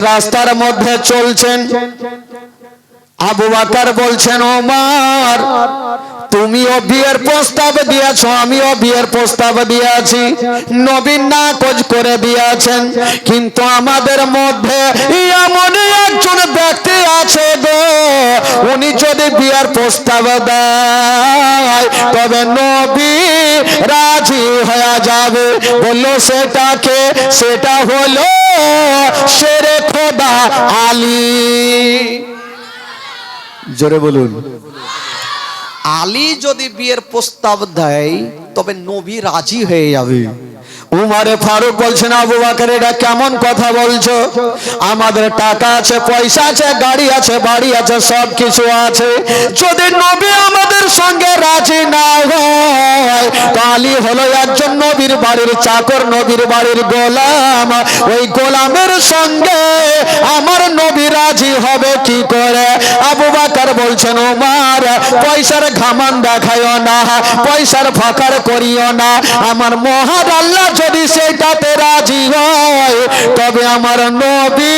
রাস্তার মধ্যে চলছেন, আবু বকর বলছেন, ওমর তুমিও বিয়ের প্রস্তাব দিয়েছো, আমিও বিয়ের প্রস্তাব দিয়েছি, নবী নাকচ করে দিয়েছেন, কিন্তু আমাদের মধ্যে এমন একজন ব্যক্তি আছে গো, উনি যদি বিয়ের প্রস্তাব দেয় তবে নবী রাজি হয়ে যাবে। বললো সেটাকে, সেটা হলো শেরে খোদা আলী। জোরে বলুন। আলী যদি বিয়ের প্রস্তাব দেয় তবে নবী রাজি হয়ে যাবে। উমারে ফারুক বলছেন, আবু বকর এটা কেমন কথা বলছো? আমাদের টাকা আছে, পয়সা আছে, গাড়ি আছে, বাড়ি আছে, সব কিছু আছে, যদি নবী আমাদের সঙ্গে রাজি না হয়, আলী হলো একজন নবীর বাড়ির চাকর, নবীর বাড়ির গোলাম, ওই গোলামের সঙ্গে আমার নবী রাজি হবে কি করে? আবু বকর বলছেন, ওমর পয়সার ঘামান দেখাইও না, পয়সার ফাকার করিও না, আমার মহান আল্লাহ যদি সেটাতে রাজি হয় তবে আমার নবী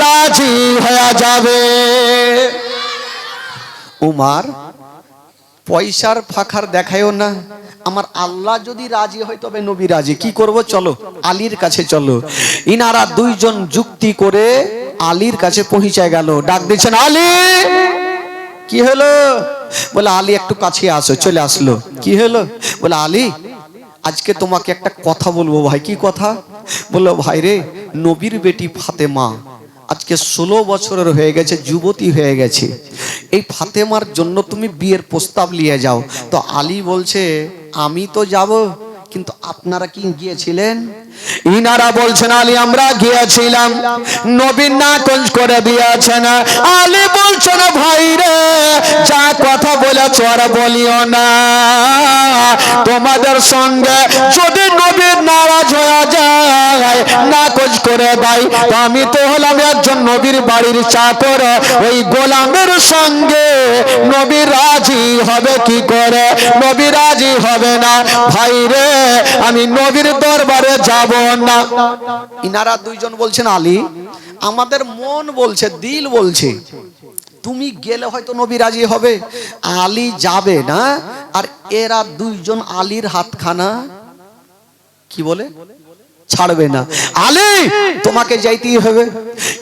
রাজি হয়ে যাবে। উমার পয়সার ফাকার দেখাইও না, আমার আল্লাহ যদি রাজি হয় তবে নবী রাজি। কি করব? চলো আলীর কাছে চলো। ইনারা দুইজন যুক্তি করে আলীর কাছে পৌঁছে গেল। ডাক দিচ্ছেন, আলী কি হলো? বলে আলী একটু কাছে আসো। চলে আসলো। কি হলো? বলে আলী আজকে তোমাকে একটা কথা বলবো ভাই। কি কথা? বললো ভাই রে, নবীর বেটি ফাতেমা আজকে 16 বছরের হয়ে গেছে, যুবতী হয়ে গেছে, এই ফাতেমার জন্য তুমি বিয়ের প্রস্তাব নিয়ে যাও। তো আলী বলছে, আমি তো যাব, কিন্তু আপনারা কি গিয়েছিলেন? ইনারা বলছেন, আলী আমরা গিয়েছিলাম, নবী নাকচ করে দিয়েছেন। আলী বলছেন, ভাই রে যা কথা বলেছো আর বলিও না, তোমাদের সঙ্গে যদি নবী নারাজ হয়ে যায়, নাকচ করে দেয়, তো আমি তো হলাম একজন নবীর বাড়ির চাকর, ওই গোলামের সঙ্গে নবী রাজি হবে কি করে? নবী রাজি হবে না। ভাই রে আমি নবীর দরবারে যাব না। ইনারা দুইজন বলছেন, আলী আমাদের মন বলছে, দিল বলছে তুমি গেলে হয়তো নবী রাজি হবে। আলী যাবে না, আর এরা দুইজন আলীর হাতখানা কি বলে ছাড়বে না। আলী তোমাকে যাইতেই হবে।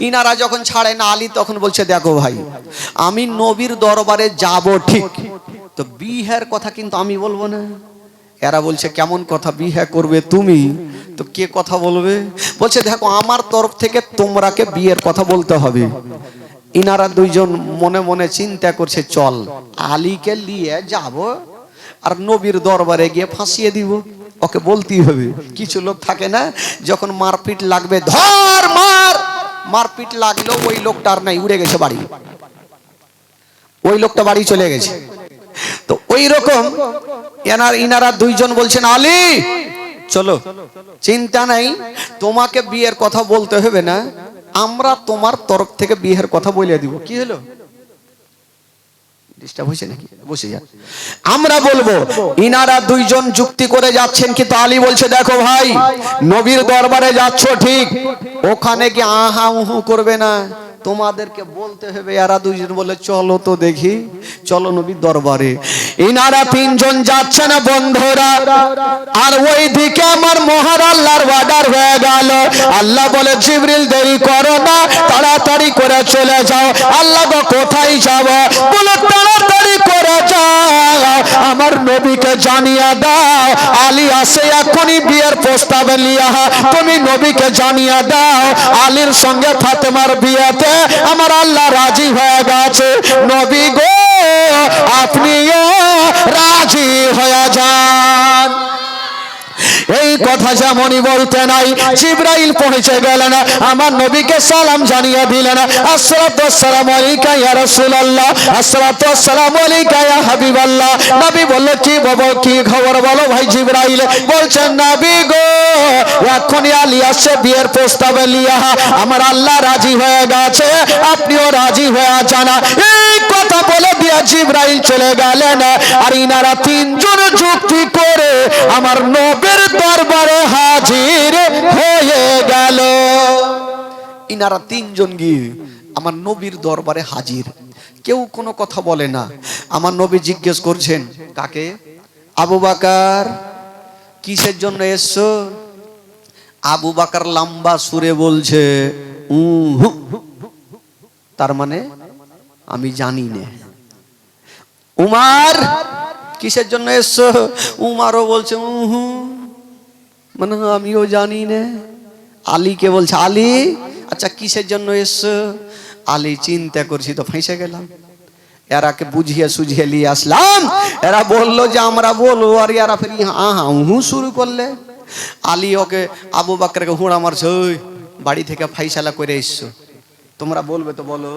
ইনারা যখন ছাড়ে না, আলী তখন বলছে, দেখো ভাই আমি নবীর দরবারে যাব ঠিক, তো বিয়ের কথা কিন্তু আমি বলবো না। এরা বলছে, কেমন কথা? বিয়ে করবে তুমি, তো কে কথা বলবে? বলছে, দেখো আমার তরফ থেকে তোমরাকে বিয়ের কথা বলতে হবে। ইনারা দুইজন মনে মনে চিন্তা করছে, চল আলীকে নিয়ে যাব আর নবীর দরবারে গিয়ে ফাঁসিয়ে দিব, ওকে বলতেই হবে। কিছু লোক থাকে না, যখন মারপিট লাগবে ধর মার, মারপিট লাগলো ওই লোকটা আর নাই, উড়ে গেছে বাড়ি, ওই লোকটা বাড়ি চলে গেছে। তো ওই রকম ইনারা দুইজন বলছেন, আলী চলো, চিন্তা নাই, তোমাকে বিয়ের কথা বলতে হবে না, আমরা তোমার তরফ থেকে বিয়ের কথা বলে দিব। কি হলো? ডিস্টার্ব হয়েছে নাকি? বসে যান, আমরা বলবো। ইনারা দুইজন যুক্তি করে যাচ্ছেন, কিন্তু আলী বলছে, দেখো ভাই নবীর দরবারে যাচ্ছ ঠিক, ওখানে কি আহা উহু করবে না, তোমাদেরকে বলতে হবে। এরা দুইজন বলে, চলো তো দেখি, চলো নবীর দরবারে। ইনারা তিনজন যাচ্ছেন বন্ধুরা, আর ওই দিকে আমার মহান আল্লাহর অর্ডার হয়ে গেল। আল্লাহ বলে, জিবরিল দেরি করো না, তাড়াতাড়ি করে চলে যাও। আল্লাহ গো কোথায় যাব? বলে তাড়াতাড়ি করে যাও, আমার নবীকে জানিয়ে দাও আলী আসে এখনই বিয়ের প্রস্তাব লিয়া, তুমি নবীকে জানিয়ে দাও আলীর সঙ্গে ফাতেমার বিয়েতে আমার আল্লাহ রাজি হয়ে গেছে। নবী গো আপনিও রাজি হয়ে যান। এই কথা যেমনই বলতে নাই, জিবরাইল পৌঁছে গেলেন, আমার নবীকে সালাম জানিয়ে দিলেন, আসসালাতু ওয়াসসালামু আলাইকা ইয়া রাসূলুল্লাহ, আসসালাতু ওয়াসসালামু আলাইকা ইয়া হাবিবাল্লাহ। নবী বলল, কি বাবা কি খবর বলো ভাই? জিবরাইল বলছেন, নবী গো এখনই আলী আসছে বিয়ের প্রস্তাব লিয়া, আমার আল্লাহ রাজি হয়ে গেছে, আপনিও রাজি হয়ে যান। এই কথা বলে দিয়ে জিবরাইল চলে গেলেন, আর ইনারা তিনজন যুক্তি করে আমার নবীর দরবারে হাজির হয়ে গেল। ইনারা তিনজন গিয়ে আমার নবীর দরবারে হাজির। কেউ কোনো কথা বলে না। আমার নবী জিজ্ঞেস করছেন কাকে? আবু বকর, কিসের জন্য এসছো? আবু বকর লম্বা সুরে বলছে তার মানে আমি জানি না। উমার, কিসের জন্য এসছো? উমারও বলছে মানে আমিও জানি না। আলীকে বলছে আলী, আচ্ছা কিসের জন্য এসছো? আলী চিন্তা করছি তো ফাঁসে গেলাম। এরাকে বুঝিয়ে সুঝিয়ে নিয়ে আসলাম, এরা বললো যে আমরা বলবো, আর এরা ফের শুরু করলে। আলী ওকে আবু বকরকে হুড়া মারছে, ওই বাড়ি থেকে ফাইসালা করে এসছো, তোমরা বলবে তো বলো।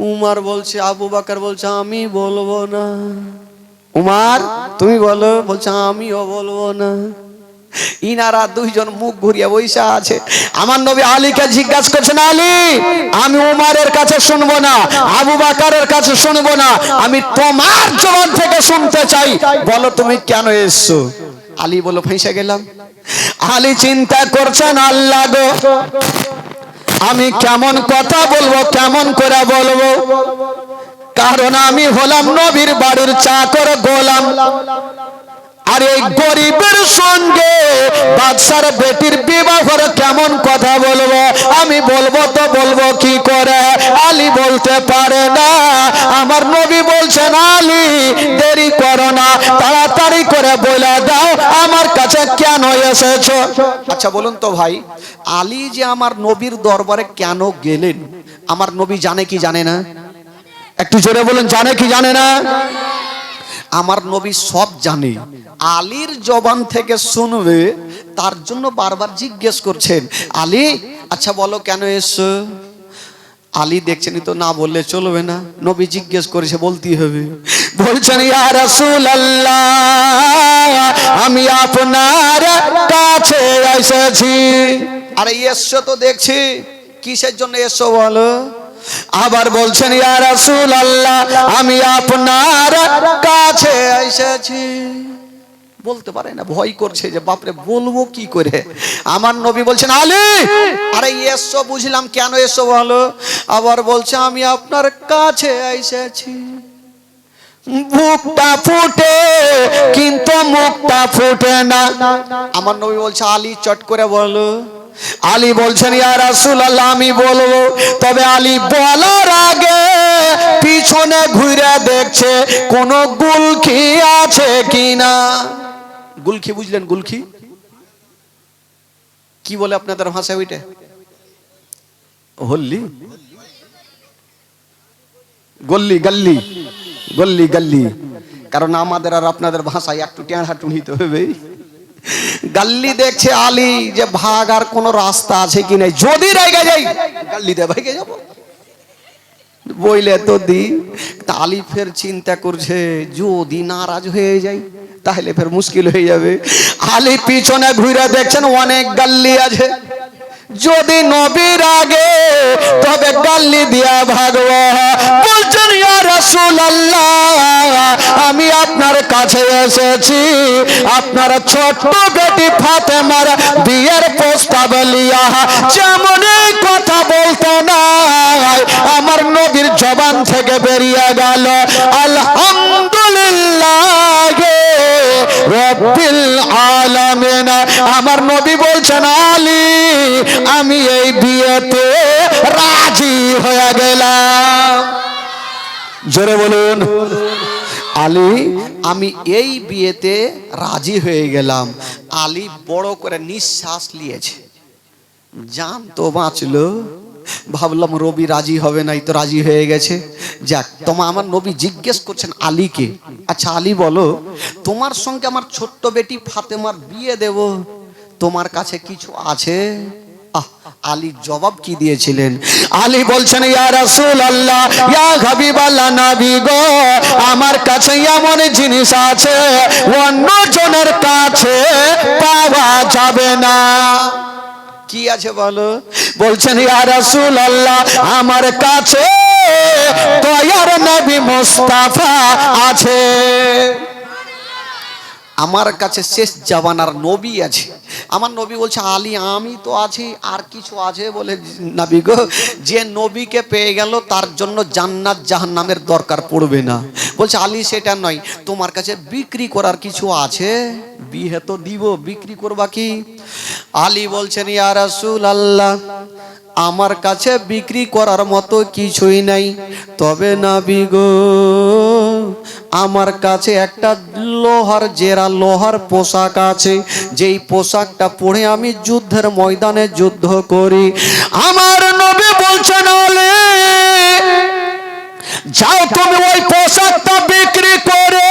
উমার বলছে, আবু বকর বলছে আমি বলবো না। উমার তুমি বলো, বলছে আমিও বলবো না। ইনারা দুইজন মুখ ঘুরিয়ে বৈশা আছে। আমার নবী আলীকে জিজ্ঞাসা করছেন, আলী আমি উমারের কাছে শুনবো না, আবু বকরের কাছে শুনবো না, আমি তোমার জবান থেকে শুনতে চাই, বলো তুমি কেন এসছো? আলী বলো ফাঁসে গেলাম। আলী চিন্তা করছেন, আল্লাহ গো আমি কেমন কথা বলবো, কেমন করে বলবো, কারণ আমি হলাম নবীর বাড়ির চাকর গোলাম, আর এই গরিবের সঙ্গে বাদশার বেটির বিবাহের কেমন কথা বলবো, আমি বলবো তো বলবো কি করে? আলী বলতে পারে না। আমার নবী বলছেন, আলী দেরি করো না, তাড়াতাড়ি করে বলে দাও আমার কাছে কেন এসেছো? আচ্ছা বলুন তো ভাই, আলী যে আমার নবীর দরবারে কেন গেলেন, আমার নবী জানে কি জানে না? একটু জোরে বলুন, জানে কি জানে না? আমার নবী সব জানে, আলীর জবান থেকে শুনবে, তার জন্য বারবার জিজ্ঞেস করছেন, আলী আচ্ছা বলো কেন এসছো? আলী দেখছেন তো না বললে চলবে না, নবী জিজ্ঞেস করেছে বলতেই হবে। বলছেন, ইয়া রাসূলুল্লাহ আমি আপনার কাছে এসেছি। আরে এসছো তো দেখছি, কিসের জন্য এসছো বলো? আবার বলছেন, ইয়া রাসূলুল্লাহ আমি আপনার কাছে এসেছি। বলতে পারে না, ভয় করছে যে বাপরে বলবো কি করে। আমার নবী বলছেন, আলী আরে এসো বুঝলাম, কেন এসো বলো? আবার বলছে, আমি আপনার কাছে এসেছি। বুকটা ফুটে কিন্তু মুখটা ফুটে না। আমার নবী বলছে, আলী চট করে বলো। আলী বলছেন, ইয়া রাসূলুল্লাহ আমি বলবো। তবে আলী বলার আগে পিছনে ঘুরে দেখছে কোন গুলকি আছে কিনা। গুলকি বুঝলেন? গুলকি কি বলে আপনাদের ভাষায়? ওইটা হল্লি, গল্লি, গাল্লি, গল্লি গাল্লি, কারণ আমাদের আর আপনাদের ভাষায় একটু টেঁড়া টুনিতে হবে। গাল্লি দেখছে আলী যে ভাগার কোন রাস্তা আছে কি নাই, যদি রেগে যাই গাল্লিতে ভাগে যাব বইলে তো দি। আলী ফের চিন্তা করছে যদি নারাজ হয়ে যায় তাহলে ফের মুশকিল হয়ে যাবে। আলী পিছনে ঘুরে দেখছেন অনেক গাল্লি আছে, যদি নবীর আগে তবে গাল্লি দিয়া ভাগবো। বলছেন, ইয়া রাসূলুল্লাহ আমি আপনার কাছে এসেছি আপনার ছোট্ট বেটি ফাতেমার বিয়ের প্রস্তাব লিয়া। যেমন কথা বলতে নাই আমার নবীর জবান থেকে বেরিয়ে গেল আলহামদুলিল্লাহ রাব্বিল আলামিন। আমার নবী বলছেন, আলী আমি এই বিয়েতে রাজি হয়ে গেলাম। জোরে বলুন, আলী আমি এই বিয়েতে রাজি হয়ে গেলাম। আলী বড় করে নিঃশ্বাস নিয়েছে, জান তো বাঁচলো। ভাবলাম রবি রাজি হবে নাই, তো রাজি হয়ে গেছে। যাক, তোমার আমার নবী জিজ্ঞেস করছেন আলীকে, আচ্ছা আলী বলো তোমার সঙ্গে আমার ছোট্ট বেটি ফাতেমার বিয়ে দেব, তোমার কাছে কিছু আছে? আলী জবাব কি দিয়েছিলেন? আলী বলছেন, ইয়া রাসূলুল্লাহ ইয়া হাবিবাল্লাহ নবী গো আমার কাছে এমন জিনিস আছে অন্য জনের কাছে পাওয়া যাবে না। কি আছে বলো? বলছেন, ইয়া রাসূলুল্লাহ আমার কাছে দয়ার নবী মুস্তাফা আছে। আমার কাছে শেষ জামানার নবী আছে। আমার নবী বলছে আলী আমি তো আছি, আর কিছু আছে বলে নবী গো, যে নবীকে পেয়ে গেল তার জন্য জান্নাত জাহান্নামের দরকার পড়বে না। বলছে আলী সেটা নয়, তোমার কাছে বিক্রি করার কিছু আছে? বিয়ে তো দিব, বিক্রি করবা কি? আলী বলছেন ইয়া রাসূলুল্লাহ, আমার কাছে বিক্রি করার মতো কিছুই নাই, তবে নবী গো আমার কাছে একটা লোহার জেরা লোহার পোশাক আছে, যেই পোশাকটা পরে আমি যুদ্ধের ময়দানে যুদ্ধ করি। আমার নবী বলছেন আলী যাও তুমি ওই পোশাকটা বিক্রি করে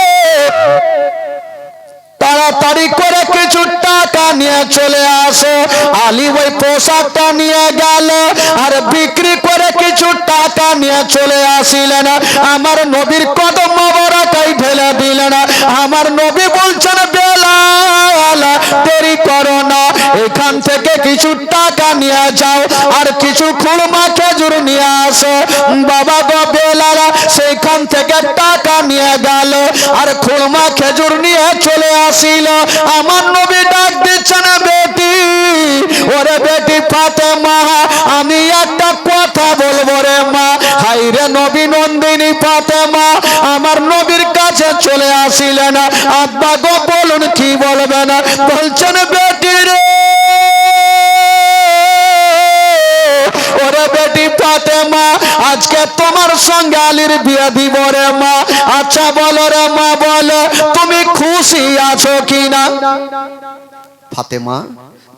তাড়াতাড়ি করে কিছু টাকা নিয়ে চলে আসো। আলী ওই পোশাকটা নিয়ে গেল আর বিক্রি করে কিছু টাকা নিয়ে চলে আসিলেন। আমার নবীর কদম মোবারকায় ঢেলে দিলেন। আমার নবী বলছেন বেলাল দেরি করো না, এখান থেকে কিছু টাকা নিয়ে যাও আর কিছু খুরমা খেজুর নিয়ে আসো। বাবা গো বেলাল সেখান থেকে টাকা নিয়ে গেল আর খুরমা খেজুর নিয়ে চলে আসিল। আমার নবী ডাক দিচ্ছেন বেটি, ওরে বেটি ফাতেমা আমি একটা কথা বলবো রে মা। হাই রে নবী নন্দিনী ফাতেমা আমার নবীর কাছে চলে আসিলেন। আব্বা গো বলুন কি বলবেন? বলছেন বেটি রে, ওরে বেটি ফাতেমা আজকে তোমার সঙ্গে আলীর বিয়ে দিব রে মা। আচ্ছা বলো রে মা, বলো তুমি খুশি আছো কিনা? ফাতেমা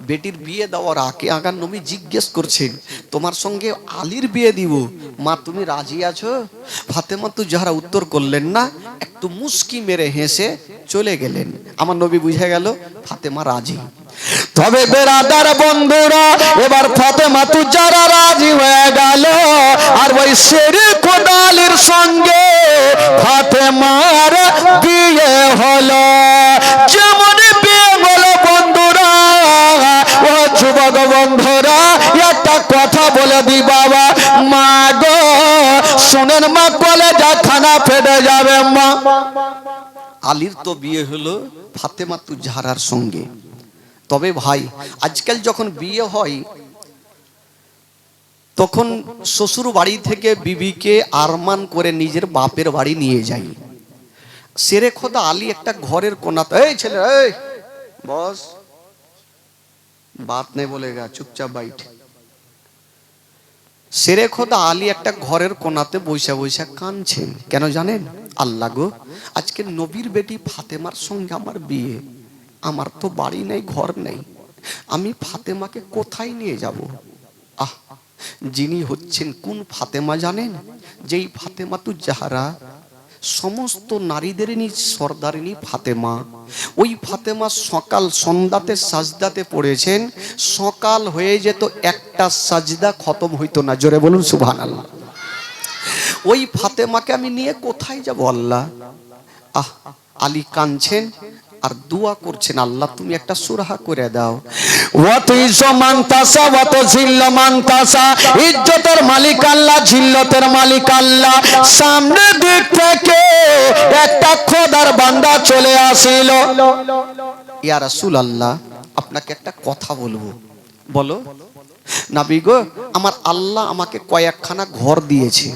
বেটির বিয়ে দেওয়ার আগে আগার নবী জিজ্ঞেস করছেন তোমার সঙ্গে আলীর বিয়ে দিব, মা তুমি রাজি আছো? ফাতেমা তো যারা উত্তর করলেন না, একটু মুস্কি মেরে হেসে চলে গেলেন। আমার নবী বুঝে গেল ফাতেমা রাজি। তবে বেরাদার বন্ধুরা এবার ফাতেমা তু যারা রাজি হয়ে গেল আর ওই শেরে খোদালির সঙ্গে ফাতেমার বিয়ে হলো। যেমন বিয়ে হলো বন্ধুরা, ও যুবক বন্ধুরা একটা কথা বলে দি বাবা, মা গো শুনেন মা, কলেজা খানা ফেটে যাবে মা। আলীর তো বিয়ে হলো ফাতেমা তু জাহরার সঙ্গে। তবে ভাই আজকাল যখন বিয়ে হয় তখন শ্বশুর বাড়ি থেকে বিবিকে আরমান করে নিজের বাপের বাড়ি নিয়ে যায়। শেরে খোদা আলী একটা ঘরের কোনাতে, এই ছেলে এই বস, বাত নেই বলেগা চুপচাপ বাইঠ। শেরে খোদা আলী একটা ঘরের কোনাতে বৈশা বৈশা কাঁদছেন। কেন জানেন? আল্লাহ গো আজকে নবীর বেটি ফাতেমার সঙ্গে আমার বিয়ে, আমার তো বাড়ি নেই ঘর নেই, আমি ফাতেমাকে কোথায় নিয়ে যাব? আহ, যিনি হচ্ছেন কোন ফাতেমা জানেন? যেই ফাতেমা তু জাহরা সমস্ত নারীদেরই সর্দারিনী ফাতেমা। ওই ফাতেমা সকাল সন্ধ্যাতে সাজদাতে পড়েছেন, সকাল হয়ে যেত একটা সাজদা খতম হইতো না। জোরে বলুন সুবহানাল্লাহ। ওই ফাতেমাকে আমি নিয়ে কোথায় যাব আল্লাহ? আহ, আলী কাঁদছেন আর দোয়া করছেন, আল্লাহ তুমি একটা সুরাহা করে দাও। ইজ্জতের মালিক আল্লাহ, জিল্লতের মালিক আল্লাহ। সামনে দিক থেকে একটা খোদার বান্দা চলে আসিল। ইয়া রাসূলুল্লাহ আপনাকে একটা কথা বলবো। বলো। নবী গো আমার আল্লাহ আমাকে কয়েকখানা ঘর দিয়েছে।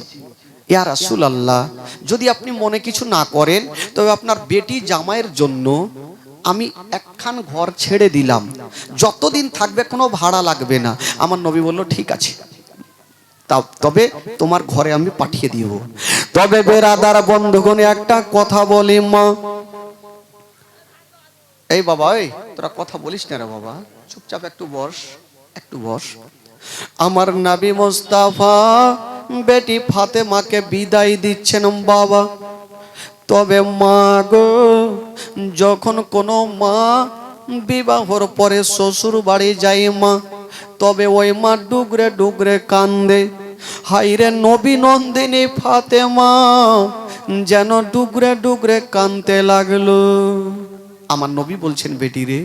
ইয়া রাসূলুল্লাহ যদি আপনি মনে কিছু না করেন তবে আপনার বেটি জামাইয়ের জন্য আমি একখান ঘর ছেড়ে দিলাম, যতদিন থাকবে কোনো ভাড়া লাগবে না। আমার নবী বলল ঠিক আছে, তবে তোমার ঘরে আমি পাঠিয়ে দিব। তবে বেরাদার বন্ধুগণ একটা কথা বলি মা, এই বাবা এই তোরা কথা বলিস না রে বাবা, চুপচাপ একটু বস, একটু বস। আমার নবী মুস্তাফা বেটি ফাতেমাকে বিদায় দিচ্ছেন বাবা। তবে মা গো যখন কোনো মা বিবাহর পরে শ্বশুর বাড়ি যায় মা, তবে ওই মা ডুগরে ডুগরে কান্দে। হাইরে নবী নন্দিনী ফাতেমা যেন ডুগরে ডুগরে কানতে লাগলো। আমার নবী বলছেন বেটি রে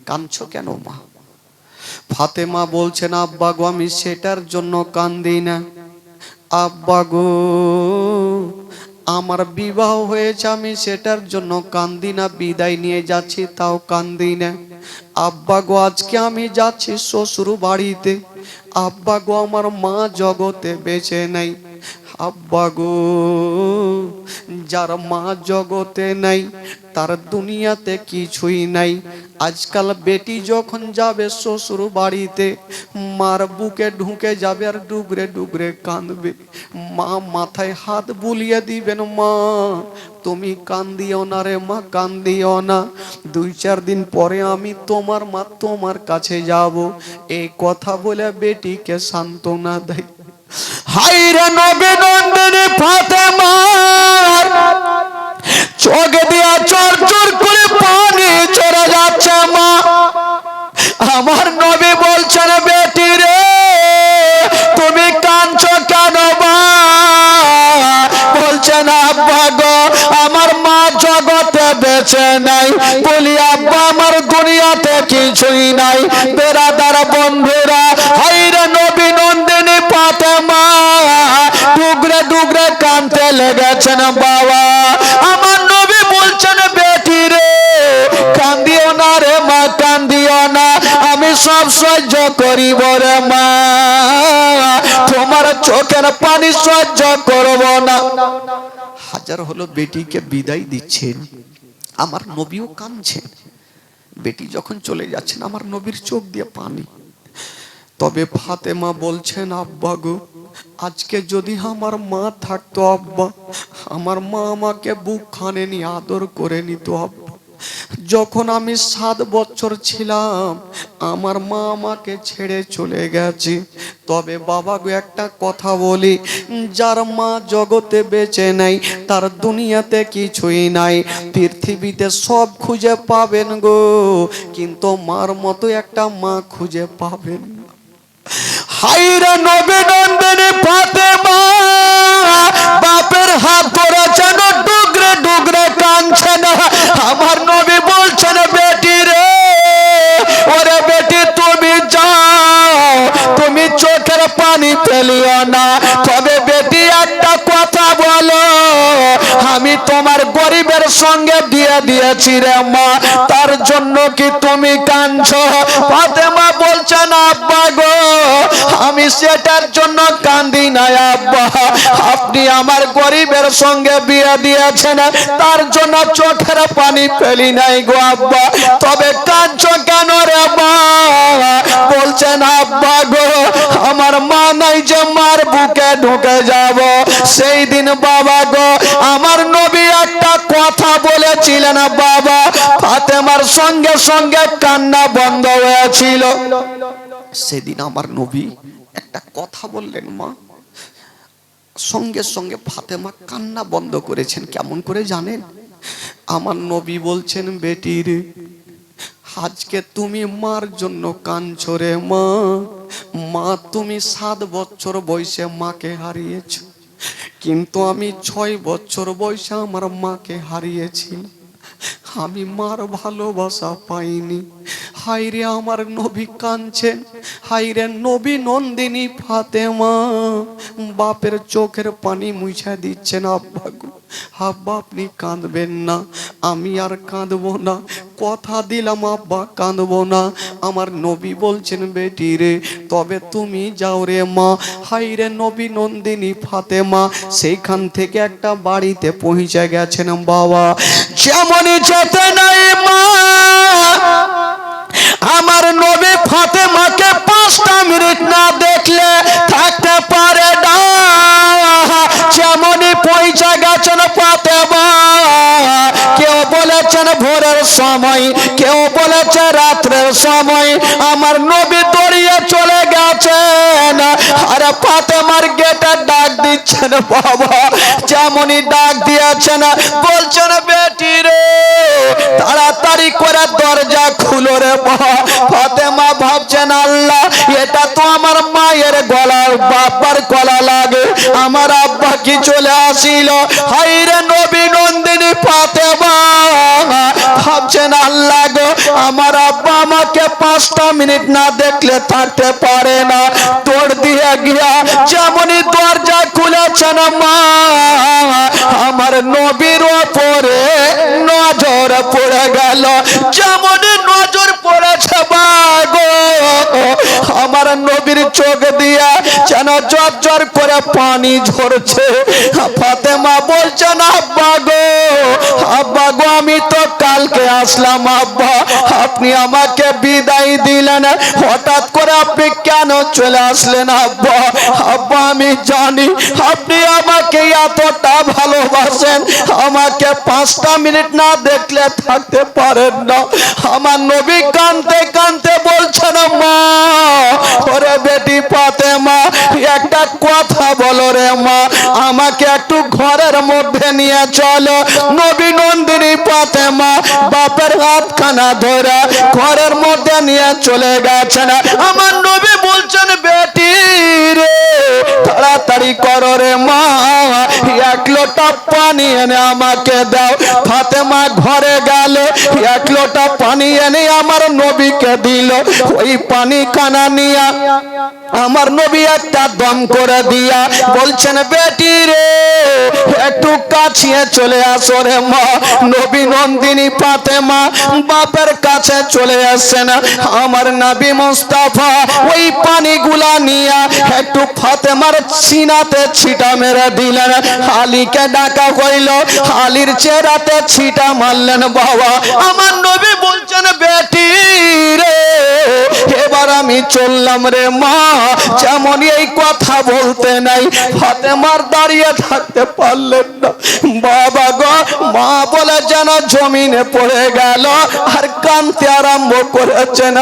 কাঁদছো কেন মা? ফাতেমা বলছেন আব্বা গো আমি সেটার জন্য কান্দি না, আব্বা গো আমার বিবাহ হয়েছে, আমি সেটার জন্য কান্দি না, বিদায় নিয়ে যাচ্ছি তাও কান্দি না। আব্বা গো আজকে আমি যাচ্ছি শ্বশুর বাড়িতে, আব্বা গো আমার মা জগতে বেঁচে নাই। আব্বা গো, যার মা জগতে নাই তার দুনিয়াতে কিছুই নাই। আজকাল বেটি যখন যাবে শ্বশুর বাড়িতে, মার বুকে ঢুকে যাবে আর ডুগরে ডুগরে কাঁদবে। মা মাথায় হাত বুলিয়ে দিবেন, মা তুমি কান্দিও না রে মা, কান্দিও না, 2-4 দিন পরে আমি তোমার মা তোমার কাছে যাব। এই কথা বলে বেটিকে সান্ত্বনা দেয়। হায়রে নবী নন্দিনী ফাতেমা চোখ দিয়া চর চর করে পানি চলে যাচ্ছে মা। আমার নবী বলছেন বেটি রে তুমি কাঁদছো কেন মা? বলছেন আব্বা গো আমার মা জগতে বেঁচে নাই। বলি আব্বা আমার দুনিয়াতে কিছুই নাই। বেরাদার বন্ধুরা, হায়রে নবী নন্দিনী ফাতেমা ডুগরে ডুগরে কাঁদতে লেগেছেন বাবা। আমার নবী বলছেন বেটি রে কান্দিও না রে মা, কান্দিও না, আমি সব সহ্য করিব রে মা, তোমার চোখের পানি সহ্য করব না। হাজার হলো বেটিকে বিদায় দিচ্ছেন, আমার নবীও কাঁদছেন। বেটি যখন চলে যাচ্ছেন আমার নবীর চোখ দিয়ে পানি। তবে ফাতেমা বলছেন আব্বা গো আজকে যদি আমার মা থাকতো আব্বা, আমার মা আমাকে বুক খানে নিয়ে আদর করে নিত আব্বা। যখন আমি 7 বছর ছিলাম আমার মা আমাকে ছেড়ে চলে গেছে। তবে বাবা গো একটা কথা বলি, যার মা জগতে বেঁচে নাই তার দুনিয়াতে কিছুই নাই। পৃথিবীতে সব খুঁজে পাবেন গো, কিন্তু মার মতো একটা মা খুঁজে পাবেন না। হায়রে নবী নন্দিনী ফাতেমা বাপের হাত ধরেছেন, ডুগরে ডুগরে কাঁদছেন। আমার নবী বলছেন বেটি রে, ওরে বেটি তুমি যাও, তুমি চোখের পানি ফেলিও না। তবে বেটি একটা কথা বলো, আমি তোমার গরিবের সঙ্গে বিয়ে দিয়েছি রে মা, তার জন্য কি তুমি কাঁদছো? ফাতেমা বলছেন আব্বা গো আমি সেটার জন্য কান্দি না আব্বা, আপনি আমার গরিবের সঙ্গে বিয়ে দিয়েছেন তার জন্য চোখের পানি ফেলি নাই গো আব্বা। তবে কাঁদছো কেন রে মা? বলছেন আব্বা গো আমার মা নাই যে মার বুকে ঢুকে যাব। সেই দিন বাবা গো আমার নবী একটা কথা বলেছিলেন বাবা, ফাতেমার সঙ্গে সঙ্গে কান্না বন্ধ হয়েছিল। সেদিন আমার নবী একটা কথা বললেন মা, সঙ্গে সঙ্গে ফাতেমা কান্না বন্ধ করেছেন। কেমন করে জানেন? আমার নবী বলছেন বেটি রে আজকে তুমি মার জন্য কাঁদছো রে মা। মা তুমি 7 বছর বয়সে মাকে হারিয়েছ, কিন্তু আমি 6 বছর বয়সে আমার মাকে হারিয়েছি। আমি মার ভালোবাসা পাইনি। হায়রে আমার নবী কাঁদছেন। হায়রে নবী নন্দিনী ফাতেমা বাপের চোখের পানি মুছে দিচ্ছেন। আব্বা গো আব্বা আপনি কাঁদবেন না, আমি আর কাঁদবো না, কথা দিলাম আব্বা কাঁদবো না। আমার নবী বলছেন বেটি রে তবে তুমি যাও রে মা। হায়রে নবী নন্দিনী ফাতেমা সেইখান থেকে একটা বাড়িতে পৌঁছে গেছেন বাবা। যেমনই যেতে নাই মা আমার নবী ফাতেমাকে 5টা মিনিট না দেখলে থাকতে পারে না। যেমনই পৌঁছে গেছেন ফাতেমা, কেউ বলেছেন ভোরের সময়, কেউ বলেছে রাত্রের সময়, আমার নবী দৌড়িয়ে চলে গেছেন আর ফাতেমার গেটে ডাক দিচ্ছেন বাবা। যেমনই ডাক দিয়েছেন বলছেন বেটি রে তাড়াতাড়ি করে দরজা খুলো রে মা। ফাতেমা ভাবছেন আল্লাহ এটা তো আমার মায়ের গলা, বাবার গলা লাগে, আমার আব্বা কি চলে আসিল? হায়রে নবী নন্দিনী ফাতেমা ভাবছেন আল্লাহ গো আমার আব্বা আমাকে 5টা মিনিট না দেখলে থাকতে পারে না। দৌড় দিয়ে গিয়া যেমনই দরজা খুলেছেন মা আমার নবীর ওপরে নজর পড়ে গেল। যেমন নজর পড়েছে বাগো, আমার নবীর চোখ দিয়া যেন ঝরঝর করে পানি ঝরছে। ফাতেমা বলছেন আব্বা গো, আব্বা গো, আমি তো কালকে আসলাম আব্বা, আপনি আমাকে বিদায় দিলেন, হঠাৎ করে আপনি কেন চলে আসলেন আব্বা? আব্বা আমি জানি আপনি আমাকে এতটা ভালোবাসেন, আমাকে 5টা মিনিট না দেখলে থাকতে পারেন না। আমার নবী কাঁদতে কাঁদতে বলছেন মা, ওরে বেটি ফাতেমা, একটা কথা বলো রে মা, আমাকে একটু ঘরের মধ্যে নিয়ে চলো। নবী নন্দিনী ফাতেমা বাপের হাতখানা ধরে ঘরের মধ্যে নিয়ে চলে গেছেন। আমার নবী বলছেন বেটি রে, তাড়াতাড়ি করো রে মা, 1 লোটা পানি এনে আমাকে দাও। ফাতেমা ঘরে গেল, 1 লোটা পানি এনে আমার নবীকে দিল। ওই পানি খানা নিয়া আমার নবী একটা দম করে দিয়া বলছেন বেটি রে, একটু কাছে চলে আসো রে মা। নবী নন্দিনী ফাতেমা বাপের কাছে চলে আসছেন। আমার নবী মুস্তাফা ওই পানিগুলা নিয়া একটু ফাতেমার সিনাতে ছিটা মেরে দিলেন। আলীকে ডাকা হইল, আলীর চেহারাতে ছিটা মারলেন বাবা। আমার নবী বলছেন বেটি রে, এবার আমি চললাম রে মা। যেমন এই কথা বলতে নাই, ফাতেমার দাঁড়িয়ে থাকতে পারলেন না। বাবা গো, মা বলে যেন জমিনে পড়ে গেল আর কাঁদতে আরম্ভ করেছেন।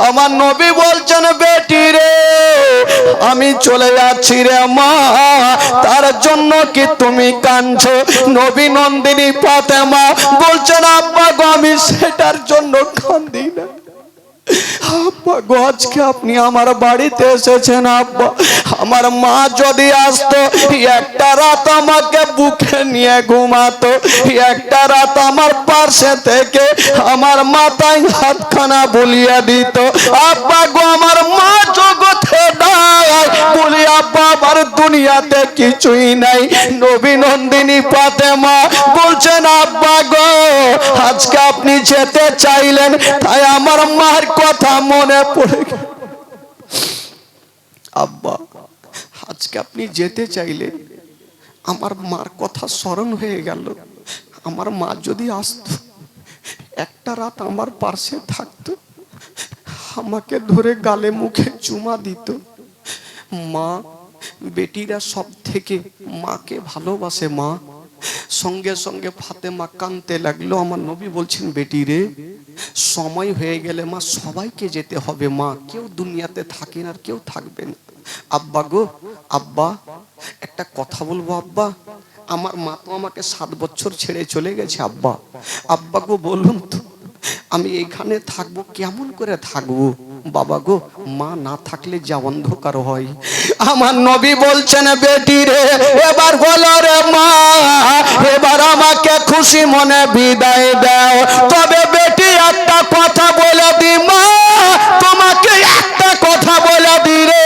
আমার নবী বলছেন বেটি রে, আমি চলে যাচ্ছি রে মা, তার জন্য কি তুমি কাঁদছো? নবী নন্দিনী ফাতেমা বলছেন আব্বা গো, আমি সেটার জন্য কাঁদি না আব্বা গো, আজকে আপনি আমার বাড়িতে এসেছেন আব্বা, আমার মা যদি আসতো, একটা রাত আমাকে বুকে নিয়ে ঘুমাতো, একটা রাত আমার পাশে থেকে আমার মাথায় হাতখানা বুলিয়ে দিত। আব্বা গো, আমার মা জগতে নাই বলি আব্বা, আমার দুনিয়াতে কিছুই নাই। নবী নন্দিনী ফাতেমা বলছেন আব্বা গো, আজকে আপনি যেতে চাইলেন, তাই আমার মার কথা মনে পড়ে গেল। আব্বা, আজকে আপনি যেতে চাইলেন, আমার মার কথা স্মরণ হয়ে গেল। আমার মা যদি আসতো, একটা রাত আমার পাশে থাকতো, আমাকে ধরে গালে মুখে চুমা দিত। মা, বেটিরা সব থেকে মাকে ভালোবাসে মা। সঙ্গে সঙ্গে ফাতেমা কাঁদতে লাগলো। আমার নবী বলছেন বেটি রে, সময় হয়ে গেলে মা সবাইকে যেতে হবে মা, কেউ দুনিয়াতে থাকেন আর কেউ থাকবে না। আব্বা গো, আব্বা একটা কথা বলবো আব্বা, আমার মা তো আমাকে 7 বছর ছেড়ে চলে গেছে আব্বা, আব্বা গো বলুন তো আমি এখানে থাকবো, কেমন করে থাকবো? বাবা গো, মা না থাকলে যা অন্ধকার হয়। আমার নবী বলছেন বেটি রে, এবার বলো রে মা, এবার আমাকে খুশি মনে বিদায় দাও। তবে বেটি একটা কথা বলে দি মা, তোমাকে একটা কথা বলে দি রে,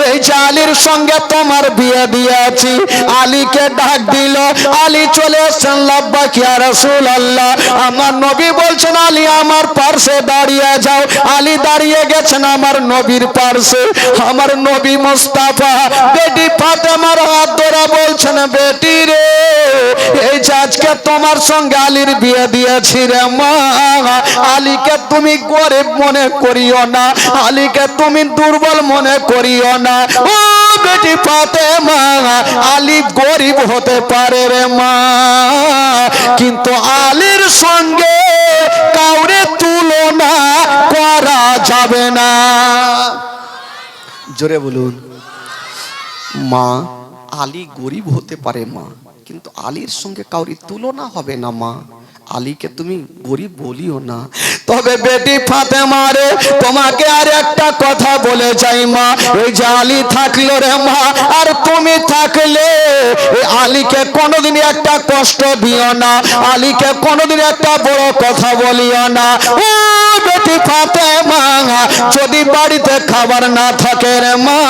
এই যে আলীর সঙ্গে তোমার বিয়ে দিয়েছি। আলীকে ডাক দিল, আলী চলে এসেছেন। লাব্বাক ইয়া রাসূলুল্লাহ। আমার নবী বলছেন আলী আমার পাশে দাঁড়িয়ে যাও। আলী দাঁড়িয়ে গেছেন আমার নবীর পাশে। আমার নবী মুস্তাফা বেটি ফাতেমার হাত ধরে বলছেন বেটি রে, এই যে আজকে তোমার সঙ্গে আলীর বিয়ে দিয়েছি রে মা, আলীকে তুমি গরিব মনে করিও না, আলীকে তুমি দুর্বল মনে করিও না। ও বেটি ফাতেমা, আলী গরিব হতে পারে রে মা, কিন্তু আলীর সঙ্গে কাউরে তুলনা করা যাবে না। জোরে বলুন। মা, আলী গরিব হতে পারে মা, কিন্তু আলীর সঙ্গে কাউরি তুলনা হবে না মা। আলীকে তুমি গরিব বলিও না। তবে বেটি ফাতেমা রে, তোমাকে আর একটা কথা বলে যাই মা, এই যে আলী থাকলো রে মা, আর তুমি থাকলে এই আলীকে কোনোদিন একটা কষ্ট দিও না, আলীকে কোনোদিন একটা বড় কথা বলিও না। ও বেটি বেটি ফাতেমা যদি বাড়িতে খাবার না থাকে রে মা,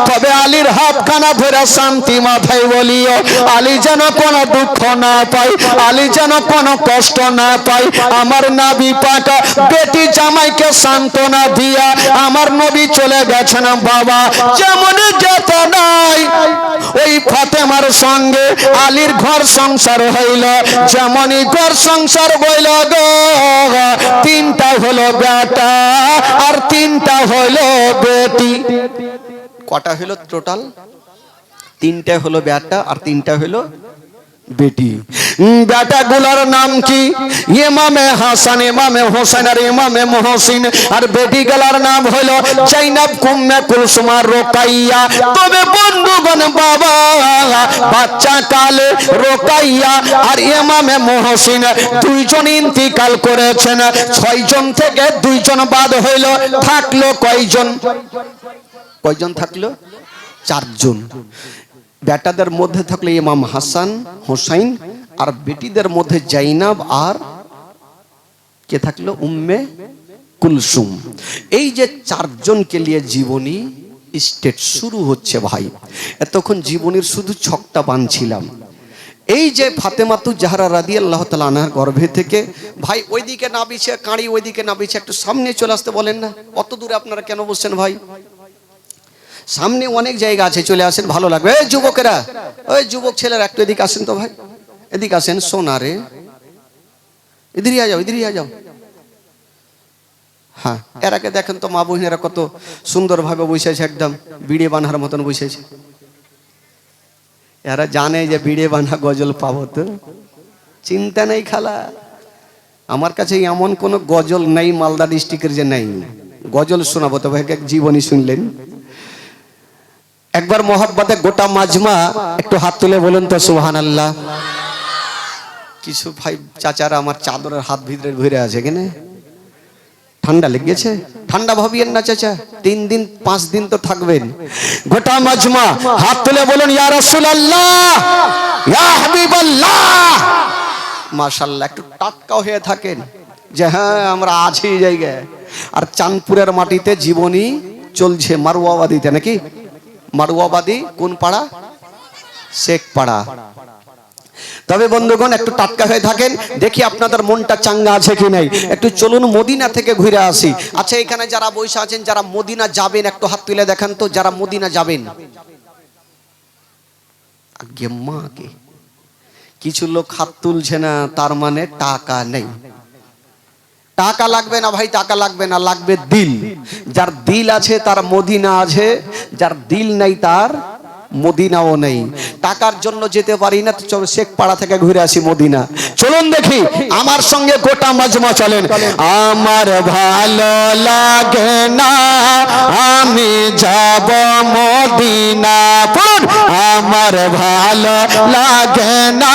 তবে আলীর হাতখানা ধরে শান্তি মাথায় বলিও, আলী যেন কোনো দুঃখ না পায়, আলী যেন কোনো কষ্ট না পায়। আমার নবী পাক বেটি জামাইকে সান্ত্বনা দিয়া আমার নবী চলে গেছেন বাবা। যেমন যেত নাই ওই ফাতেমার সঙ্গে আলীর ঘর সংসার হইল, যেমনই ঘর সংসার হইল গো, তিনটা হলো বেটা আর তিনটা হলো বেটি। কটা হলো টোটাল? তিনটা হলো বেটা আর তিনটা হলো বেটি। বেটা গুলার নাম কি? ইমামে হাসান, ইমামে হোসেন আর ইমামে মহসিন। আর বেটি গুলার নাম হলো জাইনাব, কুম্মে কুলসুম আর রোকাইয়া। তবে বন্ধুগণ বাবা, বাচ্চা কালে রোকাইয়া আর ইমামে মহসিন দুইজন ইন্তিকাল করেছেন। 6 জন থেকে 2 জন বাদ হইল, থাকলো কয়জন? কয়জন থাকলো? 4 জন। বেটাদের মধ্যে থাকলো ইমাম হাসান হোসাইন, আর বেটিদের মধ্যে জাইনাব আর কে থাকলো? উম্মে কুলসুম। এই যে 4 জনকে নিয়ে জীবনী স্টেট শুরু হচ্ছে ভাই। এতক্ষণ জীবনীর শুধু ছকটা বানছিলাম। এই যে ফাতেমাতু জাহরা রাদিয়াল্লাহু তাআলা আনহার গর্ভে থেকে ভাই ওইদিকে না বিছে কাঁড়ি, ওইদিকে না বিছে একটু সামনে চলে আসতে বলেন না। অত দূরে আপনারা কেন বসছেন ভাই? সামনে অনেক জায়গা আছে, চলে আসেন, ভালো লাগবে। এই যুবকেরা, ওই যুবক ছেলেরা একটু এদিকে আসেন তো ভাই, এদিকে আসেন। সোনারে ইধরে আ যাও, ইধরে আ যাও। হ্যাঁ, এরাকে দেখেন তো, মা বোনেরা কত সুন্দরভাবে বসেছে, একদম বিড়ে বানহার মতন বসেছে। এরা জানে যে বিড়ে বানহা গজল পাবো, তো চিন্তা নেই খালা। আমার কাছে এমন কোন গজল নেই মালদা ডিস্ট্রিক্টের যে নেই। গজল শোনাবো, তবে এক জীবনী শুনলেন। একবার মোহাব্বতে গোটা মাজমা একটু হাত তুলে বলুন তো সুবহানাল্লাহ। কিছু ভাই চাচারা আমার চাদরের হাত ভিতরে ঘুরে আছে, কেনে ঠান্ডা লেগেছে? ঠান্ডা ভাবিয়েন না চাচা, 3 দিন 5 দিন তো থাকবেন। গোটা মাজমা হাত তুলে বলুন ইয়া রাসূলুল্লাহ, ইয়া হাবিবাল্লাহ। মাশাআল্লাহ, একটু টাটকা হয়ে থাকেন যে হ্যাঁ আমরা আছি এই জায়গায়। আর চাঁদপুরের মাটিতে জীবনী চলছে, মারুয়াবাদীতে নাকি? মারুয়াবাদী কোন পাড়া? শেখ পাড়া। তবে বন্ধুগণ একটু টাটকা হয়ে থাকেন, দেখি আপনাদের মনটা চাঙ্গা আছে কি নাই। একটু চলুন মদিনা থেকে ঘুরে আসি। আচ্ছা, এখানে যারা বসে আছেন, যারা মদিনা যাবেন একটু হাত তুলে দেখান তো, যারা মদিনা যাবেন। আগে মাকে কিছু লোক হাত তুলছে না, তার মানে টাকা নেই। টাকা লাগবে না ভাই, টাকা লাগবে না, লাগবে দিল। যার দিল আছে তার মদিনা আছে, যার দিল নাই তার মদিনাও নেই। টাকার জন্য যেতে পারি না, তো চলো শেখ পাড়া থেকে ঘুরে আসি মদিনা। চলুন দেখি, আমার সঙ্গে গোটা মাজমা চলেন। আমার ভালো লাগে না, আমি যাব মদিনা। পড়ুন, আমার ভালো লাগে না।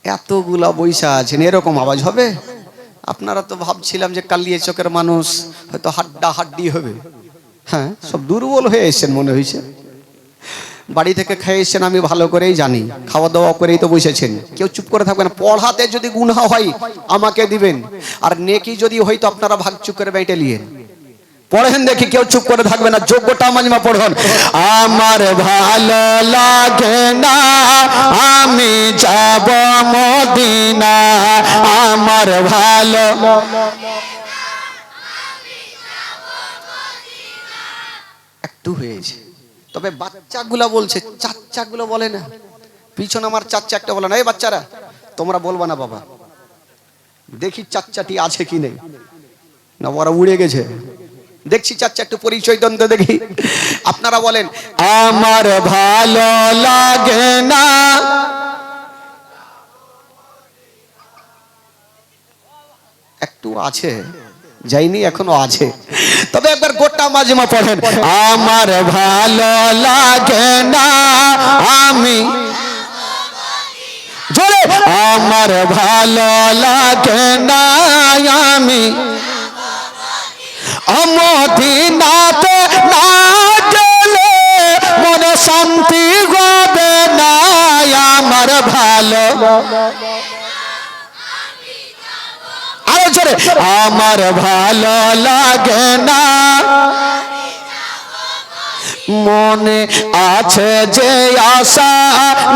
এতগুলা বৈশা আছেন, এরকম আওয়াজ হবে? আপনারা তো ভাবছিলাম যে কালিয়ে চকের মানুষ হয়তো হাড্ডা হাড্ডি হবে। হ্যাঁ, সব দুর্বল হয়ে এসেছেন মনে হয়েছে। বাড়ি থেকে খেয়ে এসেছেন আমি ভালো করেই জানি, খাওয়া দাওয়া করেই তো বসেছেন। কেউ চুপ করে থাকবেন। পড়াতে যদি গুনাহ হয় আমাকে দিবেন, আর নেকি যদি হয়তো আপনারা ভাগ চুপ করে বেটে নিয়েন। পড়েন দেখি, কেউ চুপ করে থাকবে না। যোগ্যটা মাজমা পড়ুন। আমার ভালো লাগে না, আমি যাব মদিনা। আমার ভালো একটু হয়েছে। তবে বাচ্চাগুলা বলছে, চাচ্চাগুলো বলে না। পিছনে আমার চাচ্চা একটা বলে না, এই বাচ্চারা তোমরা বলবা না বাবা, দেখি চাচ্চাটি আছে কি নেই। না ওরা উড়ে গেছে, দেখছি চাচ্চা, একটু পরিচয় দেন তো দেখি। আপনারা বলেন আমার ভালো লাগে না। একটু আছে, যাইনি, এখনো আছে। তবে একবার গোটা মাজমা পড়েন। আমার ভালো লাগে না, আমি জোরে, আমার ভালো লাগে না, আমি মদিনাতে না গেলে মনে শান্তি হবে না। ভালো, আরো জোরে, আমার ভালো লাগে না, মনে আছে যে আশা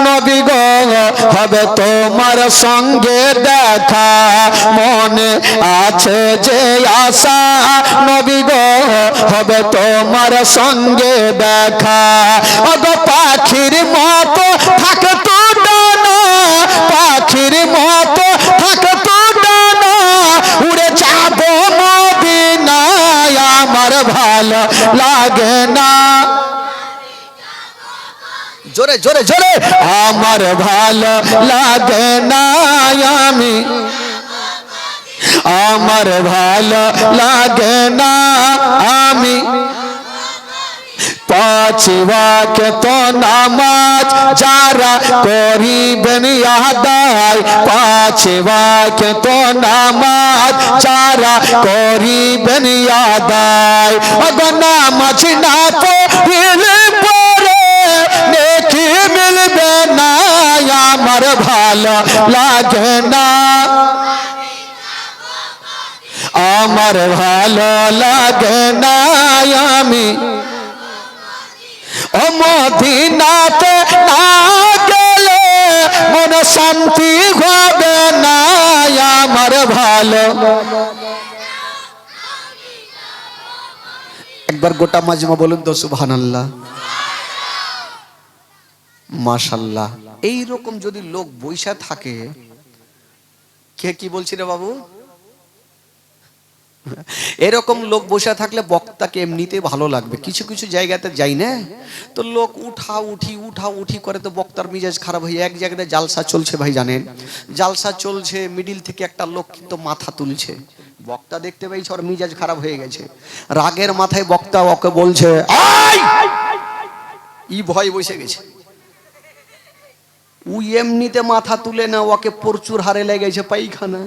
নবী গো হবে তোমার সঙ্গে দেখা, মনে আছে যে আশা নবী গো হবে তোমার সঙ্গে দেখা, ওগো পাখির মতো থাকতো ডানা, পাখির মতো থাকতো ডানা, উড়ে যাবো মদিনায়, আমার ভালো লাগে না, জোরে জোরে জোরে, আমার ভালো লাগে না, আমি আমার ভালো লাগে না, আমি পাঁচ ওয়াক্ত নামাজ যারা করিবেন আদায়, পাঁচ ওয়াক্ত নামাজ যারা করিবেন আদায়, ওগো নামাজ না পড়লে পরে নেকি মিলবে না, আমার ভালো লাগে না, আমার ভালো লাগে না, আমি ও মদিনাতে না গেলে মন শান্তি হবে না, আমার ভালো, একবার গোটা মাজমা বলুন তো সুবহানাল্লাহ, মাশাআল্লাহ। এইরকম যদি লোক বৈশা থাকে, কে কি বলছি রে বাবু, এরকম লোক বসে থাকলে বক্তাকে এমনিতে ভালো লাগবে। কিছু কিছু জায়গাতে যাই না তো লোক উঠা উঠি করে, তো বক্তার মিজাজ খারাপ হয়ে, এক জায়গাতে জালসা চলছে ভাই জানেন, জালসা চলছে, মিডিল থেকে একটা লোক কিন্তু মাথা তুলছে, বক্তা দেখতে পেয়েছে ওর মিজাজ খারাপ হয়ে গেছে, রাগের মাথায় বক্তা ওকে বলছে ই ভয় বসে গেছে, উই এমনিতে মাথা তুলে না, ওকে প্রচুর হারে লেগেছে পায়খানা,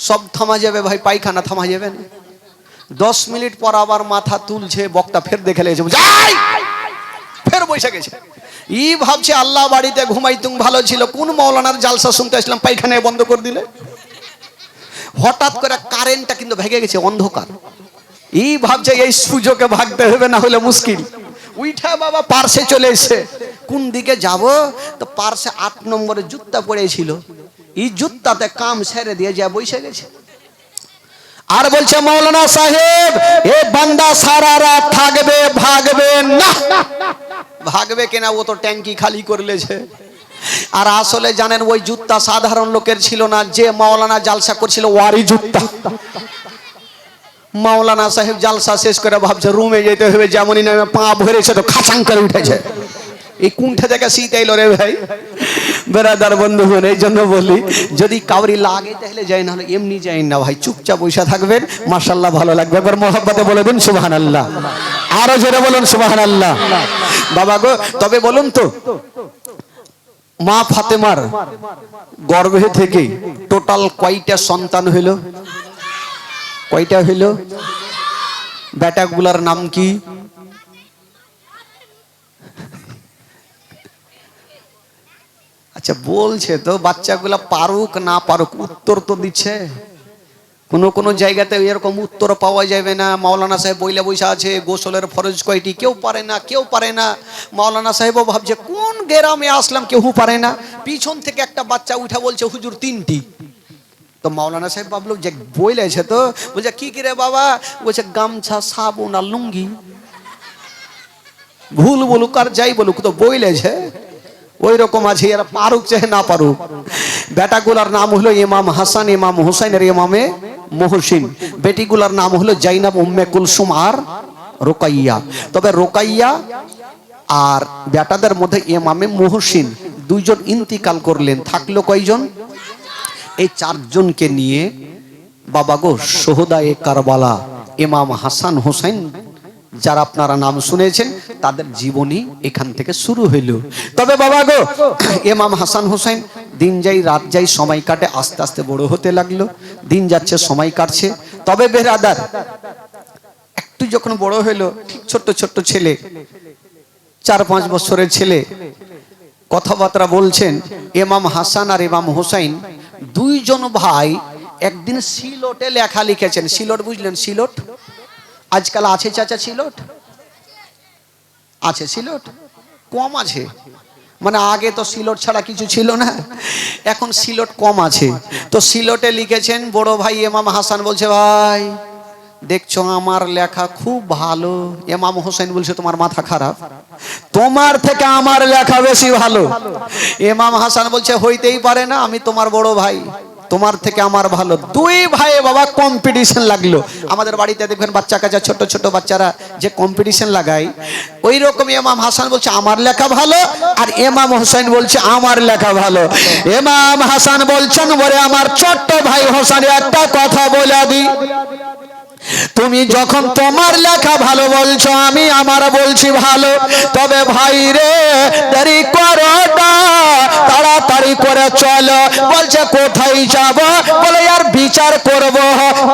সব থামা যাবে ভাই, পায়খানা থামা যাবে না, 10 মিনিট পর আবার মাথা তুলছে, বক্তা ফের দেখে লেগেছে, ফের বসে গেছে, ই ভাবছে আল্লাহ বাড়িতে ঘুমাইতুম ভালো ছিল, কোন মাওলানার জালসা শুনতে আসলাম, পায়খানায় বন্ধ করে দিলে, হঠাৎ করে কারেন্টটা কিন্তু ভেঙে গেছে, অন্ধকার, ই ভাবছে এই সুযোগে ভাগতে হবে, না হলে মুশকিল, উইঠা বাবা পার্সে চলে এসে, কোন দিকে যাব, তো পার্সে 8 নম্বরের জুতা পড়েছিল, এই জুতাতে কাম ছেড়ে দিয়ে যা বসে গেছে, আর বলছে মাওলানা সাহেব এ বান্দা সারা রাত থাকবে, ভাগবে না, ভাগবে কেনা, ও তো ট্যাঙ্কি খালি করলেছে। আর আসলে জানেন ওই জুতা সাধারণ লোকের ছিল না, যে মাওলানা জালসা করছিল ওয়ারি জুতা। মাওলানা সাহেব জালসা শেষ করে ভাবছে রুমে যেতে হবে, যেমনই নামে পা ভরেছে তো খাচাং করে উঠেছে, এই কুণ্ঠে থেকে শীত এলো রে ভাই, বেরাদার বন্ধুগণ, এই জন্য বলি যদি কাউরি লাগে তাহলে যাই, না হলে এমনি যাই না ভাই, চুপচাপ বসে থাকবেন, মাশাআল্লাহ ভালো লাগবে, একবার মহব্বতে বলে দিন সুবহানাল্লাহ, আরো জোরে বলুন সুবহানাল্লাহ। বাবা গো, তবে বলুন তো মা ফাতেমার গর্ভে থেকে টোটাল কয়টা সন্তান হইল, কয়টা হইল, বেটাগুলার নাম কি, আচ্ছা বলছে তো, বাচ্চাগুলা পারুক না পারুক উত্তর তো দিচ্ছে, কোন কোন জায়গাতে এরকম উত্তর পাওয়া যাবে না, মাওলানা সাহেব বইলা বৈশা আছে গোসলের ফরজ কয়টি, কেউ পারে না, কেউ পারে না, মাওলানা সাহেবও ভাবছে কোন গ্রামে আসলাম কেউ পারে না, পিছন থেকে একটা বাচ্চা উঠা বলছে হুজুর 3টি, তো মাওলানা সাহেব ভাবলো যে বইলেছে, তো বলছে কি রে বাবা, বলছে গামছা, সাবুন আর লুঙ্গি, ভুল বলুক আর যাই বলুক তো বইলেছে, ওই রকম আছে, এরা পারুক চাহে না পারুক। বেটাগুলার নাম হলো ইমাম হাসান, ইমাম হুসাইনের ইমামে মুহসিন, বেটিগুলার নাম হলো জাইনাব, উম্মে কুলসুম আর রোকাইয়া। তবে রোকাইয়া আর বেটাদের মধ্যে ইমামে মুহসিন 2 জন ইন্তিকাল করলেন, থাকলো কয়জন, এই 4 জনকে নিয়ে বাবা গো শোহদায়ে কারবালা ইমাম হাসান হুসাইন যারা আপনারা নাম শুনেছেন তাদের জীবনী এখান থেকে শুরু হইল। তবে বাবা গো ইমাম হাসান হুসাইন দিন যাই রাত যাই সময় কাটে, আস্তে আস্তে বড় হতে লাগলো, দিন যাচ্ছে সময় কাটছে। তবে বেরাদার একটু যখন বড় হইলো, ঠিক ছোট্ট ছোট্ট ছেলে, 4-5 বছরের ছেলে, কথাবার্তা বলছেন। ইমাম হাসান আর ইমাম হুসাইন দুইজন ভাই একদিন সিলটে লেখা লিখেছেন। সিলট বুঝলেন? সিলট আজকাল আছে চাচা? সিলট আছে? সিলট কম আছে, মানে আগে তো সিলট ছাড়া কিছু ছিল না, এখন সিলট কম আছে। তো সিলটে লিখেছেন, বড় ভাই ইমাম হাসান বলছে, ভাই দেখছো আমার লেখা খুব ভালো। ইমাম হোসেন বলছে, তোমার মাথা খারাপ, তোমার থেকে আমার লেখা বেশি ভালো। ইমাম হাসান বলছে, হইতেই পারে না, আমি তোমার বড় ভাই, তোমার থেকে আমার ভালো। দুই ভাই বাবা কম্পিটিশন লাগলো। আমাদের বাড়িতে দেখবেন বাচ্চা কাচ্চা ছোট ছোট বাচ্চারা যে কম্পিটিশন লাগায়, ওই রকম ইমাম হাসান বলছে আমার লেখা ভালো, আর ইমাম হোসেন বলছে আমার লেখা ভালো। ইমাম হাসান বলছেন, বলে আমার ছোট্ট ভাই হোসেন একটা কথা বলে দি, তুমি যখন তোমার লেখা ভালো বলছো, আমি আমার বলছি ভালো, তবে ভাই রে দেরি করো না, তাড়াতাড়ি করে চলো। বলছে কোথায় যাব? বলে আর বিচার করব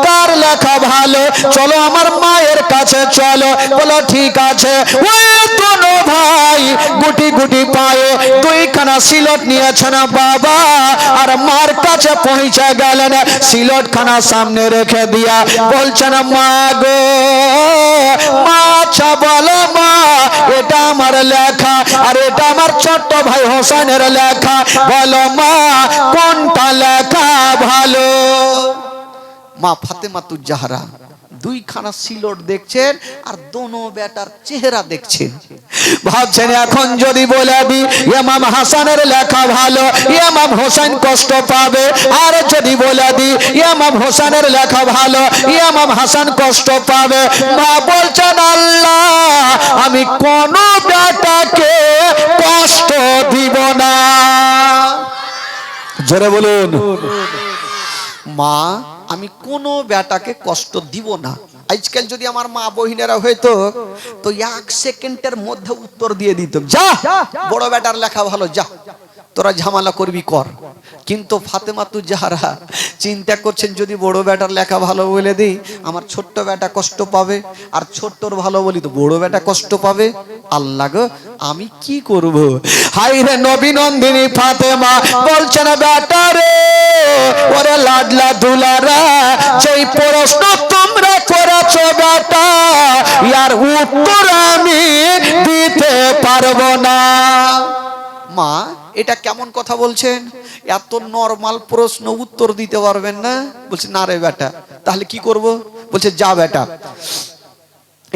কার লেখা ভালো, চলো আমার মায়ের কাছে চলো। বলো ঠিক আছে। ওই দুনো ভাই গুটি গুটি পায়ে দুইখানা সিলট নিয়েছেন বাবা, আর মার কাছে পৌঁছে গেলেন। সিলট খানা সামনে রেখে দিয়া বলছেন, মা গো মা, আচ্ছা বলো মা, এটা আমার লেখা আর এটা আমার ছোট্ট ভাই হোসেনের লেখা, বলো মা কোনটা লেখা ভালো? মা ফাতেমাতুজ জাহরা দুইখানা সিলট দেখছেন আর দোনো বেটার চেহারা দেখছেন। ভাবছেন এখন যদি বলে দি ইমাম হাসানের লেখা ভালো, ইমাম হোসেন কষ্ট পাবে, আর যদি বলে দি ইমাম হোসেনের লেখা ভালো, ইমাম হাসান কষ্ট পাবে। মা বলছেন, আল্লাহ আমি কোন বেটাকে কষ্ট দিব না। জোরে বলুন, মা আমি কোনো বেটাকে কষ্ট দিব না। আজকাল যদি আমার মা বহিনেরা হইতো তো 1 সেকেন্ডের মধ্যে উত্তর দিয়ে দিত, যা বড় বেটার লেখা ভালো, যা তোরা ঝামেলা করবি কর। কিন্তু ফাতেমাতুজ জাহরা চিন্তা করছেন, যদি বড় বেটার লেখা ভালো বলে দিই আমার ছোট্ট বেটা কষ্ট পাবে, আর ছোট্টর ভালো বলি তো বড় বেটা কষ্ট পাবে। আল্লাহ গো আমি কি করব? হাই রে নবী নন্দিনী ফাতেমা বলছেন, বেটা রে ওরে লাডলা দুলারা, যেই প্রশ্ন তোমরা করেছো বেটা, ইয়ার উত্তর আমি দিতে পারবো না। মা এটা কেমন কথা বলছেন? এত নরমাল প্রশ্ন উত্তর দিতে পারবেন না? বলছে না রে বেটা, তাহলে কি করব? বলছে যা বেটা,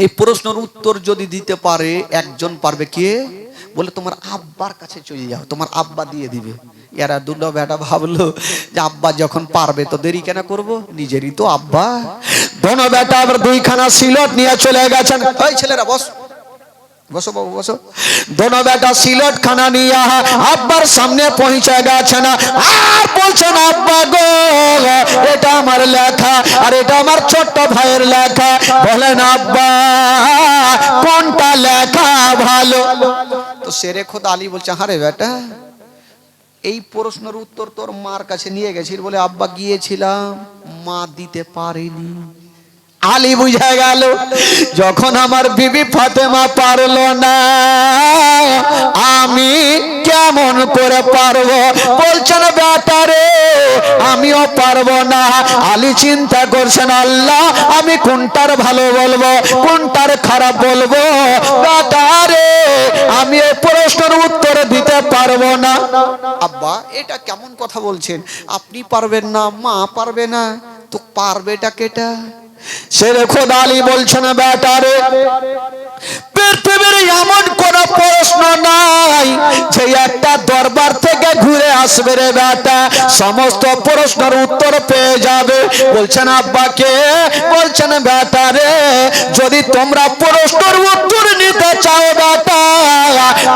এই প্রশ্নের উত্তর যদি দিতে পারে একজন পারবে, কে? বলে তোমার আব্বার কাছে চলে যাও, তোমার আব্বা দিয়ে দিবে। এরা দুটো বেটা ভাবলো যে আব্বা যখন পারবে তো দেরি কেন করব, নিজেরই তো আব্বা। দোনো বেটা আবার দুইখানা সিলট নিয়ে চলে গেছেন। ওই ছেলেরা বস, বসো বাবু বসো। দোনো বেটা সিলট খানা নিয়ে আব্বার সামনে পৌঁছে গেছেন, আর বলছেন, আব্বা গো এটা আমার লেখা আর এটা আমার ছোট্ট ভাইয়ের লেখা, বলেন আব্বা কোনটা লেখা ভালো? তো শেরে খোদা আলী বলছে, আরে বেটা এই প্রশ্নের উত্তর তোর মার কাছে নিয়ে গেছিস? বলে আব্বা গিয়েছিলাম, মা দিতে পারেনি। আলী বুঝা গেল যখন আমার বিবি ফাতেমা পারলো না, আমি কেমন করে পারবো? বলছেন বেটা রে আমিও পারবো না। আলী চিন্তা করছেন, আল্লাহ আমি কোনটার ভালো বলবো কোনটার খারাপ বলবো? বেটা রে আমি এই প্রশ্নের উত্তর দিতে পারবো না। আব্বা এটা কেমন কথা বলছেন? আপনি পারবেন না, মা পারবে না, তো পারবেটা কেটা? শেরে খোদা আলী বলছেন, বেটা রে পৃথিবীর এমন কোন প্রশ্ন নাই যে একটা দরবার থেকে ঘুরে আসবে রে বেটা, সমস্ত প্রশ্নের উত্তর পেয়ে যাবে। বলছেন আব্বাকে, বলছেন বেটা রে যদি তোমরা প্রশ্নের উত্তর নিতে চাও বেটা,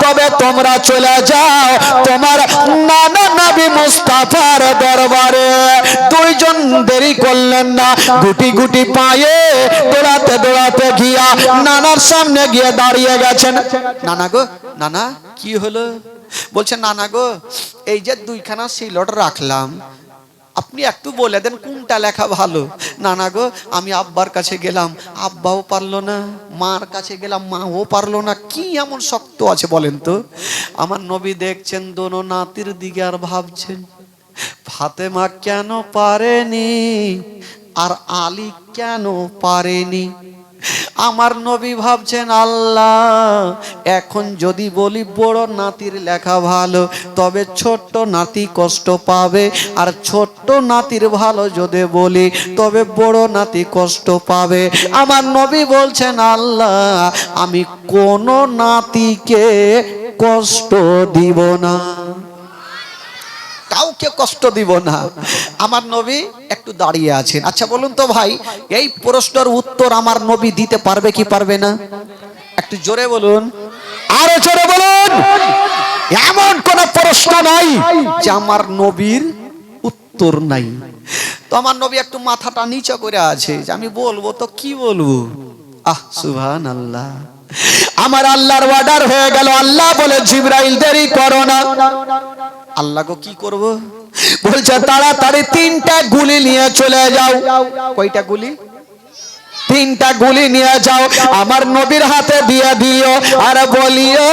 তবে তোমরা চলে যাও তোমার নানা নবী মুস্তাফার দরবারে। দুইজন দেরি করলেন না, গুটি গুটি পায়ে দৌড়াতে দৌড়াতে গিয়া নানার সামনে গিয়ে দাঁড়িয়ে গেছেন। নানা গো, নানা কি হলো? বলছে নানা গো এই যে দুইখানা সিলট রাখলাম, আপনি একটু বলে দেন কোনটা লেখা ভালো। না না গো, আমি আব্বার কাছে গেলাম, আব্বাও পারলো না, মার কাছে গেলাম, মাও পারলো না, কি এমন শক্ত আছে বলেন তো? আমার নবী দেখছেন দোনো নাতির দিকে আর ভাবছেন ফাতেমা কেন পারেনি আর আলী কেন পারেনি। আমার নবী ভাবছেন আল্লাহ, এখন যদি বলি বড় নাতির লেখা ভালো, তবে ছোট্ট নাতি কষ্ট পাবে, আর ছোট্ট নাতির ভালো যদি বলি তবে বড় নাতি কষ্ট পাবে। আমার নবী বলছেন আল্লাহ, আমি কোন নাতিকে কষ্ট দিব না, কাউকে কষ্ট দিব না। আমার নবী একটু দাঁড়িয়ে আছেন। আচ্ছা বলুন তো ভাই, এই প্রশ্নের উত্তর আমার নবী দিতে পারবে কি পারবে না? একটু জোরে বলুন, আরো জোরে বলুন। এমন কোন প্রশ্ন নাই যে আমার নবীর উত্তর নাই। তো আমার নবী একটু মাথাটা নিচে করে আছে যে আমি বলবো তো কি বলবো। আহ সুবহানাল্লাহ, আমার আল্লাহর অর্ডার হয়ে গেল। আল্লাহ বলে জিবরাইল দেরি করো না। আল্লাহ গো কি করব? বলছে তাড়াতাড়ি 3টা গুলি নিয়ে চলে যাও। কয়টা গুলি? 3টা গুলি নিয়ে যাও, আমার নবীর হাতে দিয়ে দিও, আর বলিও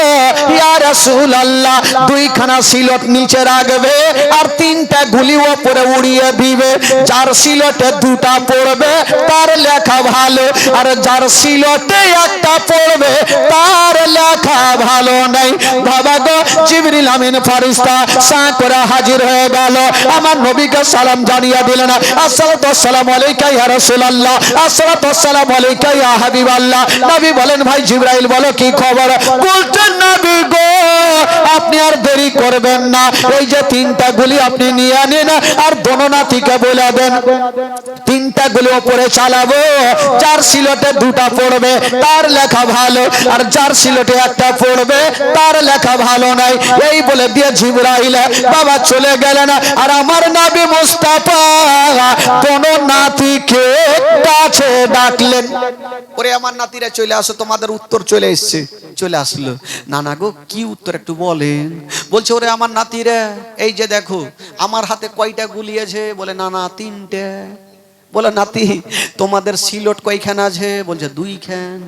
ইয়া রাসূলুল্লাহ 2খানা সিলট নিচে রাখবে আর 3টা গুলি উপরে উড়িয়ে দিবে। যার সিলটে 2টা পড়বে তার লেখা ভালো, আর যার সিলটে 1টা পড়বে তার লেখা ভালো নাই। বাবা গো, জিবরিল আমিন ফেরেশতা সা করে হাজির হয়ে গেল। আমার নবীকে সালাম জানিয়ে দিলেন, আসসালাতু ওয়াসসালামু আলাইকা ইয়া রাসূলুল্লাহ, আসসালাতু ওয়াসসালামু আলাইকা ইয়া হাবিবাল্লাহ। নবী বলেন, ভাই জিবরাইল বলো কি খবর? বলছেন নবী গো, আপনি আর দেরি করবেন না, এই যে 3টা গুলি আপনি নিয়ে নিন আর দোনো নাতিকে বলে দেন 3টা গুলি উপরে চালাবো। যার সিলটে 2টা পড়বে তার লেখা ভালো, আর যার সিলটে 1টা পড়বে তার লেখা ভালো নাই। এই বলে দিয়ে জিবরাইল বাবা চলে গেলেন। আর আমার নবী মুস্তাফা দোনো নাতিকে কাছে ডাকলেন। ওরে আমার নাতিরা চলে আসো, তোমাদের উত্তর চলে এসছে। চলে আসলো। নানা গো কি উত্তর একটু বলেন। বলছে ওরে আমার নাতিরা, এই যে দেখো আমার হাতে কয়টা গুলি আছে? বলে নানা 3টে। বলে নাতি তোমাদের সিলট কয়খান আছে? বলছে 2খান।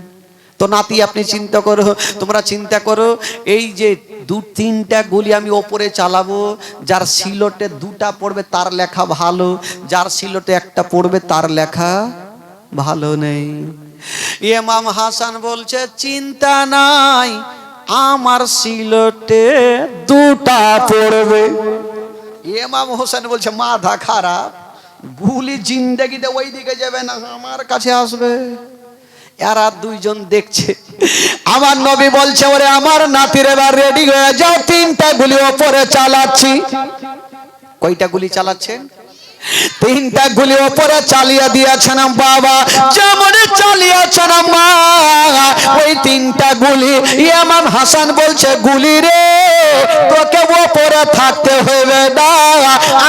তো নাতি আপনি চিন্তা করো, তোমরা চিন্তা করো, এই যে 2-3টা গুলি আমি ওপরে চালাবো, যার সিলটে 2টা পড়বে তার লেখা ভালো, যার সিলটে 1টা পড়বে তার লেখা ভালো নেই। ইমাম হাসান বলছে চিন্তা নাই, আমার সিলটে 2টা পড়বে। ইমাম হোসেন বলছে মাথা খারাপ, গুলি জিন্দেগিতে ওই দিকে যাবে না, আমার কাছে আসবে। এরা 2জন দেখছে। আমার নবী বলছে ওরে আমার নাতির এবার রেডি হয়ে যাও, 3টা গুলি ওপরে চালাচ্ছি। কয়টা গুলি চালাচ্ছেন? 3টা গুলি ওপরে চালিয়ে দিয়েছেন বাবা, যেমন চালিয়েছেন মা ওই 3টা গুলি। ইমাম হাসান বলছে গুলি রে তোকে ওপরে থাকতে হবে না,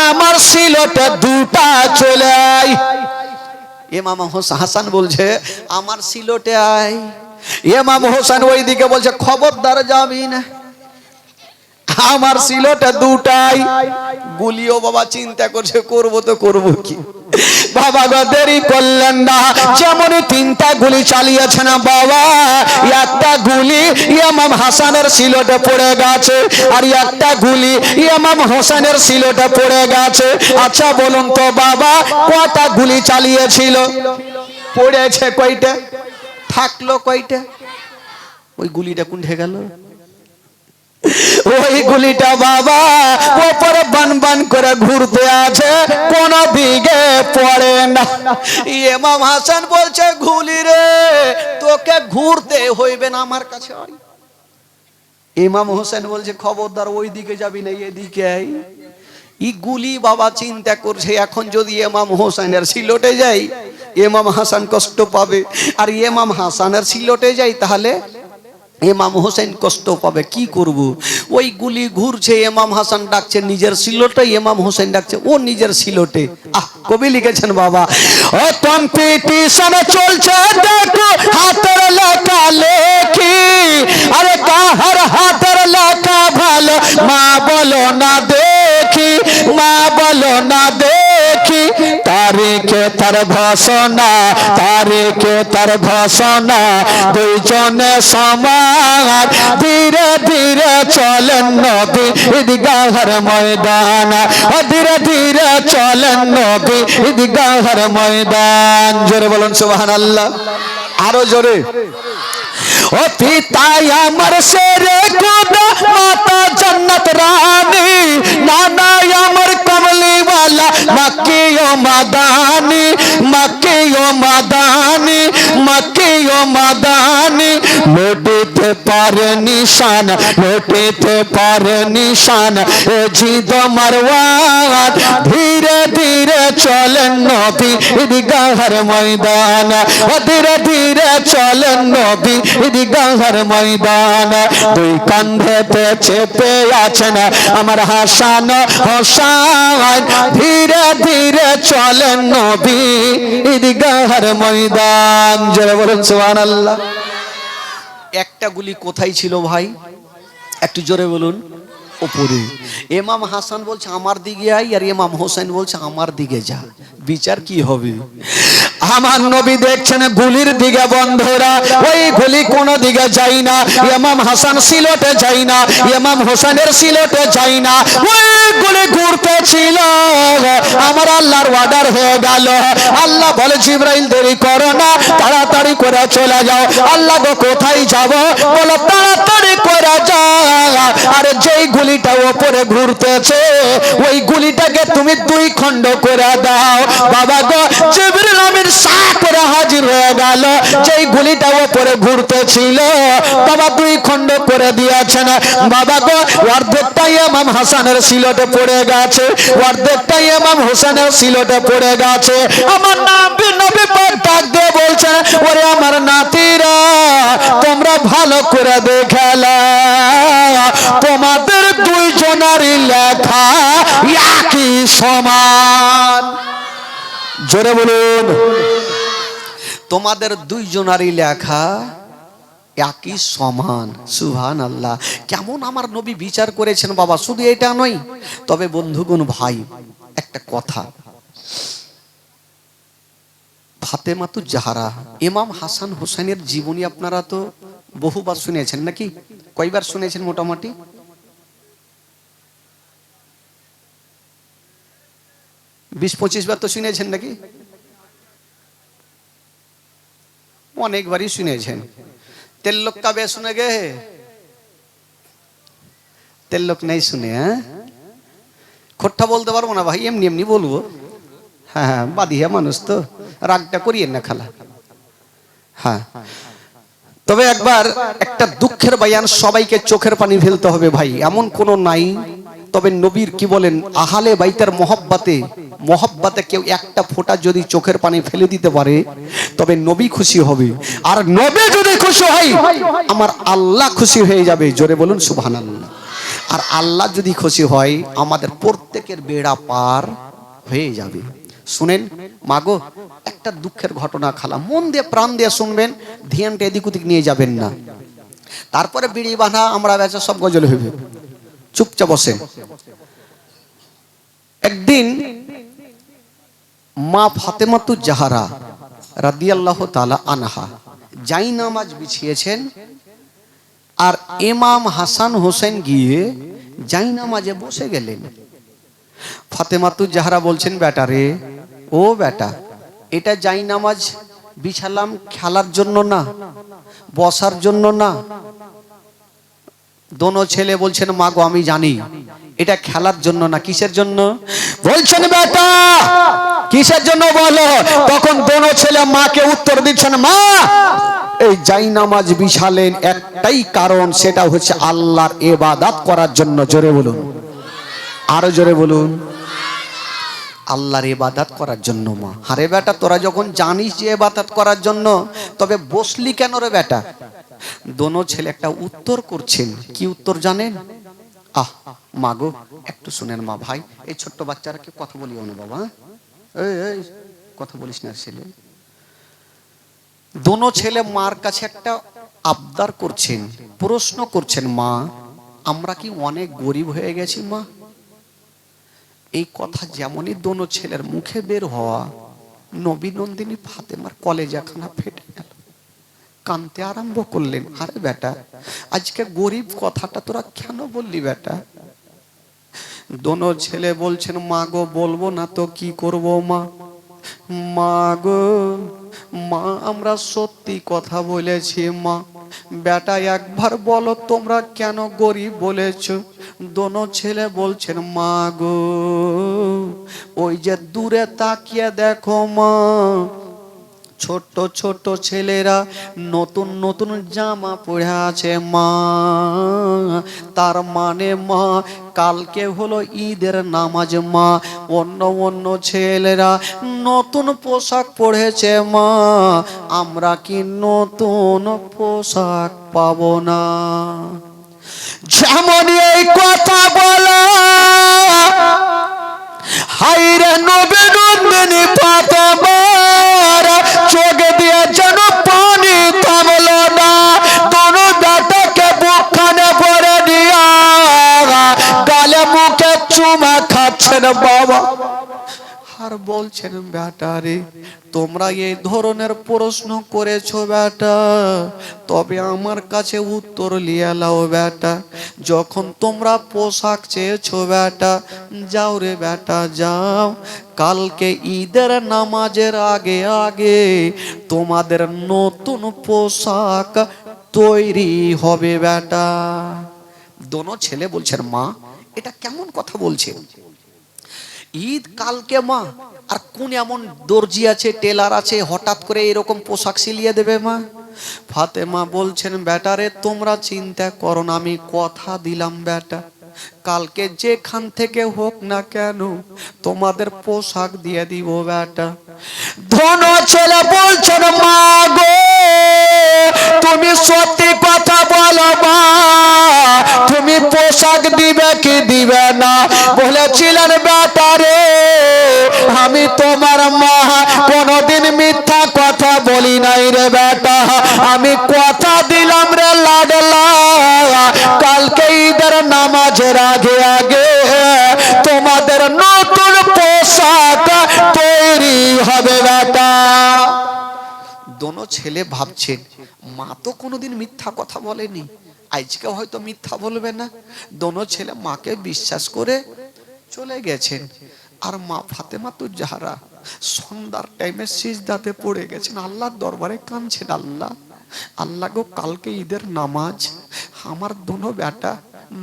আমার সিলটে 2টা চলে আয়। ইমাম হাসান বলছে আমার সিলটে আয়। ইমাম হোসেন ওইদিকে বলছে খবরদার যাবি না, আমার সিলটে 2টাই। গুলিও বাবা চিন্তা করছে করবো তো করবো কি। বাবা গো দেরি করলেন না, যেমন 3টা গুলি চালিয়েছেন বাবা, 1টা গুলি ইমাম হাসানের সিলটে পড়ে গেছে, আর 1টা গুলি ইমাম হোসেনের সিলটে পড়ে গেছে। আচ্ছা বলুন তো বাবা, কটা গুলি চালিয়েছিল? পড়েছে কয়টা, থাকলো কয়টা? ওই গুলিটা কোনঠে গেল? ওই গুলিটা বাবা ওপরে বান বান করে ঘুরতে আছে, কোন দিকে পড়ে না। ইমাম হাসান বলছে গুলি রে তোকে ঘুরতে হইবে না, আমার কাছে আয়। ইমাম হোসেন বলছে খবরদার ওই দিকে যাবি না, এদিকে আয়। ই গুলি বাবা চিন্তা করছে এখন যদি ইমাম হোসেনের সিলটে যাই ইমাম হাসান কষ্ট পাবে, আর ইমাম হাসানের সিলটে যাই তাহলে ইমাম হোসেন কষ্ট পাবে। কি করব? ওই গুলি ঘুরছে, ইমাম হাসান ডাকছে নিজের সিলটে, ইমাম হোসেন ডাকছে ও নিজের সিলটে। কবি লিখেছেন বাবা, ও কম্পিটিশন চলছে দেখো হাতের লেখা লেখি, আরে কাহার হাতের লেখা ভালো মা বলো না দেখি, মা বলো না দেখি। দেখি তারিখে তার ঘোষণা, তারিখে তার ঘোষণা, দুইজনে সমান ধীরে ধীরে চলেন নবী ঈদগাহের ময়দান, ধীরে ধীরে চলেন নবী ঈদগাহের ময়দান। জোরে বলুন সুবহানাল্লাহ, আরো জোরে। ও পিতাই আমার শেরে খুদা, মাতা জান্নাত রানী, নানা আমার কমলিওয়ালা মক্কি ও মাদানি, মক্কি ও মাদানি, মক্কি ও মাদানি। লুটিতে পারে নিশান, লুটিতে পারে নিশান এ জিদ মারওয়ান, ধীরে ধীরে চলেন নবী ঈদগাহের ময়দান, ধীরে ধীরে চলেন নবী ঈদগাহের ময়দান। দুই কাঁধেতে চেপে আছেন আমার হাসান হোসেন, ধীরে ধীরে চলেন নবী ঈদগাহের ময়দান। জোরে বলুন সুবহানাল্লাহ। একটা গুলি কোথায় ছিল ভাই? একটু জোরে বলুন। উপরে। ইমাম হাসান বলছে আমার দিকে আই, আর ইমাম হোসেন বলছে আমার দিকে যা। বিচার কি হবে? আমার নবী দেখছেন গুলির দিকে, বন্ধুরা ওই গুলি কোন দিকে যাই না, ইমাম হাসান সিলেটে যাই না, ইমাম হোসেনের সিলেটে যাই না, ওই গুলি ঘুরতেছিল। আমার আল্লাহর অর্ডার হয়ে গেল। আল্লাহ বলে জিবরাইল দেরি করো না, তাড়াতাড়ি করে চলে যাও। আল্লাহ গো কোথায় যাব? বলো তাড়াতাড়ি করে যাও। আর যেই গুলিটা উপরে ঘুরতেছে ওই গুলিটাকে তুমি দুই খণ্ড করে দাও। বাবা গো জিবরিল আমিন সাথ করে হাজির হয়ে গেল। যেই গুলিটা উপরে ঘুরতেছিল বাবা দুই খণ্ড করে দিয়েছেন। বাবা গো অর্ধেকটা ইমাম হাসানের সিলটে পড়ে গেছে, অর্ধেকটা ইমাম হোসেনের সিলটে পড়ে গেছে। আমার নবী পাক ডাক দিয়ে বলছেন, ওরে আমার নাতিরা তোমরা ভালো করে দেখে নাও, তোমাদের দুইজনারই লেখা একই সমান। জোরে বলুন। তোমাদের দুইজনারই লেখা একই সমান। সুবহানাল্লাহ। কেমন আমার নবী বিচার করেছেন বাবা, শুধু এটা নয়। তবে বন্ধুগণ ভাই একটা কথা, ফাতেমাতু জাহরা ইমাম হাসান হোসেনের জীবনী আপনারা তো বহুবার শুনেছেন নাকি? কয়বার শুনেছেন মোটামুটি? বিশ 25 বার তো শুনেছেন নাকি? অনেকবারই শুনেছেন। তেল লোক কাবে শুনে গে, তেল লোক নেই শুনে। হ্যাঁ, খোট্টা বলতে পারবো না ভাই, এমনি এমনি বলবো। হ্যাঁ হ্যাঁ, বাদিয়া মানুষ তো, রাগটা করিয়েন না খালা। হ্যাঁ, তবে একবার একটা দুঃখের বায়ান, সবাইকে চোখের পানি ফেলতে হবে ভাই, এমন কোনো নাই। তবে নবীর কি বলেন, আহলে বাইতের মহব্বতে কেউ একটা ফোঁটা যদি চোখের পানি ফেলে দিতে পারে তবে নবী খুশি হবে। আর নবী যদি খুশি হয় আমার আল্লাহ খুশি হয়ে যাবে। জোরে বলুন সুবহানাল্লাহ। আর আল্লাহ যদি খুশি হয় আমাদের প্রত্যেকের বেড়া পার হয়ে যাবে। শুনেন মাগো, একটা দুঃখের ঘটনা খালা, মন দিয়ে প্রাণ দিয়ে শুনবেন, ধ্যানটা এদিক ওদিক নিয়ে যাবেন না। তারপরে বিড়ি বাঁধা আমরা বেচা সব গজল হইবে, চুপচাপ বসেন। একদিন মা ফাতেমাতু জাহরা রাদিয়াল্লাহু তাআলা আনহা জাই নামাজ বিছিয়েছেন, আর ইমাম হাসান হোসেন গিয়ে জাই নামাজে বসে গেলেন। ফাতেমাতু জাহরা বলছেন, বেটা রে, ও বেটা, এটা জাই নামাজ বিছালাম খেলার জন্য না, বসার জন্য না। দোনো ছেলে বলছেন, মা গো আমি জানি এটা খেলার জন্য না। কিসের জন্য? বলছেন বেটা কিসের জন্য বলো। তখন দোনো ছেলে মাকে উত্তর দিচ্ছেন, মা এই জাই নামাজ বিছালেন একটাই কারণ, সেটা হচ্ছে আল্লাহর ইবাদত করার জন্য। জোরে বলুন, আরো জোরে বলুন। আল্লাহর ইবাদত করার জন্য মা। আরে বেটা, তোরা যখন জানিস যে ইবাদত করার জন্য, তবে বসলি কেন রে বেটা? দোনো ছেলে একটা উত্তর করছেন। কি উত্তর জানেন? আহ মাগো, একটু শুনেন মা। ভাই, এই ছোট্ট বাচ্চারা কি কথা বলিও না বাবা, এই কথা বলিস না ছেলে। দোনো ছেলে মার কাছে একটা আবদার করছেন, প্রশ্ন করছেন, মা আমরা কি অনেক গরিব হয়ে গেছি মা? এই কথা যেমনই দোনো ছেলের মুখে বের হওয়া, নবী নন্দিনী ফাতেমার কলেজাখানা ফেটে গেল, কাঁদতে আরম্ভ করলেন। আরে বেটা, আজকে গরিব কথাটা তোরা কেন বললি বেটা? দোনো ছেলে বলছেন, মা গো বলবো না তো কি করব মা? মা গো, মা আমরা সত্যি কথা বলেছি মা। বেটা একবার বলো তোমরা কেন গরিব বলেছ? দোনো ছেলে বলছেন, মা গো ওই যে দূরে তাকিয়ে দেখো মা, ছোট ছোট ছেলেরা নতুন নতুন জামা পরে আছে মা। তার মানে মা কালকে হলো ঈদের নামাজ মা, অন্য অন্য ছেলেরা নতুন পোশাক পরেছে মা, আমরা কি নতুন পোশাক পাবো না? যেমন এই কথা বলা, হাইরে নবী নন্দিনী ফাতেমার চোখ দিয়ে যেন পানি থামলো না। দোনো বেটাকে বুকখানে ভরে দিয়া গালে মুখে চুমা খাচ্ছেন বাবা। আর বলছেন, বেটা রে তোমরা এই ধরনের প্রশ্ন করেছো বেটা, তবে আমার কাছে উত্তর লিয়ে লাও বেটা। যখন তোমরা পোশাক চেয়েছো বেটা, যাও রে বেটা যাও, কালকে ঈদের নামাজের আগে আগে তোমাদের নতুন পোশাক তৈরি হবে বেটা। দোনো ছেলে বলছেন, মা এটা কেমন কথা বলছেন? ঈদ কালকে মা, আর কোন এমন দর্জি আছে, টেলার আছে, হঠাৎ করে এরকম পোশাক সিলিয়ে দেবে মা? ফাতেমা বলছেন, বেটারে তোমরা চিন্তা করো না, আমি কথা দিলাম বেটা, কালকে যেখান থেকে হোক না কেন তোমাদের পোশাক দিয়ে দিব বেটা। দোনো ছেলে বলছেন, মা গো তুমি সত্যি কথা বলো মা, তুমি পোশাক দিবে কি দিবে না? বলেছিলেন বেটা রে আমি তোমার মা কোনদিন মিথ্যা কথা বলি নাই রে বেটা, আমি কথা দিলাম রে লাডলা, কালকে ঈদের নামাজের আগে আগে তোমাদের নতুন পোশাক তৈরি হবে বেটা। দোনো ছেলে ভাবছেন, মা তো কোনোদিন মিথ্যা কথা বলেনি, আজকে হয়তো মিথ্যা বলবে না। দোনো ছেলে মাকে বিশ্বাস করে চলে গেছেন। আর মা ফাতেমা তো যাহারা সন্ধ্যার টাইমে সিজদাতে পড়ে গেছেন, আল্লাহর দরবারে কাঁদছেন, আল্লাহ আল্লাহ গো কালকে ঈদের নামাজ, আমার দোনো বেটা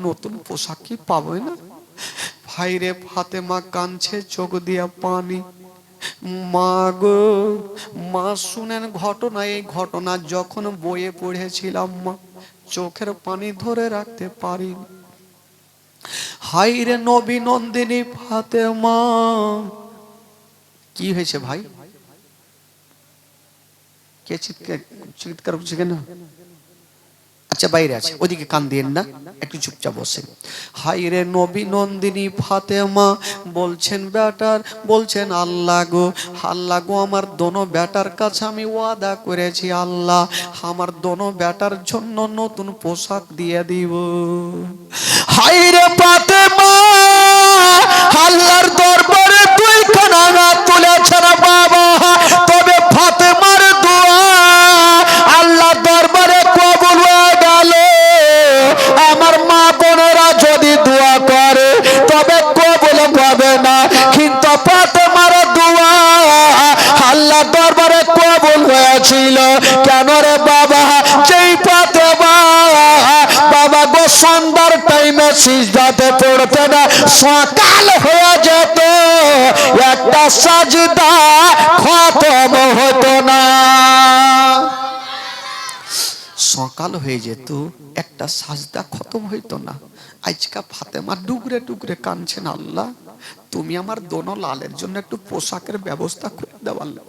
নতুন পোশাক কি পাবে না? ভাইরে ফাতেমা কাঁদছে, চোখ দিয়া পানি। মা গো, মা শুনেন ঘটনা, এই ঘটনা যখন বইয়ে পড়েছিলাম মা চোখের পানি ধরে রাখতে পারিনি। হাইরে নবী নন্দিনী ফাতেমা, কি হয়েছে ভাই? কে চিৎকার করছে কেন? আচ্ছা বাইরে আছে, ওদিকে কান দিয়েন না, একটু চুপচাপ বসেন। হাইরে নবী নন্দিনী ফাতেমা বলছেন বেটার, বলছেন আল্লাহ গো, আল্লাহ গো আমার দোনো বেটার কাছে আমি ওয়াদা করেছি আল্লাহ, আমার দোনো বেটার জন্য নতুন পোশাক দিয়ে দিব। হাইরে ফাতেমা আল্লাহর দরবারে দুইখানা হাত তুলেছেন বাবা, তবে ফাতেমার দোয়া আল্লাহর দরবারে কবুল হয়ে গেল। আমার মা বোনেরা যদি দোয়া করে তবে কবুল হবে না, কিন্তু ফাতেমার দোয়া আল্লাহর দরবারে কবুল হয়েছিল। কেন রে বাবা? যেই ফাতেমা বাবা গো সন্ধ্যার টাইমে সিজদাতে পড়তে না সকাল হয়ে যেত, একটা সাজদা খতম হতো না। সকাল হয়ে যেত, একটা সাজদা খতম হইতো না। আজকা ফাতেমা ডুগরে ডুগরে কাঁদছেন, আল্লাহ তুমি আমার দোনো লালের জন্য একটু পোশাকের ব্যবস্থা করে দাও আল্লাহ।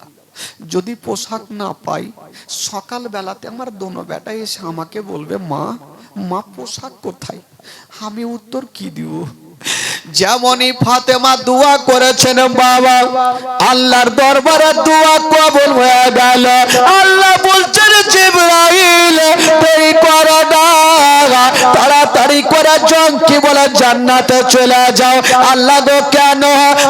যদি পোশাক না পাই, সকাল বেলাতে আমার দোনো বেটা এসে আমাকে বলবে, মা মা পোশাক কোথায়? আমি উত্তর কি দিব? যেমনই ফাতেমা দোয়া করেছেন বাবা, আল্লাহর দরবারে দোয়া কবুল হয়ে গেল। আল্লাহ বলছেন জিবরাইল দেরি করো না, তাড়াতাড়ি করে জঙ্কি বলে জান্নাতে চলে যাও। আল্লাহ গো কেন?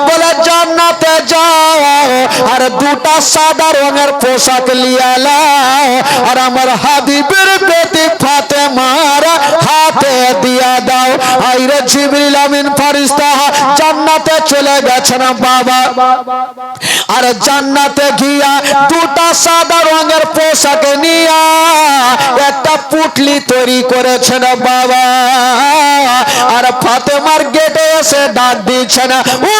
বলে জান্নাতে যাও আর দুটা সাদা রঙের পোশাক লিয়ে লাও আর আমার হাবিবের বেটি ফাতেমার হাতে দিয়া দাও। আইরে জিবরিল আমিন ফেরেশতা জান্নাতে চলে গেছেন বাবা, আর জান্নাতে গিয়া দুটা সাদা রঙের পোশাক নিয়া একটা পুটলি তৈরি করেছেন বাবা। আর ফাতেমার গেটে এসে ডাক দিচ্ছেন, ও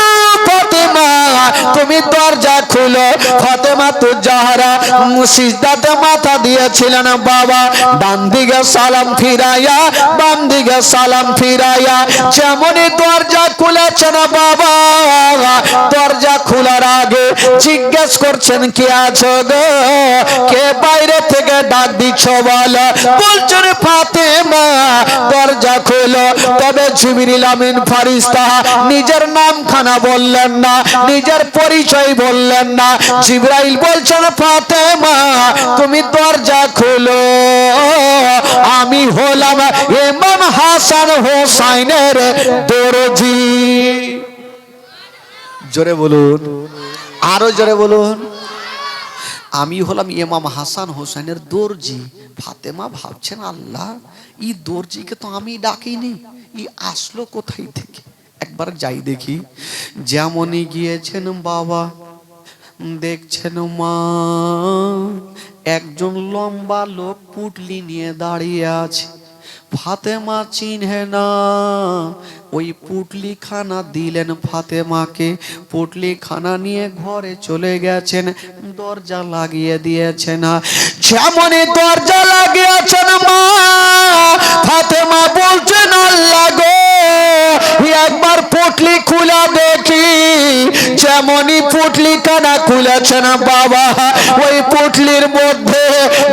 ফাতেমা তুমি দরজা খুলো। ফাতেমা তো জাহরা সিজদাতে মাথা দিয়েছিলেন বাবা, ডান দিকে সালাম ফিরাইয়া বাম দিকে সালাম ফিরাইয়া যেমনই দরজা খুলেছেন বাবা, দরজা খোলার আগে জিজ্ঞেস করছেন কে আছো গো, কে বাইরে থেকে ডাক দিচ্ছ বলো। বলছেন ফাতেমা দরজা খোলো। তবে জিবরিল আমিন ফেরেশতা নিজের নামখানা বললেন না, নিজের পরিচয় বললেন না। জিবরাইল বলছেন ফাতেমা তুমি দরজা খোলো, আমি হলাম ইমাম হাসান হোসাইনের দরজি। জোরে বলুন, আরো জোরে বলুন। আমি হলাম ইমাম হাসান হোসেনের দর্জি। ফাতেমা ভাবছেন আল্লাহ এই দর্জিকে তো আমি ডাকিনি, ই আসলো কোথায় থেকে? একবার যাই দেখি। যেমনই গিয়েছেন বাবা, দেখছেন মা একজন লম্বা লোক পুটলি নিয়ে দাঁড়িয়ে আছে। ফাতেমা চিনহে না, ওই পুটলি খানা দিলেন ফাতেমাকে। পুটলি খানা নিয়ে ঘরে চলে গেছেন, দরজা লাগিয়ে দিয়েছেন। যেমনই দরজা লাগিয়েছেন মা, ফাতেমা বলছেন আল্লাহ গো একবার পুটলি খুলে দেখি। যেমনই পুটলি খানা খুলেছেন বাবা, ওই পুটলির মধ্যে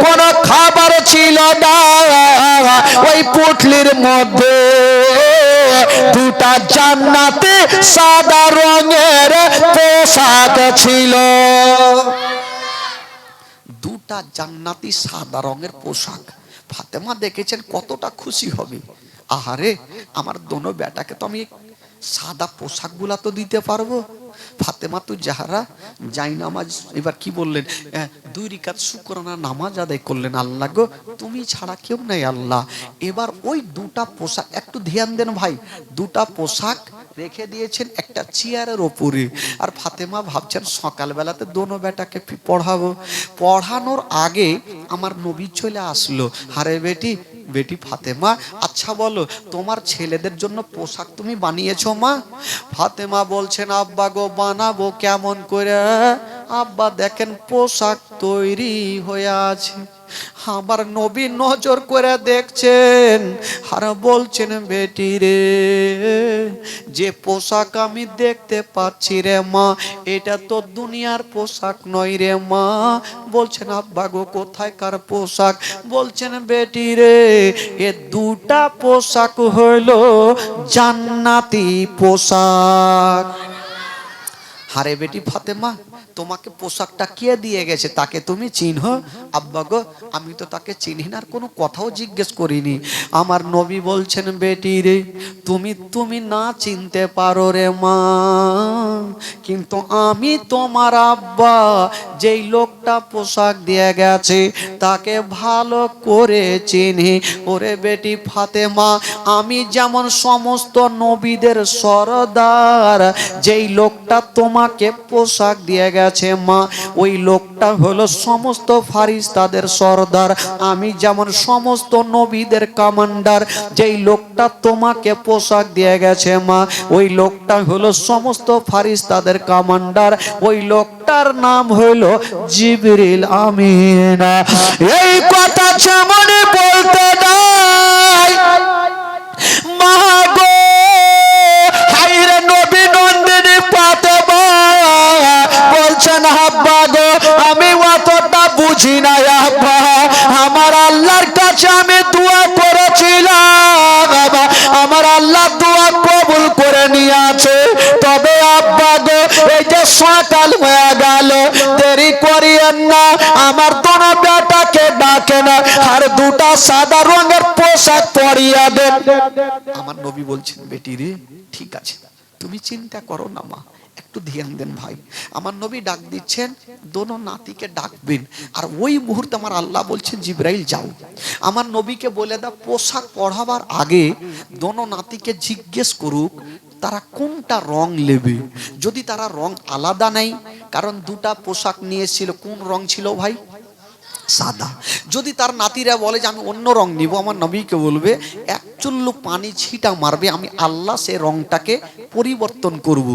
কোনো খাবার ছিল না। ওই পুটলির মধ্যে দুটা জান্নাতে সাদা রঙের পোশাক ছিল। দুটা জান্নাতি সাদা রঙের পোশাক। ফাতেমা দেখেছেন কতটা খুশি হবে। আহারে আমার দোনো বেটাকে তো আমি সাদা পোশাক গুলা তো দিতে পারবো। ফাতেমা তো জাহরা যাই নামাজ এবার কি বললেন, 2 রাকাত শুকরানা নামাজ আদায় করলেন। আল্লাহ গো তুমি ছাড়া কেউ নাই আল্লাহ। এবার ওই দুটা পোশাক একটু ধ্যান দেন ভাই, দুটা পোশাক রেখে দিয়েছেন একটা চেয়ারের ওপরে। আর ফাতেমা ভাবছেন সকালবেলাতে দোনো বেটাকে পড়াবো। পড়ানোর আগে আমার নবী চলে আসলো। আরে বেটি বেটি ফাতেমা আচ্ছা বলো তোমার ছেলেদের জন্য পোশাক তুমি বানিয়েছো মা? ফাতেমা বলছেন আব্বা গো বানাবো কেমন করে? আব্বা দেখেন পোশাক তৈরি হয়ে আছে। আমার নবী নজর করে দেখছেন আর বলছেন বেটি রে যে পোশাক আমি দেখতে পাচ্ছি রে মা, এটা তো দুনিয়ার পোশাক নয় রে মা। বলছেন আব্বা গো কোথায়কার পোশাক? বলছেন বেটি রে এ দুটা পোশাক হইল জান্নাতি পোশাক। হারে বেটি ফাতেমা তোমাকে পোশাকটা কে দিয়ে গেছে তাকে তুমি চিনহো? আব্বা গো আমি তো তাকে চিনি না, আর কোনো কথাও জিজ্ঞেস করিনি। আমার নবী বলছেন বেটি রে তুমি না চিনতে পারো রে মা, কিন্তু আমি তোমার আব্বা যেই লোকটা পোশাক দিয়ে গেছে তাকে ভালো করে চিনি। ওরে বেটি ফাতেমা আমি যেমন সমস্ত নবীদের সরদার, যেই লোকটা তোমাকে পোশাক দিয়ে গেছে মা ওই লোকটা হলো সমস্ত ফারিস্তাদের সরদার। আমি যেমন সমস্ত নবীদের কমান্ডার, যেই লোকটা তোমাকে পোশাক দিয়ে গেছে মা ওই লোকটা হলো সমস্ত ফারিস্তাদের কমান্ডার। ওই লোকটার নাম হলো জিবরিল আমিন। এই কথা যেমন বলতে নাই মা গো হাইরে নবী নন্দিনী ফাতেমা বলছেন আব্বা গো আমি অতটা বুঝি না আব্বা, আমার আল্লাহর কাছে আমি দোয়া করেছিলাম, আমার আল্লাহ দোয়া কবুল করে নিয়ে দেরি করিয়েন না, আমার দোনো বেটাকে ডাকেন আর দুটা সাদা রঙের পোশাক পরিয়ে দেন। আমার নবী বলছেন, বেটি রে ঠিক আছে, তুমি চিন্তা করো না মা, একটু ধ্যান দেন ভাই। আমার নবী ডাক দিচ্ছেন, দোনো নাতিকে ডাকবেন। আর ওই মুহূর্তে আমার আল্লাহ বলছেন, জিবরাইল যাও, আমার নবীকে বলে দাও পোশাক পরাবার আগে দোনো নাতিকে জিজ্ঞেস করুক তারা কোনটা রং নেবে। যদি তারা রং আলাদা নেই, কারণ দুটা পোশাক নিয়েছিল, কোন রং ছিল ভাই? সাদা। যদি তার নাতিরা বলে যে আমি অন্য রং নিব, আমার নবীকে বলবে এক চুল্লু পানি ছিটা মারবে, আমি আল্লাহ সে রংটাকে পরিবর্তন করব।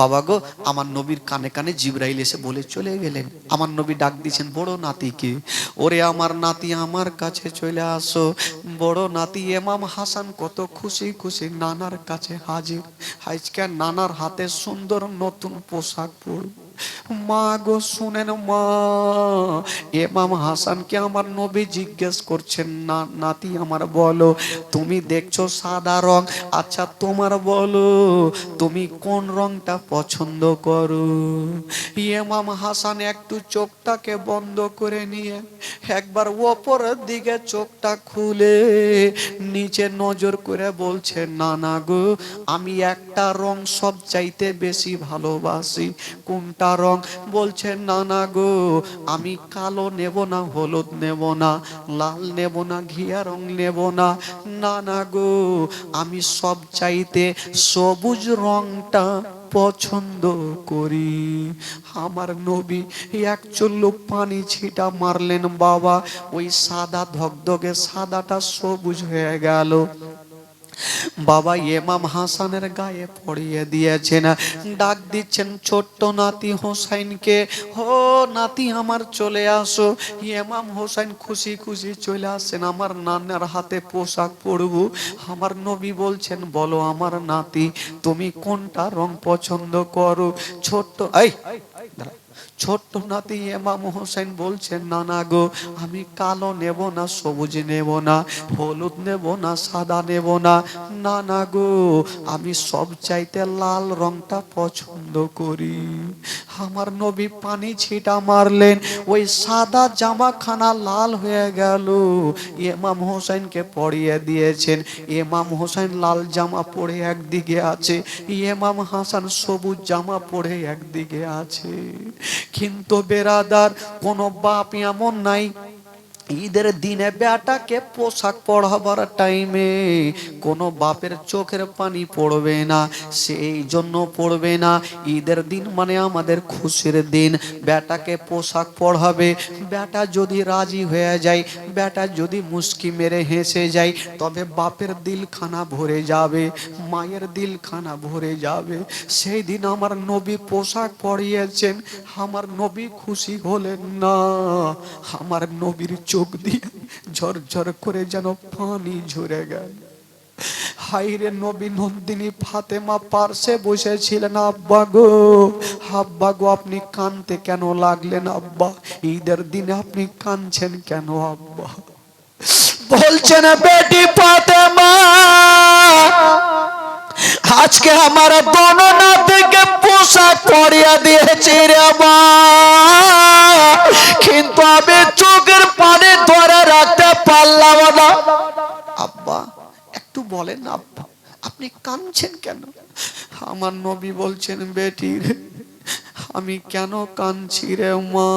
বাবা গো, আমার নবীর কানে কানে জিবরাইল এসে বলে চলে গেলেন। আমার নবী ডাক দিয়েছেন বড় নাতিকে, ওরে আমার নাতি আমার কাছে চলে আসো। বড় নাতি ইমাম হাসান কত খুশি খুশি নানার কাছে হাজির। আজকে নানার হাতে সুন্দর নতুন পোশাক পরব। মা গো শুনেন মা, ইমাম হাসানকে আমার নবী জিজ্ঞেস করছেন, না নাতি আমার বলো, তুমি দেখছো সাদা রং, আচ্ছা তোমার বলো তুমি কোন রংটা পছন্দ করো। ইমাম হাসান একটু চোখটাকে বন্ধ করে নিয়ে একবার ওপরের দিকে চোখটা খুলে নিচে নজর করে বলছে, না গো, আমি একটা রং সব চাইতে বেশি ভালোবাসি। কোনটা রং? বলছে না গো, আমি কালো নেব না, হলুদ নেব না, লাল নেব না, ঘিয়া রং নেব না, না গো, আমি সব চাইতে সবুজ রংটা পছন্দ করি। আমার নবী এক চুল্লু পানি ছিটা মারলেন বাবা, ওই সাদা ধকধকে সাদাটা সবুজ হয়ে গেল। বাবা ইমাম হাসানের গায়ে পড়িয়ে দিয়েছেন। ডাক দিচ্ছেন ছোট্ট নাতি হোসাইনকে, হো নাতি আমার চলে আসো। ইমাম হোসাইন খুশি খুশি চলে আসেন, আমার নানার হাতে পোশাক পরবো। আমার নবী বলছেন, বলো আমার নাতি তুমি কোনটা রং পছন্দ করো। ছোট্ট নাতি ইমাম হোসেন বলছেন, না গো, আমি কালো নেব না, সবুজ নেব না, হলুদ নেব না, সাদা নেব না, না গো, আমি সব চাইতে লাল রংটা পছন্দ করি। আমার নবী পানি ছিটা মারলেন, ওই সাদা জামাখানা লাল হয়ে গেল। ইমাম হোসেনকে পরিয়ে দিয়েছেন। ইমাম হোসেন লাল জামা পরে একদিকে আছে, ইমাম হাসান সবুজ জামা পরে একদিকে আছে। কিন্তু বেরাদার, কোন বাপ এমন নাই ঈদের দিনে বেটাকে পোশাক পরাবার টাইমে কোনো বাপের চোখের পানি পড়বে না, সেই জন্য পড়বে না। ঈদের দিন মানে আমাদের খুশির দিন, বেটাকে পোশাক পরাবে। বেটা যদি রাজি হয়ে যায়, বেটা যদি মুস্কি মেরে হেসে যায়, তবে বাপের দিলখানা ভরে যাবে, মায়ের দিলখানা ভরে যাবে। সেই দিন আমার নবী পোশাক পরিয়েছেন, আমার নবী খুশি হলেন না। আমার নবীর চোখ দিয়ে ঝরঝর করে যেন পানি ঝরে গেল। হাইরে নবী নন্দিনী ফাতেমা পার্শ্বে বসেছিলেন। আব্বা গো আপনি কানতে কেন লাগলেন আব্বা? ঈদের দিনে আপনি কানছেন কেন আব্বা? বলছেন, বেটি ফাতেমা, আজকে আমার দোনো নাতিকে পোশাক পরিয়ে দিয়েছি রে মা, কিন্তু আমি চোখের পানি ধরে রাখতে পারলাম না। আব্বা একটু বলেন আব্বা, আপনি কাঁদছেন কেন? আমার নবী বলছেন, বেটি রে, আমি কেন কাঁদছি রে মা,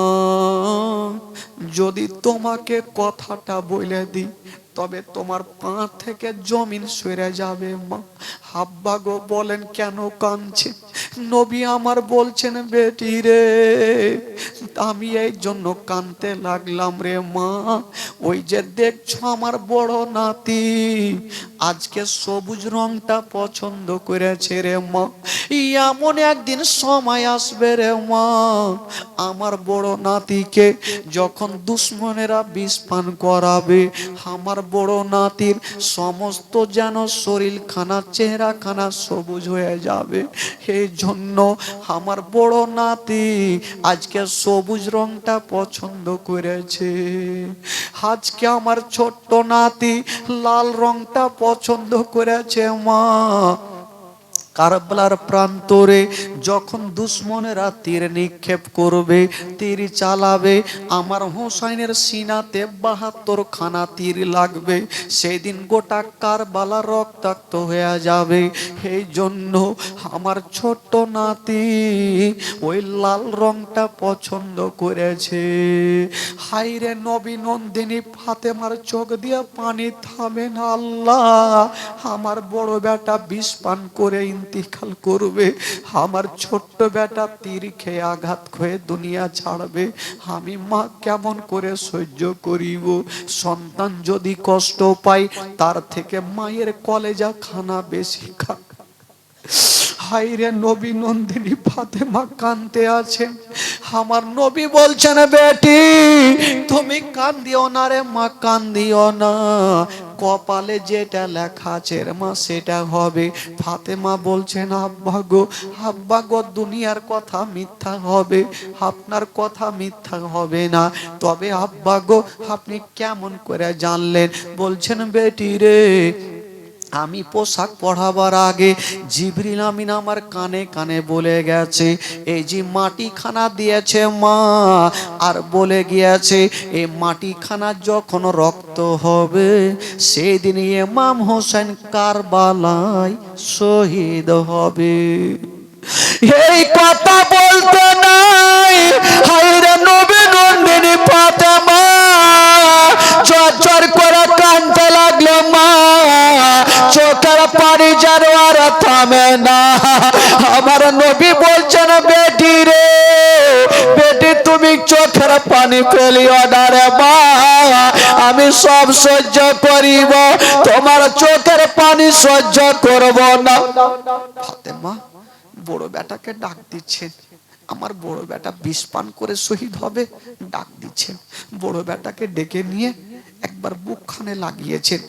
যদি তোমাকে কথাটা বলে দিই তবে তোমার পা থেকে জমিন সরে যাবে মা। আব্বা গো বলেন কেন কাঁদছে? নবী আমার বলছেন, বেটি রে, আমি এই জন্য কাঁদতে লাগলাম রে মা, ওই যে দেখছো আমার বড় নাতি আজকে সবুজ রংটা পছন্দ করেছে রে মা। এমন একদিন সময় আসবে রে মা, আমার বড় নাতিকে যখন দুশ্মনেরা বিষ পান করাবে, আমার বড় নাতির সমস্ত যেন শরীর খানা চেহারা খানা সবুজ হয়ে যাবে। এই জন্য আমার বড় নাতি আজকে সবুজ রংটা পছন্দ করেছে। আজকে আমার ছোট্ট নাতি লাল রংটা পছন্দ করেছে মা। কারবালার প্রান্তরে যখন দুশ্মনেরা তীর নিক্ষেপ করবে, তীর চালাবে, আমার হোসাইনের সিনাতে 72 খানা তীর লাগবে। সেদিন গোটা কারবালা রক্তাক্ত হয়ে যাবে। এই জন্য আমার ছোট্ট নাতি ওই লাল রংটা পছন্দ করেছে। হাইরে নবী নন্দিনী ফাতেমার চোখ দিয়ে পানি থামে না। আল্লাহ, আমার বড় বেটা বিষ পান করে ইন্তিকাল করবে, আমার ছোট্ট বেটা তীর খেয়ে আঘাত খেয়ে দুনিয়া ছাড়বে, আমি মা কেমন করে সহ্য করিব? সন্তান যদি কষ্ট পায় তার থেকে মায়ের কলেজা খানা বেশি খা। হাইরে নবী নন্দিনী ফাতেমা কাঁদতে আছেন। আমার নবী বলছেন, বেটি তুমি কান্দিও না রে মা, কান্দিও না, কপালে যেটা লেখা আছে রে মা সেটা হবে। ফাতেমা বলছেন, আব্বা গো দুনিয়ার কথা মিথ্যা হবে, আপনার কথা মিথ্যা হবে না। তবে আব্বা গো আপনি কেমন করে জানলেন? বলছেন, বেটি রে আমি পোশাক পরাবার আগে জিবরিল আমিন আমার কানে কানে বলে গেছে, এই যে মাটিখানা দিয়েছে মা, আর বলে গিয়েছে এই মাটিখানা যখন রক্ত হবে সেদিন ইমাম হোসেন কারবালায় শহীদ হবে। এই কথা বলতে নাই হায়রে নবী নন্দিনী ফাতেমা চরচর করে কাঁদতে লাগলো। মা চোখের পানি যেন আর থামে না। আমার নবী বলছেন, বেটি রে বেটি তুমি চোখের পানি ফেলিও না রে মা, আমি সব সহ্য করিব, তোমার চোখের পানি সহ্য করব না। ফাতেমা বড় বেটাকে ডাক দিচ্ছেন, আমার বড় বেটা বিষ পান করে শহীদ হবে, ডাক দিচ্ছেন। বড় বেটাকে ডেকে নিয়ে একবার বুকখানে লাগিয়েছেন।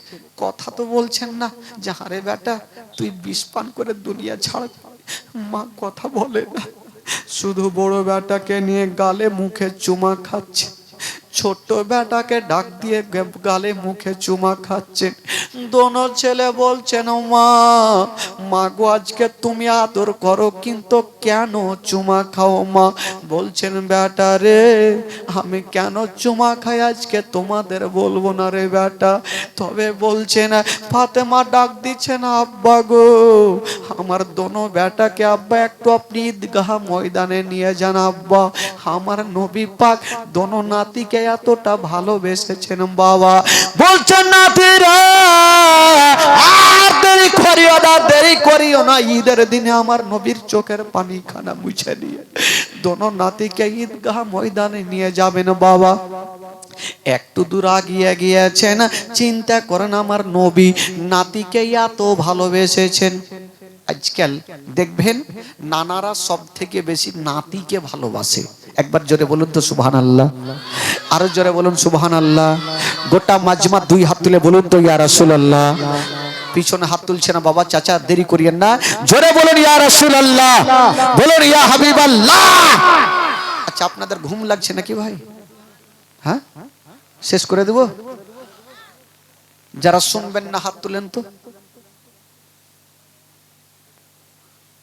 কথা তো বলছেন না যে হারে বেটা তুই বিষ পান করে দুনিয়া ছাড়। মা কথা বলে না, শুধু বড় বেটাকে নিয়ে গালে মুখে চুমা খাচ্ছে। ছোট্ট বেটাকে ডাক দিয়ে গালে মুখে চুমা খাচ্ছেন। দোনো ছেলে বলছেন, মা গো আজকে তুমি আদর করো কিন্তু কেন চুমা খাও মা? বলছেন, বেটা রে আমি কেন চুমা খাই আজকে তোমাদের বলবো না রে বেটা। তবে বলছেন, ফাতেমা ডাক দিচ্ছেন, আব্বা গো আমার দোনো বেটাকে আব্বা একটু আপনি ঈদগাহ ময়দানে নিয়ে যান আব্বা। আমার নবী পাক দোনো নাতিকে এতটা ভালোবেসেছেন বাবা। বলছেন, নাতিরা আর দেরি করিও না, দেরি করিও না, ঈদের দিনে আমার নবীর চোখের পানি খানা মুছে দিয়ে দোনো নাতিকে ঈদগাহ ময়দানে নিয়ে যাবেন বাবা। একটু দূর আগিয়ে গিয়েছেন, চিন্তা করেন আমার নবী নাতিকে এত ভালোবেসেছেন। আজকাল দেখবেন নানারা সব থেকে বেশি নাতিকে ভালোবাসে। একবার জোরে বলুন তো সুবহানাল্লাহ, আরো জোরে বলুন সুবহানাল্লাহ। গোটা মাজমা দুই হাত তুলে বলুন তো ইয়া রাসূলুল্লাহ। পিছনে হাত তুলছে না বাবা, চাচা দেরি করিয়েন না, জোরে বলুন ইয়া রাসূলুল্লাহ, বলুন ইয়া হাবিবাল্লাহ। আচ্ছা আপনাদের ঘুম লাগছে নাকি ভাই? হ্যাঁ শেষ করে দেব। যারা শুনবেন না হাত তুলেন তো।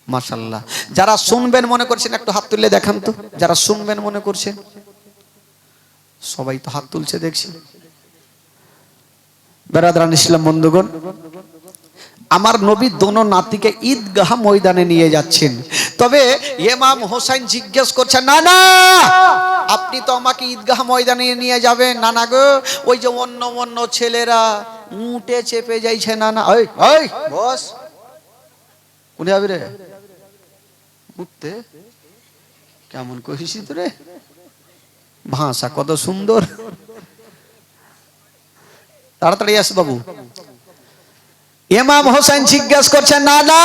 মাশাআল্লাহ, যারা শুনবেন মনে করছেন একটু হাত তুলে দেখান তো। যারা শুনবেন মনে করছেন, সবাই তো হাত তুলছে দেখছি। বেরাদরান ইসলাম বন্ধুগণ, আমার নবী দোনো নাতিকে ঈদগাহ ময়দানে নিয়ে যাচ্ছেন। তবে ইমাম হোসেন জিজ্ঞেস করছেন, না না আপনি তো আমাকে ঈদগাহ ময়দানে নিয়ে যাবেন না? না গো ওই যে অন্য অন্য ছেলেরা উঠে চেপে যাইছে না না। ওই ওই বস কোনে যাবি রে? উঠতে কেমন কহিস তো রে, ভাষা কত সুন্দর। তাড়াতাড়ি আস বাবু। ইমাম হোসেন জিজ্ঞাসা করছেন, না না,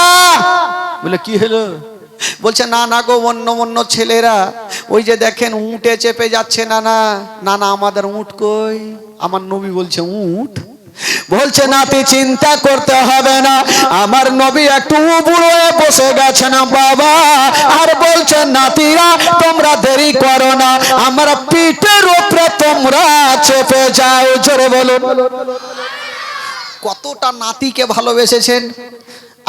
বলে কি হলো? বলছে, না না গো অন্য অন্য ছেলেরা ওই যে দেখেন উঠে চেপে যাচ্ছে না না। না না আমাদের উট কই? আমার নবী বলছে উট। বলছে, নাতি চিন্তা করতে হবে না, আমার নবী একটু বুড়ো হয়ে বসে গেছেন বাবা। আর বলছেন, নাতিরা তোমরা দেরি করো না, আমার পিঠের উপরে তোমরা চেপে যাও। জোরে বলো। কতটা নাতিকে ভালোবেসেছেন।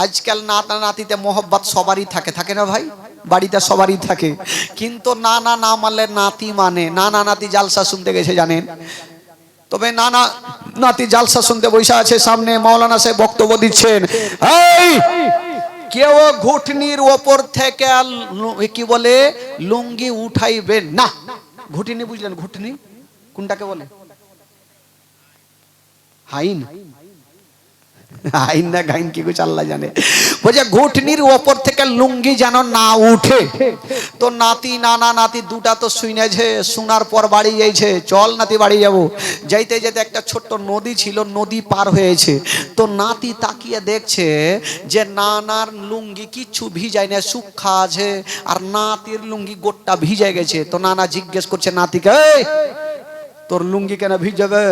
আজকাল নানা নাতিতে মোহব্বত সবারই থাকে, থাকে না ভাই? বাড়িতে সবারই থাকে, কিন্তু নানা না মানলে নাতি মানে। নানা নাতি জালসা শুনতে গেছে জানেন, তবে নানা নাতি জালসা শুনতে বসে আছে, সামনে মাওলানা সাহেব বক্তব্য দিচ্ছেন। এই কেউ ঘুটনির ওপর থেকে কি বলে লুঙ্গি উঠাইবেন না। ঘুটনি বুঝলেন? ঘুটনি কোনটাকে বলে? হাইন, আইন না গাইন কি কিছু আল্লাহ জানে। বলছে ঘুটনির ওপর থেকে লুঙ্গি যেন না উঠে। তো নাতি নানা নাতি দুটা তো শুনেছে, শোনার পর বাড়ি যাইছে। চল নাতি বাড়ি যাব। যাইতে যেতে একটা ছোট্ট নদী ছিল, নদী পার হয়েছে। তো নাতি তাকিয়ে দেখছে যে নানার লুঙ্গি কিচ্ছু ভিজায় না, শুক্ষা আছে, আর নাতির লুঙ্গি গোটটা ভিজে গেছে। তো নানা জিজ্ঞেস করছে নাতিকে, এই তোর লুঙ্গি কেন ভিজাবে?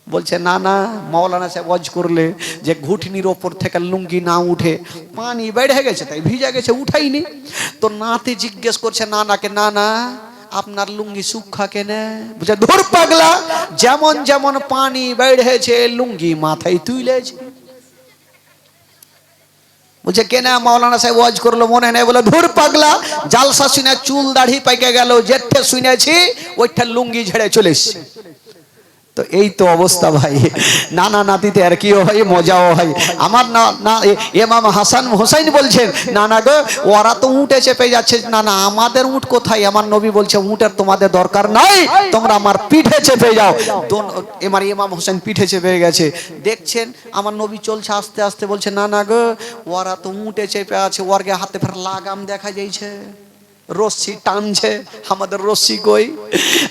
বলছে না না, মাওলানা সাহেব ওয়াজ করলে যে ঘুটনির ওপর থেকে লুঙ্গি না উঠে, পানি বেড়ে গেছে তাই ভিজে গেছে, উঠাইনি। তো নাতি জিজ্ঞেস করছে নানাকে, না না আপনার লুঙ্গি শুক্ষা কেনে? বুঝে ধুর পাগলা, যেমন যেমন পানি বেড়েছে লুঙ্গি মাথায় তুলেছে। বুঝে কেনা মাওলানা সাহেব ওয়াজ করলো মনে নেই? বলে ধুর পাগলা, জালসা শুনে চুল দাড়ি পাইকে গেল, যেটা শুনেছি ওইটা লুঙ্গি ঝেড়ে চলে এসছে। তো এই তো অবস্থা ভাই, নানা নাতিতে আর কি হয়, মজাও হয়। আমার না ইমাম হাসান হোসাইন বলছেন, নানা গো ওরা তো উঠে চেপে যাচ্ছে, না না আমাদের উঠ কোথায়? আমার নবী বলছে উঠের তোমাদের দরকার নাই, তোমরা আমার পিঠে চেপে যাও। এবার ইমাম হোসেন পিঠে চেপে গেছে, দেখছেন আমার নবী চলছে আস্তে আস্তে, বলছে না না গো ওরা তো উঠে চেপে আছে, ওরগে হাতে ফের লাগাম দেখা যাইছে, রশ্মি টানছে, আমাদের রশ্মি কই?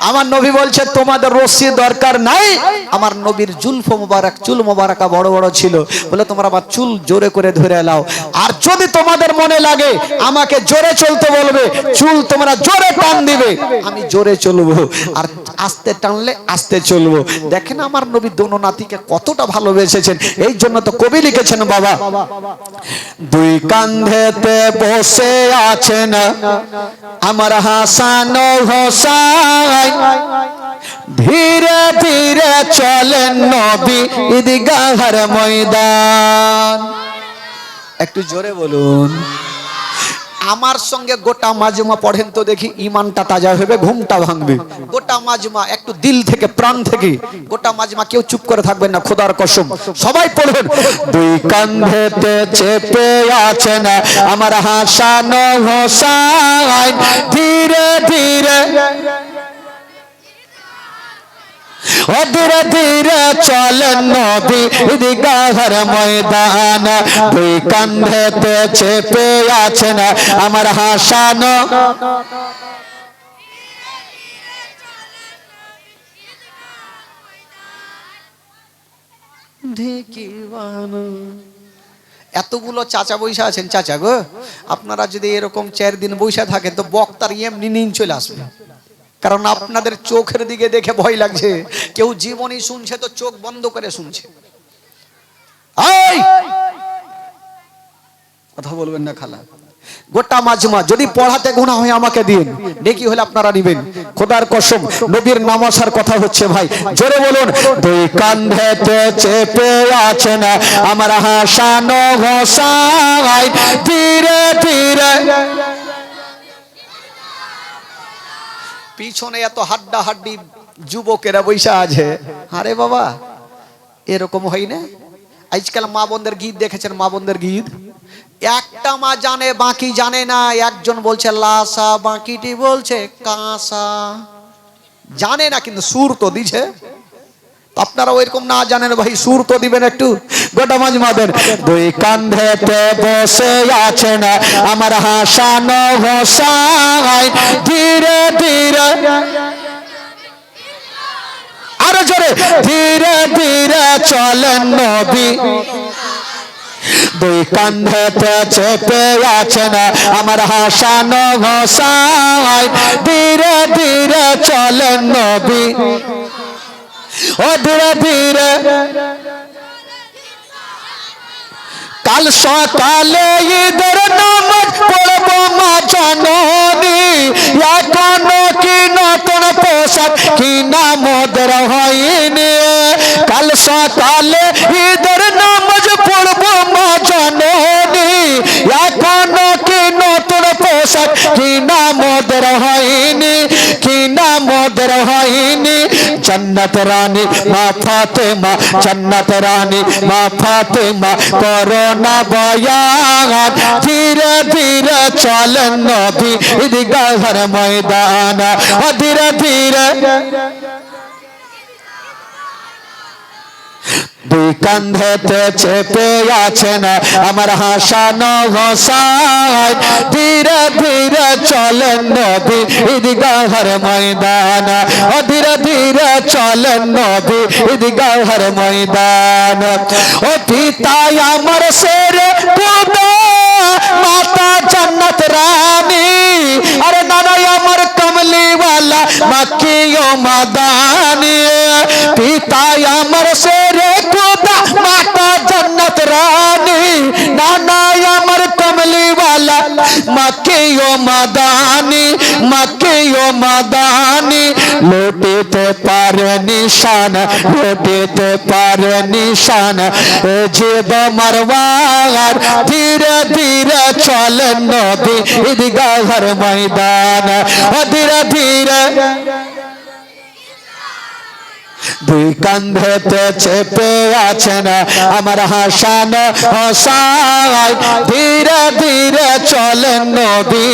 আমার নবী বলছে তোমাদের রশ্মি দরকার নাই। আমার নবীর জুলফ মোবারক, চুল মোবারকা বড় বড় ছিল, বলে তোমরা আমার চুল জোরে করে ধরে নাও, আর যদি তোমাদের মনে লাগে আমাকে জোরে চলতে বলবে, চুল তোমরা জোরে টান দিবে, আমি জোরে চলবো, আর আস্তে টানলে আস্তে চলবো। দেখেন আমার নবী দোনো নাতিকে কতটা ভালোবেসেছেন। এই জন্য তো কবি লিখেছেন, বাবা দুই কাঁধেতে বসে আছেন আমার হাসান হোসাইন, ধীরে ধীরে চলেন নবী ঈদগাহের ময়দান। একটু জোরে বলুন। আমার সঙ্গে গোটা মাজমা পড়েন তো দেখি, ইমানটা তাজা হবে, ঘুমটা ভাঙবে। গোটা মাজমা একটু দিল থেকে, প্রাণ থেকে গোটা মাজমা, কেউ চুপ করে থাকবেন না, খোদার কসম সবাই পড়বেন। দুই কাঁধেতে চেপে আছেন আমার হাসান হোসাইন, ধীরে ধীরে ধীরে ধীরে চলেন নবী ঈদগাহের ময়দান, দুই কাঁধেতে চেপে আছেন আমার হাসান। এতগুলো চাচা বৈশা আছেন, চাচা গো আপনারা যদি এরকম 4 দিন বৈশা থাকেন তো বক্তার এমনি নিন চলে আসবে, কারণ আপনাদের চোখের দিকে দেখে ভয় লাগছে। কেউ জীবনী শুনছে তো চোখ বন্ধ করে শুনছে। কথা বলবেন না খালা। গোটা মাজমা যদি পড়াতে গুনাহ হয় আমাকে দিন, নেকি হলে আপনারা নেবেন, খোদার কসম নবীর নাম আসার কথা হচ্ছে ভাই, জোরে বলুন। দুই কাঁধেতে চেপে আছেন আমার হাসান হোসাইন, ধীরে ধীরে। পিছনে এত হাড্ডা হাড্ডি যুবকেরা বৈশা আছে, আরে বাবা এরকম হয় না। আজকাল মা বোনদের গীত দেখেছেন, মা বোনদের গীত একটা মা জানে বাকি জানে না। একজন বলছে লাসা, বাকিটি বলছে কাঁসা, জানে না কিন্তু সুর তো দিছে। আপনারা ওইরকম না জানেন ভাই, সুর তো দিবেন একটু। গোটা মাজমাদের দুই কাঁধেতে বসে আছেন আমার হাসান হোসাইন, ধীরে ধীরে, আরো জোরে, ধীরে ধীরে চলেন নবী, দুই কাঁধেতে চেপে আছেন আমার হাসান হোসাইন, ধীরে ধীরে চলেন নবী, ও ধীরে ধীরে। কাল সকালে ঈদের নামাজ পড়বো মা জাননি, এখনো কি নতুন পোশাক কিনা মোদের হয়নি। কাল সকালে ঈদের নামাজ পড়বো মা হয়নি কি নাম ওদের হয়নি জান্নাত রানী মা ফাতেমা জান্নাত রানী মা ফাতেমা করোনা বয়ান ধীরে ধীরে চলেন নবী ঈদগাহের ময়দান ধীরে ধীরে দুই কাঁধেতে চেপে আছেন আমার হাসান হোসাইন ধীরে ধীরে চলেন নবী ঈদগাহের ময়দান ধীরে ধীরে চলেন নবী ঈদগাহের ময়দান ও পিতা আমার শেরে খোদা মাতা জান্নাত রানী আরে নানা আমার কমলিওয়ালা মক্কি ও মাদানী পিতা আমার শেরে খোদা মাতা জান্নাত রানী নানা আমার কমলিওয়ালা মক্কি ও মাদানী মক্কি ও মাদানী লুটিতে পারে নিশান লুটিতে পারে নিশান জিদ মারওয়ার ধীরে ধীরে চলেন নবী ঈদগাহের ময়দান ধীরে ধীরে দুই কাঁধেতে চেপে আছেন আমার হাসান হোসাইন ধীরে ধীরে চলেন নবী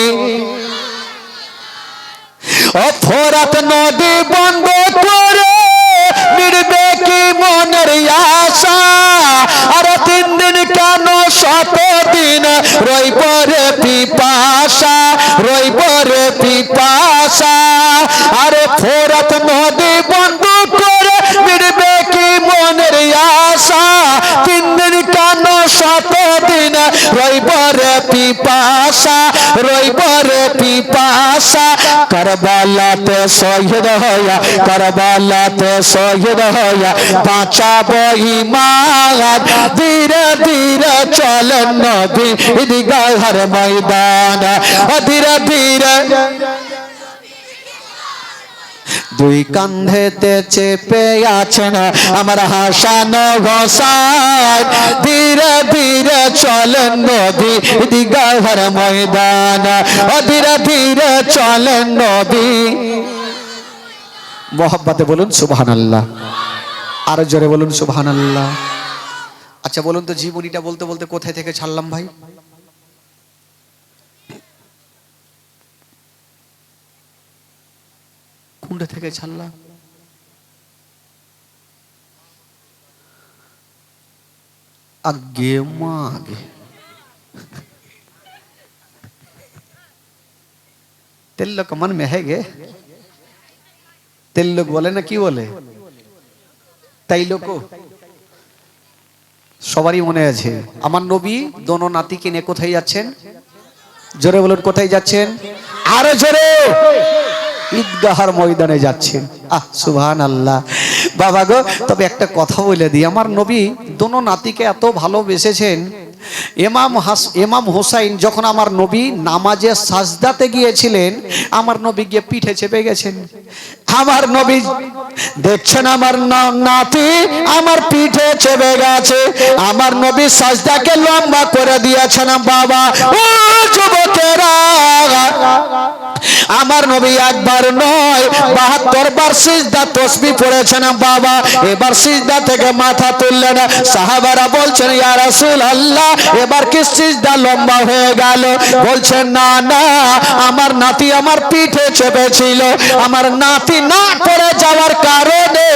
ও ফোরাত নদী বন্ধ করে মিটবে কি মনের আশা আর 3 দিন কেন 7 দিন রই পরে পিপাসা রই পরে পিপাসা আরে ফোরাত নদী বন্ধ করে মিটবে কি মনের আশা 3 দিন কেন 7 দিন রই পরে পিপাসা রই পরে পিপাসা করবালাতে শহীদ হইয়া করবালাতে শহীদ হইয়া বাঁচাবো ঈমান ধীরে ধীরে চলেন নবী ঈদগাহের ময়দান ধীরে ধীরে দুই কাঁধেতে চেপে আছেন আমার হাসান হোসাইন ধীরে ধীরে চলেন নবী ঈদগাহের ময়দান ধীরে ধীরে চলেন নবী মোহাব্বতে বলুন সুবহানাল্লাহ আর জোরে বলুন সুবহানাল্লাহ আচ্ছা বলুন তো জীবনীটা বলতে বলতে কোথায় থেকে ছাড়লাম ভাই কোনটা থেকে ছাড়লাম আগে মা আগে তেল লোক মন মে है गे তেল লোক বলে না কি বলে তাই লোক সবারই মনে আছে আমার নবী দোনো নাতিকে নিয়ে কোথায় যাচ্ছেন জোরে বলুন কোথায় যাচ্ছেন আরো জোরে ঈদগাহের ময়দানে যাচ্ছেন সুবহানাল্লাহ বাবা গো তবে একটা কথা বলে দিই আমার নবী দোনো নাতিকে এত ভালোবেসেছেন ইমাম হোসাইন যখন আমার নবী নামাজে সাজদাতে গিয়েছিলেন আমার নবী গিয়ে পিঠে চেপে গেছেন আমার নবী দেখছেন আমার নাতি আমার পিঠে চেপে গেছে আমার নবী সাজদাকে লম্বা করে দিয়েছেন বাবা ও যুবকেরা আমার নবী একবার নয় 72 বার সিজদা তাসবিহ পড়েছেন বাবা এবার সিজদা থেকে মাথা তুললেন সাহাবারা বলছেন ইয়া রাসূলুল্লাহ এবার কি সিজদা লম্বা হয়ে গেল বলছেন না না আমার নাতি আমার পিঠে চেপেছিল আমার নাতি না করে যাওয়ার কারণে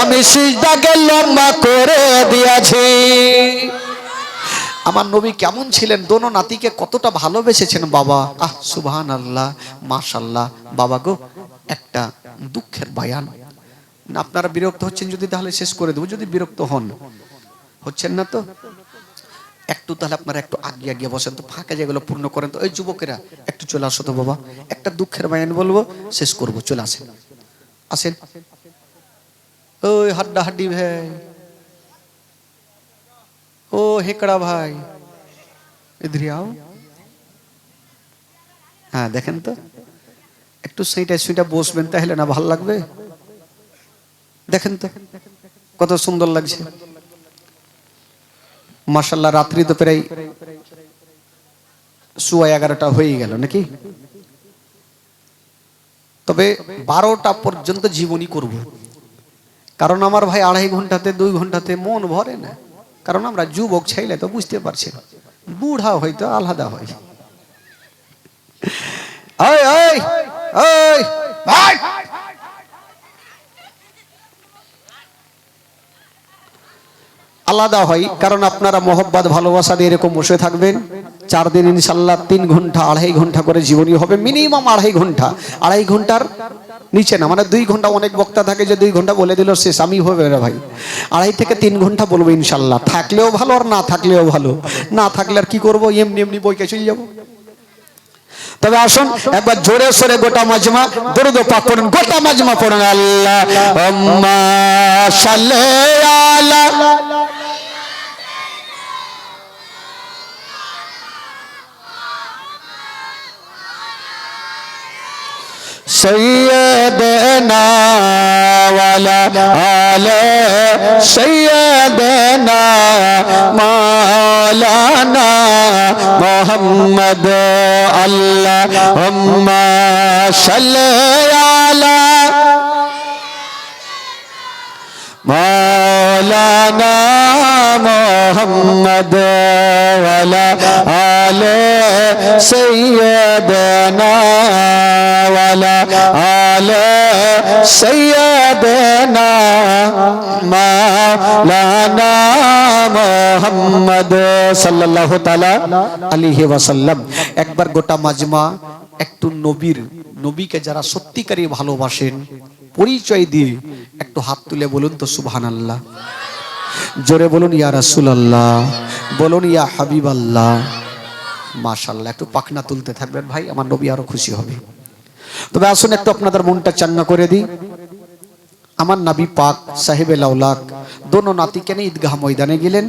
আমি সিজদাকে লম্বা করে দিয়েছি আমার নবী কেমন ছিলেন দোনো নাতিকে কতটা ভালোবেসেছেন বাবা সুবহানাল্লাহ মাশাআল্লাহ বাবা গো একটা দুঃখের বয়ান আপনারা বিরক্ত হচ্ছেন যদি তাহলে শেষ করে দেব যদি বিরক্ত হন হচ্ছেন না তো একটু তাহলে আপনারা একটু আগে আগে বসেন তো ফাঁকা যেগুলো পূর্ণ করেন তো ওই যুবকেরা একটু চলে আসো তো বাবা একটা দুঃখের বয়ান বলবো শেষ করব চলে আসেন আসেন ওই হাড্ডা হাড্ডি ভাই ও হেকড়া ভাই इधर आओ হ্যাঁ দেখেন তো একটু সেইটা বসবেন তাহলে না ভালো লাগবে দেখেন তো কত সুন্দর লাগছে মাশাআল্লাহ রাত্রি তো প্রায় 11:15 হয়ে গেল নাকি তবে 12টা পর্যন্ত জীবনী করব, কারণ আমার ভাই 2.5 ঘন্টাতে 2 ঘন্টাতে মন ভরে না, কারণ আমরা যুবক ছেলে তো বুঝতে পারছি না, বুড়া হয়তো আলাদা হয়। ওই ওই ওই ভাই, আলাদা হয়, কারণ আপনারা মোহব্বত ভালোবাসা দিয়ে এরকম বসে থাকবেন। 4 দিন ইনশাল্লাহ 3 ঘন্টা 2.5 ঘন্টা করে জীবনী হবে, মিনিমাম 2.5 ঘন্টা, 2.5 ঘন্টার নিচে না, মানে 2 ঘন্টা। অনেক বক্তা থাকে যে 2 ঘন্টা বলে দিল শেষ, আমি হবে না ভাই, 2.5 থেকে 3 ঘন্টা বলবো ইনশাল্লাহ। থাকলেও ভালো আর না থাকলেও ভালো, না থাকলে আর কি করবো, এমনি এমনি বইকে চলে যাবো। তবে আসুন একবার জোরে সোরে গোটা মাজমা দরুদ পাক পড়ুন, গোটা মাজমা পড়ুন। আল্লাহুম্মা সাল্লি আলা سيدنا وعلى آل سيدنا مولانا محمد اللهم صل على مولانا محمد وعلى آل سيدنا وعلى آل سيدنا مولانا محمد সাল্লাল্লাহু তাআলা আলাইহি ওয়াসাল্লাম। একবার গোটা মাজমা একটু নবীকে যারা সত্যিকারই ভালোবাসেন পরিচয় দিয়ে একটু হাত তুলে বলুন তো সুবহানাল্লাহ। জোরে বলুন ইয়া রাসূলুল্লাহ, বলুন ইয়া হাবিবাল্লাহ। মাশাআল্লাহ, একটু পাখনা তুলতে থাকবেন ভাই, আমার নবী আরো খুশি হবে। তবে আসুন একটু আপনাদের মনটা চাঙ্গা করে দিই। আমার নবী পাক সাহেবে লাউলাক দোনো নাতিকে নিয়ে ঈদগাহ ময়দানে গেলেন।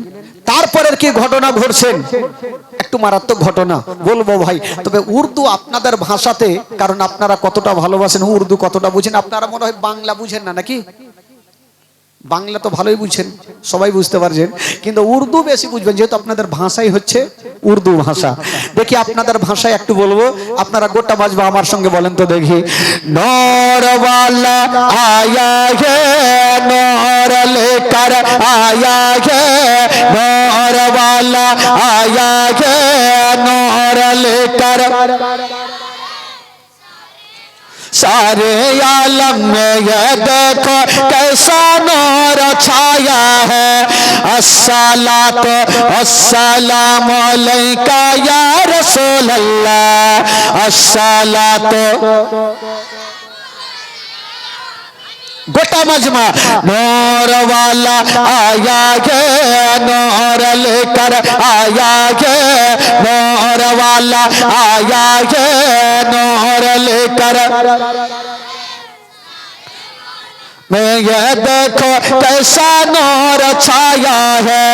তারপরের কি ঘটনা ঘটছেন, একটু মারাত্মক ঘটনা বলবো ভাই। তবে উর্দু আপনাদের ভাষাতে, কারণ আপনারা কতটা ভালোবাসেন, উর্দু কতটা বুঝেন। আপনারা মনে হয় বাংলা বুঝেন না নাকি? বাংলা তো ভালোই বুঝছেন, সবাই বুঝতে পারছেন, কিন্তু উর্দু বেশি বুঝবেন, যেহেতু আপনাদের ভাষাই হচ্ছে উর্দু ভাষা। দেখি আপনাদের ভাষায় একটু বলবো, আপনারা গোটা মাজমা আমার সঙ্গে বলেন তো দেখি। নূর ওয়ালা আয়া হে, নূর লেকার আয়া হে, নূর ওয়ালা আয়া হে, নূর লেকার सारे आलम में ये देखो कैसा नूर छाया है। अस्सलातु अस्सलामु अलैका या रसूल अल्लाह, अस्सलातु गोटा मजमा। नूर वाला आया गे, नूर लेकर आया गे, नूर वाला आया गे, नूर लेकर। मैं ये देखो कैसा नूर छाया है।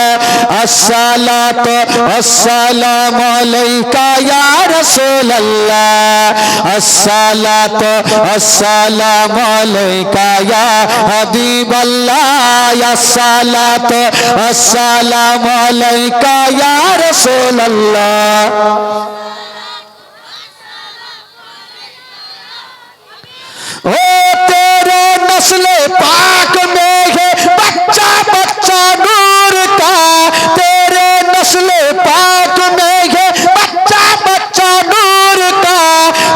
अस्सलातु अस्सलामु अलैका या रसूल अल्लाह, अस्सलातु अस्सलामु अलैका या हबीब अल्लाह, अस्सलातु अस्सलामु अलैका या रसूल अल्लाह। ओ तेरे नस्ल पाक में है बच्चा बच्चा नूर का, तेरे नस्ल पाक में है बच्चा बच्चा नूर का।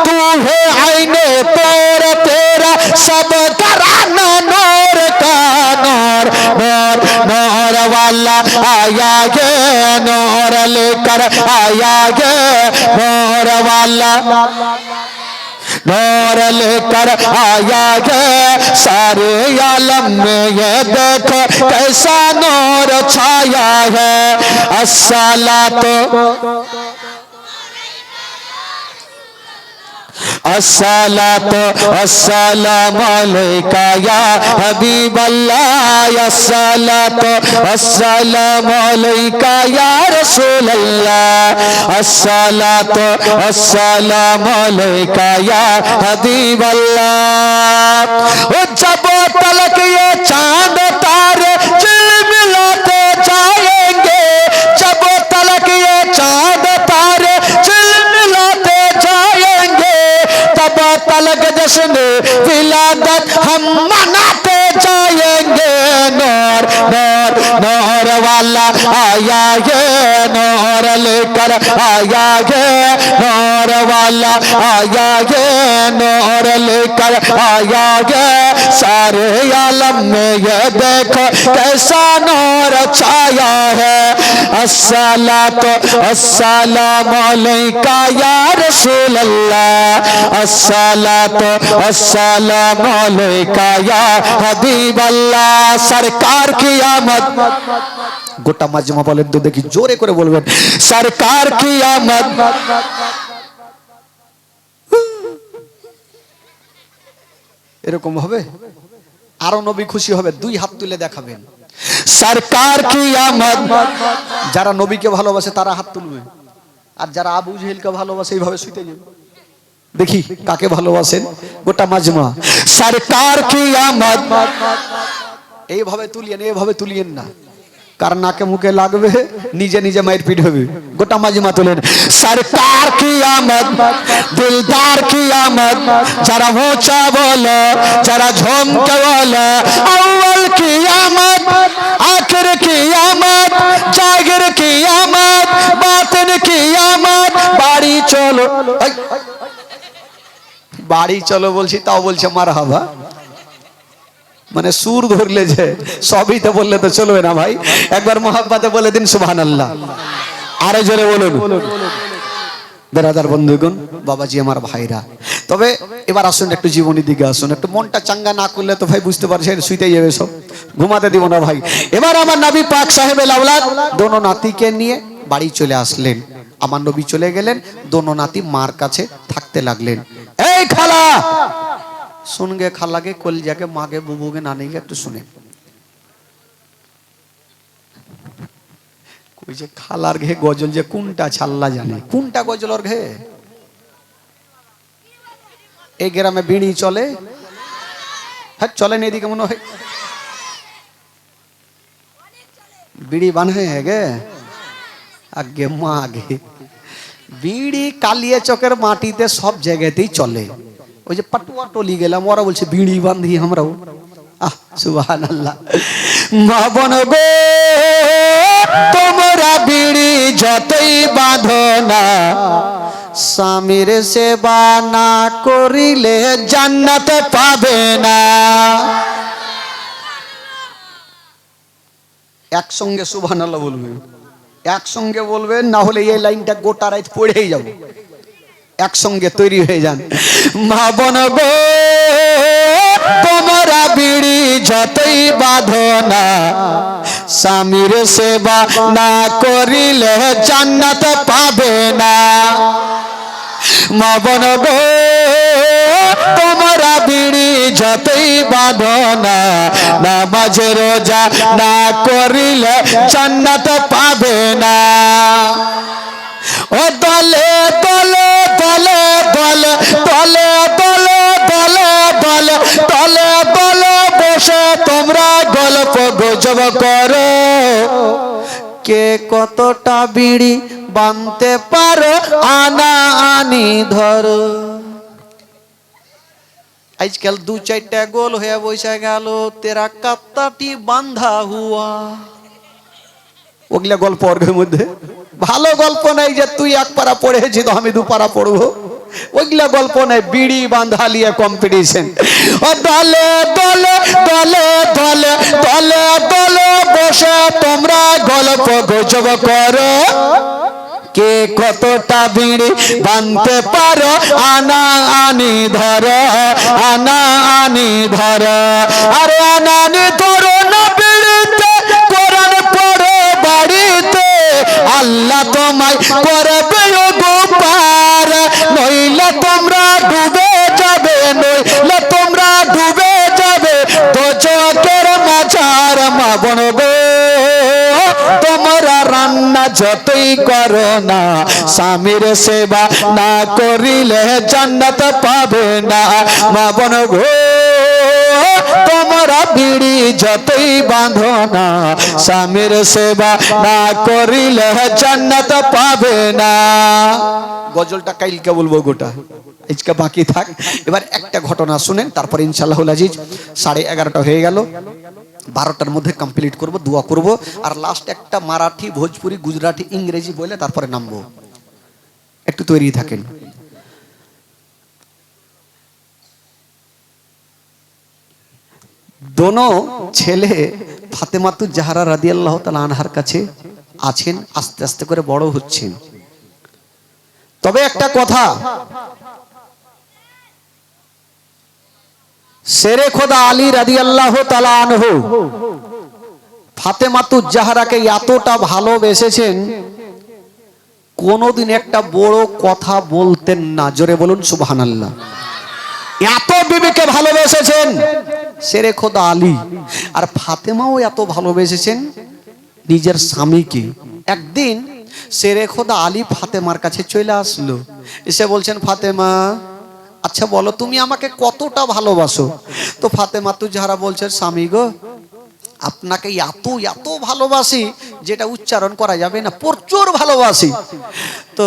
तू है आईने तोर तेरा सब घराना नूर का। नूर नूर नूर वाला आया गे, नूर लेकर आया गे, नूर वाला नूर लेकर आया है। सारे आलम में ये देखो कैसा नूर छाया है। अस्सलातु अस्सलातु अस्सलामु अलैका या हबीब अल्लाह, अस्सलातु अस्सलामु अलैका या रसूल अल्लाह, अस्सलातु अस्सलामु अलैका या हबीब अल्लाह। जब तलक ये चांद तारे झिलमिलाते जाएंगे, जब तलक ये चांद तारे झिलमिलाते जाएंगे, तब तलक जस जश्न विलादत हम मनाते जाएंगे नूर नूर नूर वाला आया है नूर लेकर आया है नूर वाला आया है नूर लेकर आया है सारे आलम में ये देखो कैसा नूर छाया है अस्सलातो अस्सलामु अलैका या रसूल अल्लाह अस्सलातो अस्सलामु अलैका या हबीब अल्लाह सरकार की आमद গোটা মাজমা বলেন তো দেখি জোরে করে বলবেন সরকার কি আমদ এরকম হবে আরো নবী খুশি হবে দুই হাত তুলে দেখাবেন সরকার কি আমদ যারা নবীকে ভালোবাসে তারা হাত তুলবে আর যারা আবু জেহেলকে ভালোবাসে এইভাবে শুইতে যাবে দেখি কাকে ভালোবাসেন গোটা মাজমা সরকার কি আমদ এইভাবে তুলিয়েন না কারণ নাকে মুখে লাগবে নিজে নিজে মায়ের পিঠ হবে গোটা মাজমা তোলেন সরকার কি আমদ দিলদার কি আমদ যারা মোচা বলে যারা ঝমকে বলে আউয়াল কি আমদ আখির কি আমদ জাগির কি আমদ বাতিন কি আমদ বাড়ি চলো বলছি তাও বলছে মারহাবা মানে সুর ধরলে যে সবই তো বললে তো চলবে না ভাই একবার মোহাব্বতে বলে দিন সুবহানাল্লাহ আরে জোরে বলুন বেরাদার বন্ধুগণ বাবাজি আমার ভাইরা তবে এবার আসুন একটু জীবনী দিকে আসুন একটু মনটা চাঙ্গা না করলে তো ভাই বুঝতে পারছেন শুইতেই যাবে সব ঘুমাতে দিব না ভাই এবার আমার নবী পাক সাহেবের আওলাদ দোনো নাতিকে নিয়ে বাড়ি চলে আসলেন আমার নবী চলে গেলেন দোনো নাতি মার কাছে থাকতে লাগলেন এই খালা सुन गे खाला के कोल जाके माँ के बुबू के नानी के तो सुने कोई जे खालार घे गजल जे कुंटा छाल्ला जाने कुंटा गजल और घे एक गेरा में बीड़ी चले है चले नहीं दी के मनो है बीड़ी बने है गे आगे माँ आगे बीड़ी कालिए चौकर माटी ते सब जगह ते चले ওই যে পাটুয়া টলি গেলাম ওরা বলছে বিড়ি বাঁধি আমরাও আহ সুবহানাল্লাহ মা বোন গো তোমরা বিড়ি যতই বাঁধো না স্বামীর সেবা না করিলে জান্নাত পাবে না একসঙ্গে সুবহানাল্লাহ বলবেন একসঙ্গে বলবেন না হলে এই লাইনটা গোটা রাত পড়েই যাব একসঙ্গে তৈরি হয়ে যান মা বোন গো তোমরা বিড়ি যতই বাঁধো না স্বামীর সেবা না করিলে জান্নাত পাবে না মা বোন গো তোমরা বিড়ি যতই বাঁধো না নামাজ রোজা না করিলে জান্নাত পাবে না ও দলে দলে দলে দলে দলে দলে দলে দলে দলে দলে বসে তোমরা গল্প গুজব করো কে কতটা বিড়ি বাঁধতে পারো আনা আনি ধরো আজকাল দু চারটা গোল হয়ে বসে গেল তেরা কাত্তাটি বাঁধা হুয়া ওগুলা গল্প অর্ঘের মধ্যে ভালো গল্প নাই যে তুই এক পারা পড়েছি তো আমি দু পারা পড়বো ওইগুলা গল্প নাই বিড়ি বাঁধা লিয়ে কম্পিটিশন ও দলে দলে দলে দলে দলে দলে বসে তোমরা গল্প গুজব করো কে কতটা বিড়ি বাঁধতে পারো আনা আনি ধরো আনা আনি ধরো আরে আনা আনি ধরো না বিড়িতে কোরআন পড়ো বাড়িতে আল্লাহ তোমায় করবে গোপার নইলে তোমরা ডুবে যাবে নইলে তোমরা ডুবে যাবে দোজখের মাঝার মা বোন গো তোমরা রান্না যতই করো না স্বামীর সেবা না করিলে জান্নাত পাবে না মা বোন গো তোমরা বিড়ি যতই বাঁধনা স্বামীর সেবা না করিলে জান্নাত পাবে না। গজলটা কাইলকে বলবো গোটা, আজকে বাকি থাক। এবার একটা ঘটনা শুনেন, তারপর ইনশাআল্লাহুল আজিজ 11:30 হয়ে গেল, 12টার মধ্যে কমপ্লিট করব, দোয়া করব, আর লাস্ট একটা মারাঠি, ভোজপুরি, গুজরাটি, ইংরেজি বলে তারপরে নামবো। একটু তৈরি থাকেন। দোনো ছেলে ফাতেমাতুজ জাহরা রাদিয়াল্লাহু তাআলা আনহার কাছে আছেন, আস্তে আস্তে করে বড় হচ্ছেন। তবে একটা কথা, শেরে খোদা আলী রাদিয়াল্লাহু তাআলা আনহু ফাতেমাতুজ জাহরাকে এতটা ভালোবেসেছেন, কোনদিন একটা বড় কথা বলতেন না। জোরে বলুন সুবহানাল্লাহ। এত বিবিকে ভালোবেসেছেন শেরে খোদা আলী, আর ফাতেমাও এত ভালোবেসেছেন নিজের স্বামীকে। একদিন শেরে খোদা আলী ফাতেমার কাছে চলে আসলো, এসে বলছেন, ফাতেমা আচ্ছা বলো তুমি আমাকে কতটা ভালোবাসো? তো ফাতেমাতুজ জাহরা বলছেন, স্বামী গো আপনাকে এত এত ভালোবাসি যেটা উচ্চারণ করা যাবে না, প্রচুর ভালোবাসি। তো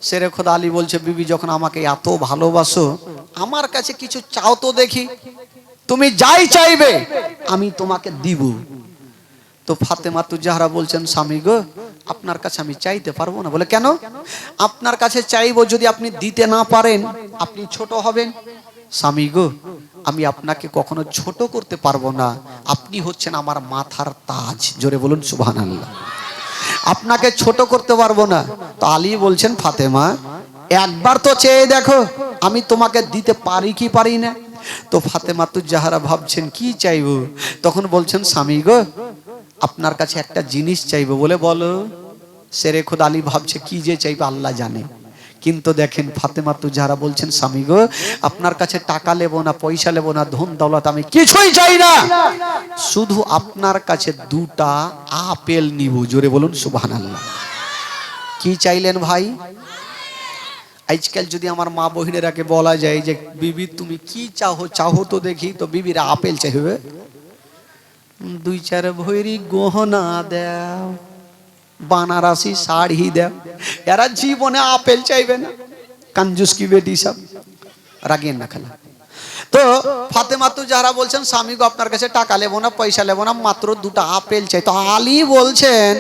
শেরে খোদা আলী বলছে, বিবি যখন আমাকে এত ভালোবাসো আমার কাছে কিছু চাও তো দেখি, তুমি যাই চাইবে আমি তোমাকে দিব। তো ফাতেমাতুজ জাহরা বলছেন, স্বামী গো আপনার কাছে আমি চাইতে পারবো না। বলে কেন? আপনার কাছে চাইবো, যদি আপনি দিতে না পারেন আপনি ছোট হবেন। স্বামী গো আমি আপনাকে কখনো ছোট করতে পারবো না, আপনি হচ্ছেন আমার মাথার তাজ। জোরে বলুন সুবহানাল্লাহ। আপনাকে ছোট করতে পারবো না। তো আলী বলছেন, ফাতেমা একবার তো চেয়ে দেখো আমি তোমাকে দিতে পারি কি পারি না। তো ফাতেমাতুজ জাহরা ভাবছেন কি চাইবো, তখন বলছেন, স্বামী গো আপনার কাছে একটা জিনিস চাইবো। বলে বলো। শেরে খোদা আলী ভাবছে কি যে চাইবে আল্লাহ জানে, কিন্তু দেখেন ফাতেমাতুজ জাহরা বলছেন, স্বামী গো আপনার কাছে টাকা নেব না, পয়সা নেব না, ধন দৌলত আমি কিছুই চাই না, শুধু আপনার কাছে 2টা আপেল নিব। জোরে বলুন সুবহানাল্লাহ। কি চাইলেন ভাই? আজকাল যদি আমার মা বহিনেরাকে বলা যায় যে বিবি তুমি কি চাও, চাও তো দেখি, তো বিবিরা আপেল চাইবে, 2-4 ভরি গহনা দাও, বানারসি শাড়ি দাও, এরা জীবনে আপেল চাইবে না। कंजूस की बेटी सब রাগেন না খালা। তো ফাতেমাতুজ জাহরা বলছেন, স্বামী গো আপনার কাছে টাকা নেবো না, পয়সা নেবো না, মাত্র 2টা আপেল চাই। তো আলী বলছেন,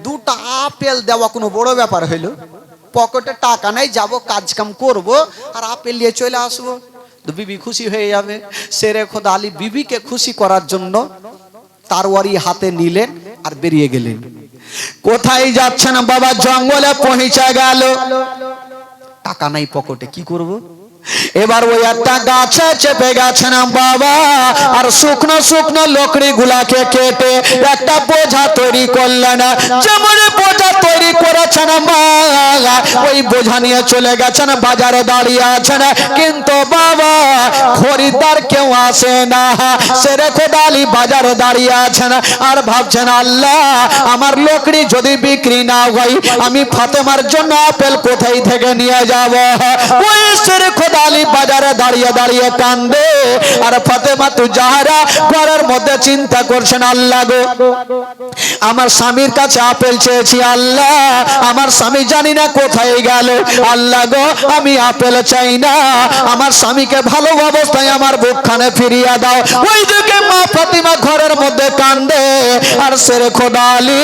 2টা আপেল দেওয়া কোনো বড় ব্যাপার হইলো? পকেটে টাকা নাই, যাব কাজ কাম করবো আর আপেল নিয়ে চলে আসবো, তো বিবি খুশি হয়ে যাবে। শেরে খোদা আলী বিবিকে খুশি করার জন্য তারওয়ারি হাতে নিলেন আর বেরিয়ে গেলেন। কোথায় যাচ্ছেন বাবা? জঙ্গলে পৌঁছে গেল, টাকা নাই পকেটে, কি করব? এবার ওই একটা গাছে চেপে গেছেন বাবা, আর শুকনো শুকনো লকড়ি গুলাকে কেটে একটা বোঝা তৈরি করলেন। যেমন বোঝা তৈরি করেছেন ওই বোঝা নিয়ে চলে গেছেন, বাজারে দাঁড়িয়ে আছেন, কিন্তু বাবা খরিদ্দার কেউ আসে না। শেরে খোদা আলী বাজারে দাঁড়িয়ে আছেন আর ভাবছেন, আল্লাহ আমার লকড়ি যদি বিক্রি না হয় আমি ফাতেমার জন্য আপেল কোথায় থেকে নিয়ে যাব। ওই শেরে খোদা আলী বাজারে দাঁড়িয়ে দাঁড়িয়ে কান্দে, আর ফাতেমাতুজ জাহরা ঘরের মধ্যে চিন্তা করছেন, আল্লাহ গো আমার স্বামীর কাছে আপেল চেয়েছি, আল্লাহ আমার স্বামী জানি না কোথায় গেল, আল্লাহ গো আমি আপেল চাই না, আমার স্বামীকে ভালো অবস্থায় আমার বুকখানে ফিরিয়ে দাও। ওইদিকে মা ফাতিমা ঘরের মধ্যে কান্দে, আর শেরে খোদা আলী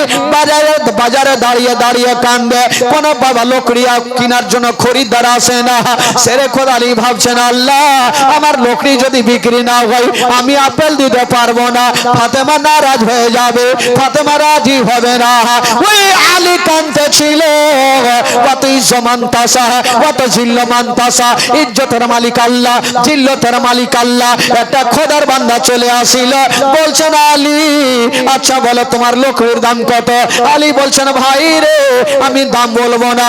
বাজারে দাঁড়িয়ে দাঁড়িয়ে কান্দে। কোন বাবা লকড়িয়া কেনার জন্য খরিদ্দার আসে না। শেরে খোদা আলী ভাবছেন, আল্লাহ আমার লকড়ি যদি বিক্রি না হয় আমি আপেল দিতে পারবো না, ফাতেমা নারাজ হয়ে যাবে, ফাতেমা রাজি হবে না। ওই আলী কান্দতে ছিল, কত ইজ্জমান্তাসা কত জিল্লমান্তাসা, ইজ্জতের মালিক আল্লাহ, জিল্লতের মালিক আল্লাহ। একটা খোদার বান্দা চলে আসিল, বলছেন, আলী আচ্ছা বলো তোমার লকড়ির দাম কত? আলী বলছেন, ভাই রে আমি দাম বলবো না,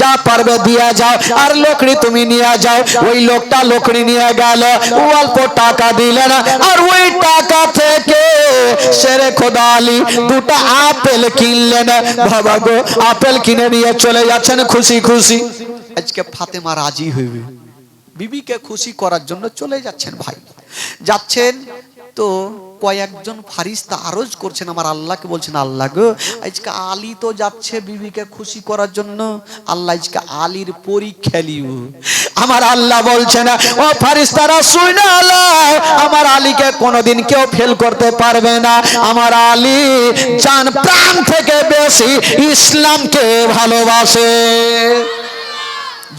যা পারবে দিয়া যাও, আর লকড়ি তুমি নিয়ে যাও। ওই লোকটা লকড়ি নিয়ে গেল, অল্প টাকা দিলেন, আর ওই টাকা থেকে শেরে খোদা আলী 2টা আপেল কিনলেন। বাবা গো আপেল কিনে নিয়ে চলে যাচ্ছেন খুশি খুশি। আজকে ফাতেমা রাজি হইবে, বিবিকে খুশি করার জন্য চলে যাচ্ছেন। ভাই যাচ্ছেন তো কয়েকজন ফারিস্তা আরজ করছেন আমার আল্লাহকে, বলছেন আল্লাহ গো, আজকে আলী তো যাচ্ছে বিবিকে খুশি করার জন্য, আল্লাহ আজকে আলীর পরীক্ষা লিও। আমার আল্লাহ বলছেন ও ফারিস্তারা শুনে নাও, আমার আলীকে কোনোদিন কেউ ফেল করতে পারবে না। আমার আলী জান প্রাণ থেকে বেশি ইসলামকে ভালোবাসে।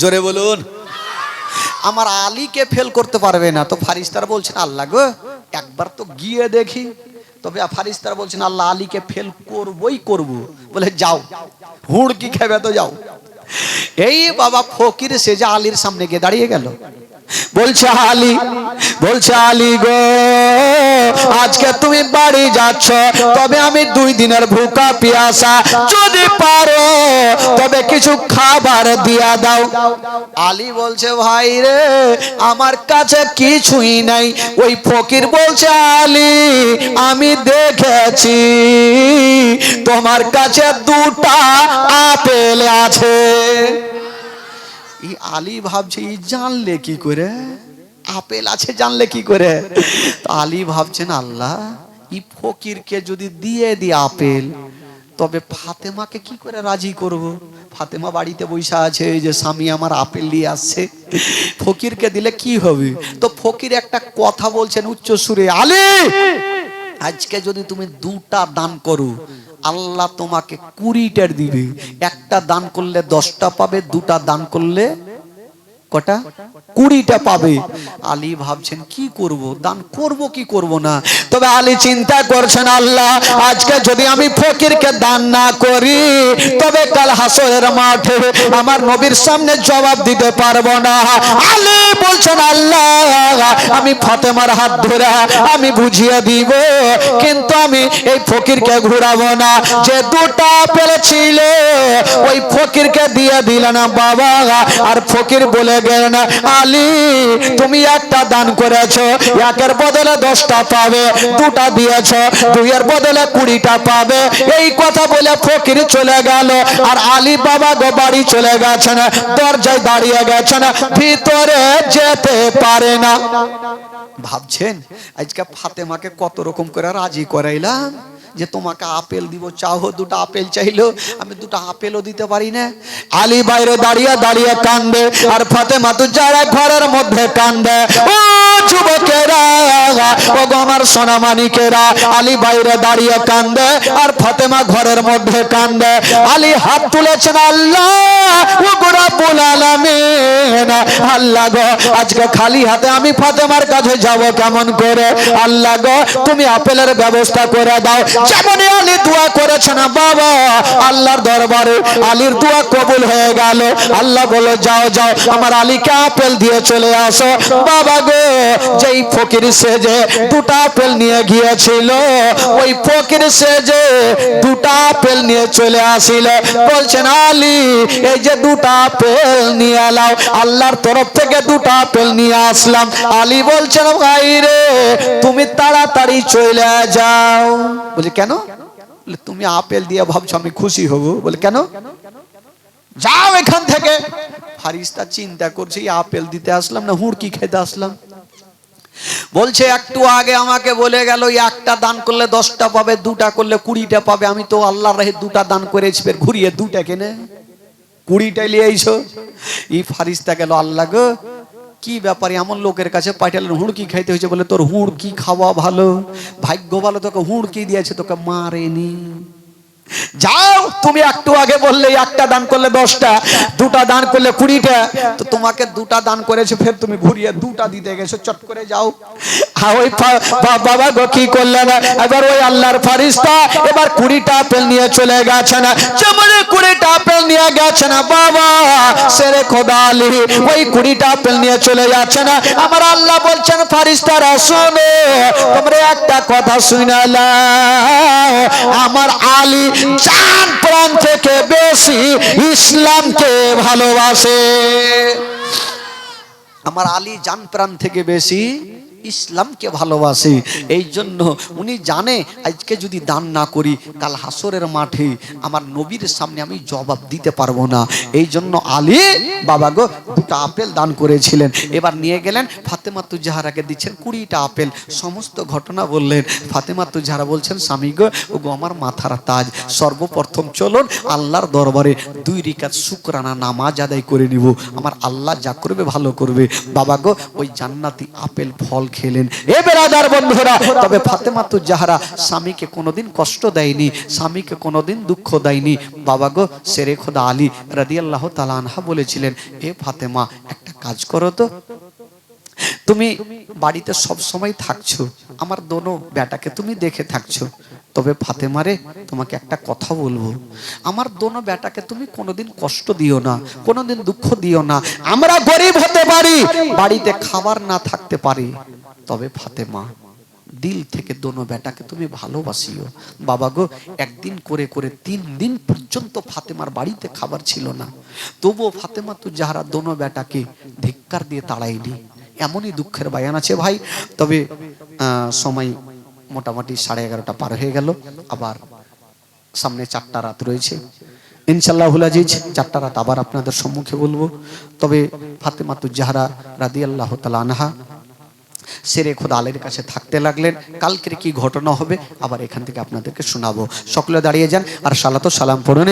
জোরে বলুন। আমার আলীকে ফেল করতে পারবে না। তো ফারিস্তারা বলছেন আল্লাহ গো, একবার তো গিয়ে দেখি। তবে ফারিস্তারা বলছেন আল্লাহ আলীকে ফেল করবই করব। বলে যাও, হুড়কি খাবে তো যাও। এই বাবা ফকির সে যে আলীর সামনে গিয়ে দাঁড়িয়ে গেল, বলছে আলী গো, আজকে তুমি বাড়ি যাচ্ছ, তবে আমি 2 দিনের ভুকা পিয়াসা, যদি পারো তবে কিছু খাবার দিয়া দাও। আলী বলছে ভাই রে, আমার কাছে কিছুই নাই। ওই ফকির বলছে আলী, আমি দেখেছি তোমার কাছে 2টা আপেল আছে। এই আলী ভাবছে এই জানলে কি করে, আপেল আছে জানলে কি করে? তো আলী ভাবছেন আল্লাহ, এই ফকিরকে যদি দিয়ে দিই আপেল, তবে ফাতেমাকে কি করে রাজি করব? ফাতেমা বাড়িতে বসে আছে, এই যে স্বামী আমার আপেল নিয়ে আসছে, ফকিরকে দিলে কি হবে? তো ফকির একটা কথা বলছেন উচ্চ সুরে, আলী আজকে যদি তুমি 2টা দান করো, আল্লাহ তোমাকে 20টার দিবে। একটা দান করলে 10টা পাবে, 2টা দান করলে কটা? 20টা পাবে। আলী ভাবছেন কি করব, দান করব কি করব না। তবে আলী চিন্তা করছেন আল্লাহ, আজকে যদি আমি ফকিরকে দান না করি, তবে কাল হাসরের মাঠে আমার নবীর সামনে জবাব দিতে পারবো না। আলী বলছেন আল্লাহ, আমি ফাতেমার হাত ধরে আমি বুঝিয়ে দিব, কিন্তু আমি এই ফকিরকে ঘুরাবো না। যে 2টা আপেল ছিল ওই ফকিরকে দিয়ে দিলেন বাবা। আর ফকির বলে গেলেন আলী, তুমি একটা দান করেছো, একের বদলে 10টা পাবে, 2টা দিয়েছো, 2-এর বদলে 20টা পাবে। এই কথা বলে ফকির চলে গেল। আর আলী বাবা গো বাড়ি চলে গেছেন, দরজায় দাঁড়িয়ে গেছেন, ভিতরে যেতে পারে না। ভাবছেন আজকে ফাতেমাকে কত রকম করে রাজি করাইলাম, যে তোমাকে আপেল দিব, চাও 2টা আপেল চাইলো, আমি 2টা আপেলও দিতে পারি না। আলী বাইরে দাঁড়িয়ে দাঁড়িয়ে কান্দে, আর ফাতেমা তো যারা ঘরের মধ্যে কান্দে। ও যুবকেরা, ও গো আমার সোনামানিকেরা, আলী বাইরে দাঁড়িয়ে কান্দে, আর ফাতেমা ঘরের মধ্যে কান্দে। আলী হাত তুলেছেন, আল্লাহ ও গো রব্বুল আলামিন, আল্লাহ গো, আজকে খালি হাতে আমি ফাতেমার কাছে যাব কেমন করে? আল্লাহ গো, তুমি আপেলের ব্যবস্থা করে দাও। যেমনই আলী দোয়া করেছেন বাবা, আল্লাহর দরবারে আলীর দোয়া কবুল হয়ে গেল। আল্লাহ বলে যাও যাও, আমার আলীকে আপেল দিয়ে চলে আসো। বাবা গো, যেই ফকির সেজে 2টা আপেল নিয়ে গিয়েছিল, ওই ফকির সেজে 2টা আপেল নিয়ে চলে আসিল। বলছেন আলী, এই যে 2টা আপেল নিয়ে এলাও, আল্লাহর তরফ থেকে 2টা আপেল নিয়ে আসলাম। আলী বলছেন ভাই রে, তুমি তাড়াতাড়ি চলে যাও। বলে কেন? বলে তুমি আপেল দিয়ে ভাবছো আমি খুশি হব? বলে কেন? যাও এখান থেকে। ফারিস্তা চিন্তা করছে, আপেল দিতে আসলাম না হুড়কি খেতে আসলাম। বলছে একটু আগে আমাকে বলে গেল একটা দান করলে 10টা পাবে, 2টা করলে 20টা পাবে। আমি তো আল্লাহর রাহে 2টা দান করেছি, ফের ঘুরিয়ে 2টা কেনে 20টা নিয়ে আইছো। এই ফারিস্তা গেল, আল্লাহ গো কি ব্যাপারে এমন লোকের কাছে পাঠালেন, হুড়কি খাইতে হয়েছে। বলে তোর হুড়কি খাওয়া ভালো, ভাগ্য ভালো, তোকে হুড়কি দিয়েছে, তোকে মারেনি। যাও, তুমি একটু আগে বললে একটা দান করলে 10টা, 2টা দান করলে 20টা, তো তোমাকে 2টা দান করেছে, ফের তুমি ঘুরিয়ে 2টা দিতে গেছো, চট করে যাও। ওই বাবা গো কি করলেন, এবার ওই আল্লাহর ফারিস্তা এবার 20টা আপেল নিয়ে চলে গেছেন। যেমন 20টা আপেল নিয়ে গেছেন বাবা, সেরে খোদা আলী ওই 20টা আপেল নিয়ে চলে যাচ্ছেন। আমার আল্লাহ বলছেন ফারিস্তারা শোনো, তোমরা একটা কথা শুনে নাও, আমার আলী জান প্রাণ থেকে বেশি ইসলামকে ভালোবাসে। আমার আলী জান প্রাণ থেকে বেশি ইসলামকে ভালোবাসে। এই জন্য উনি জানে আজকে যদি দান না করি কাল হাসরের মাঠে আমার নবীর সামনে আমি জবাব দিতে পারবো না। এই জন্য আলী বাবা গো 2টা আপেল দান করেছিলেন। এবার নিয়ে গেলেন ফাতেমাতুজ জাহরাকে দিচ্ছেন 20টা আপেল। সমস্ত ঘটনা বললেন। ফাতেমাতুজ জাহরা বলছেন স্বামী গো, ওগো আমার মাথার তাজ, সর্বপ্রথম চলুন আল্লাহর দরবারে 2 রাকাত শুকরানা নামাজ আদায় করে নিব, আমার আল্লাহ যা করবে ভালো করবে। বাবা গো ওই জান্নাতি আপেল ফল খেলেন। এ বেরাদার বন্ধুরা, তবে ফাতেমাতুজ জাহরা স্বামীকে কোনোদিন কষ্ট দেয়নি, স্বামীকে কোনোদিন দুঃখ দেয়নি। বাবা গো শেরে খোদা আলী রাদিয়াল্লাহু তাআলা আনহা বলেছিলেন, এ ফাতেমা একটা কাজ করো তো, তুমি বাড়িতে সব সময় থাকছো, আমার দোনো বেটাকে তুমি দেখে থাকছো, তবে ফাতেমারে তোমাকে একটা কথা বলবো, আমার দোনো বেটাকে তুমি কোনোদিন কষ্ট দিও না, কোনোদিন দুঃখ দিও না। আমরা গরিব হতে পারি, বাড়িতে খাবার না থাকতে পারি, তবে ফাতেমা দিল থেকে দোনো বেটাকে তুমি ভালোবাসিও। বাবা গো একদিন করে করে 3 দিন পর্যন্ত ফাতেমার বাড়িতে খাবার ছিল না, তবুও ফাতেমাতুজ জাহরা দোনো বেটাকে ধিক্কার দিয়ে তাড়ায়নি। এমনই দুঃখের বায়ান আছে ভাই। তবে সময় মোটামুটি 11:30 পার হয়ে গেল, আবার সামনে 4টা রাত রয়েছে ইনশাআল্লাহুল আজিজ। 4টা রাত আবার আপনাদের সম্মুখে বলবো। তবে ফাতেমাতুজ জাহরা রাদিয়াল্লাহু তাআলা আনহা শেরে খোদা আলীর কাছে থাকতে লাগলেন। কালকের কি ঘটনা হবে আবার এখান থেকে আপনাদেরকে শোনাবো। সকলে দাঁড়িয়ে যান আর সালাত ও সালাম পড়ুন।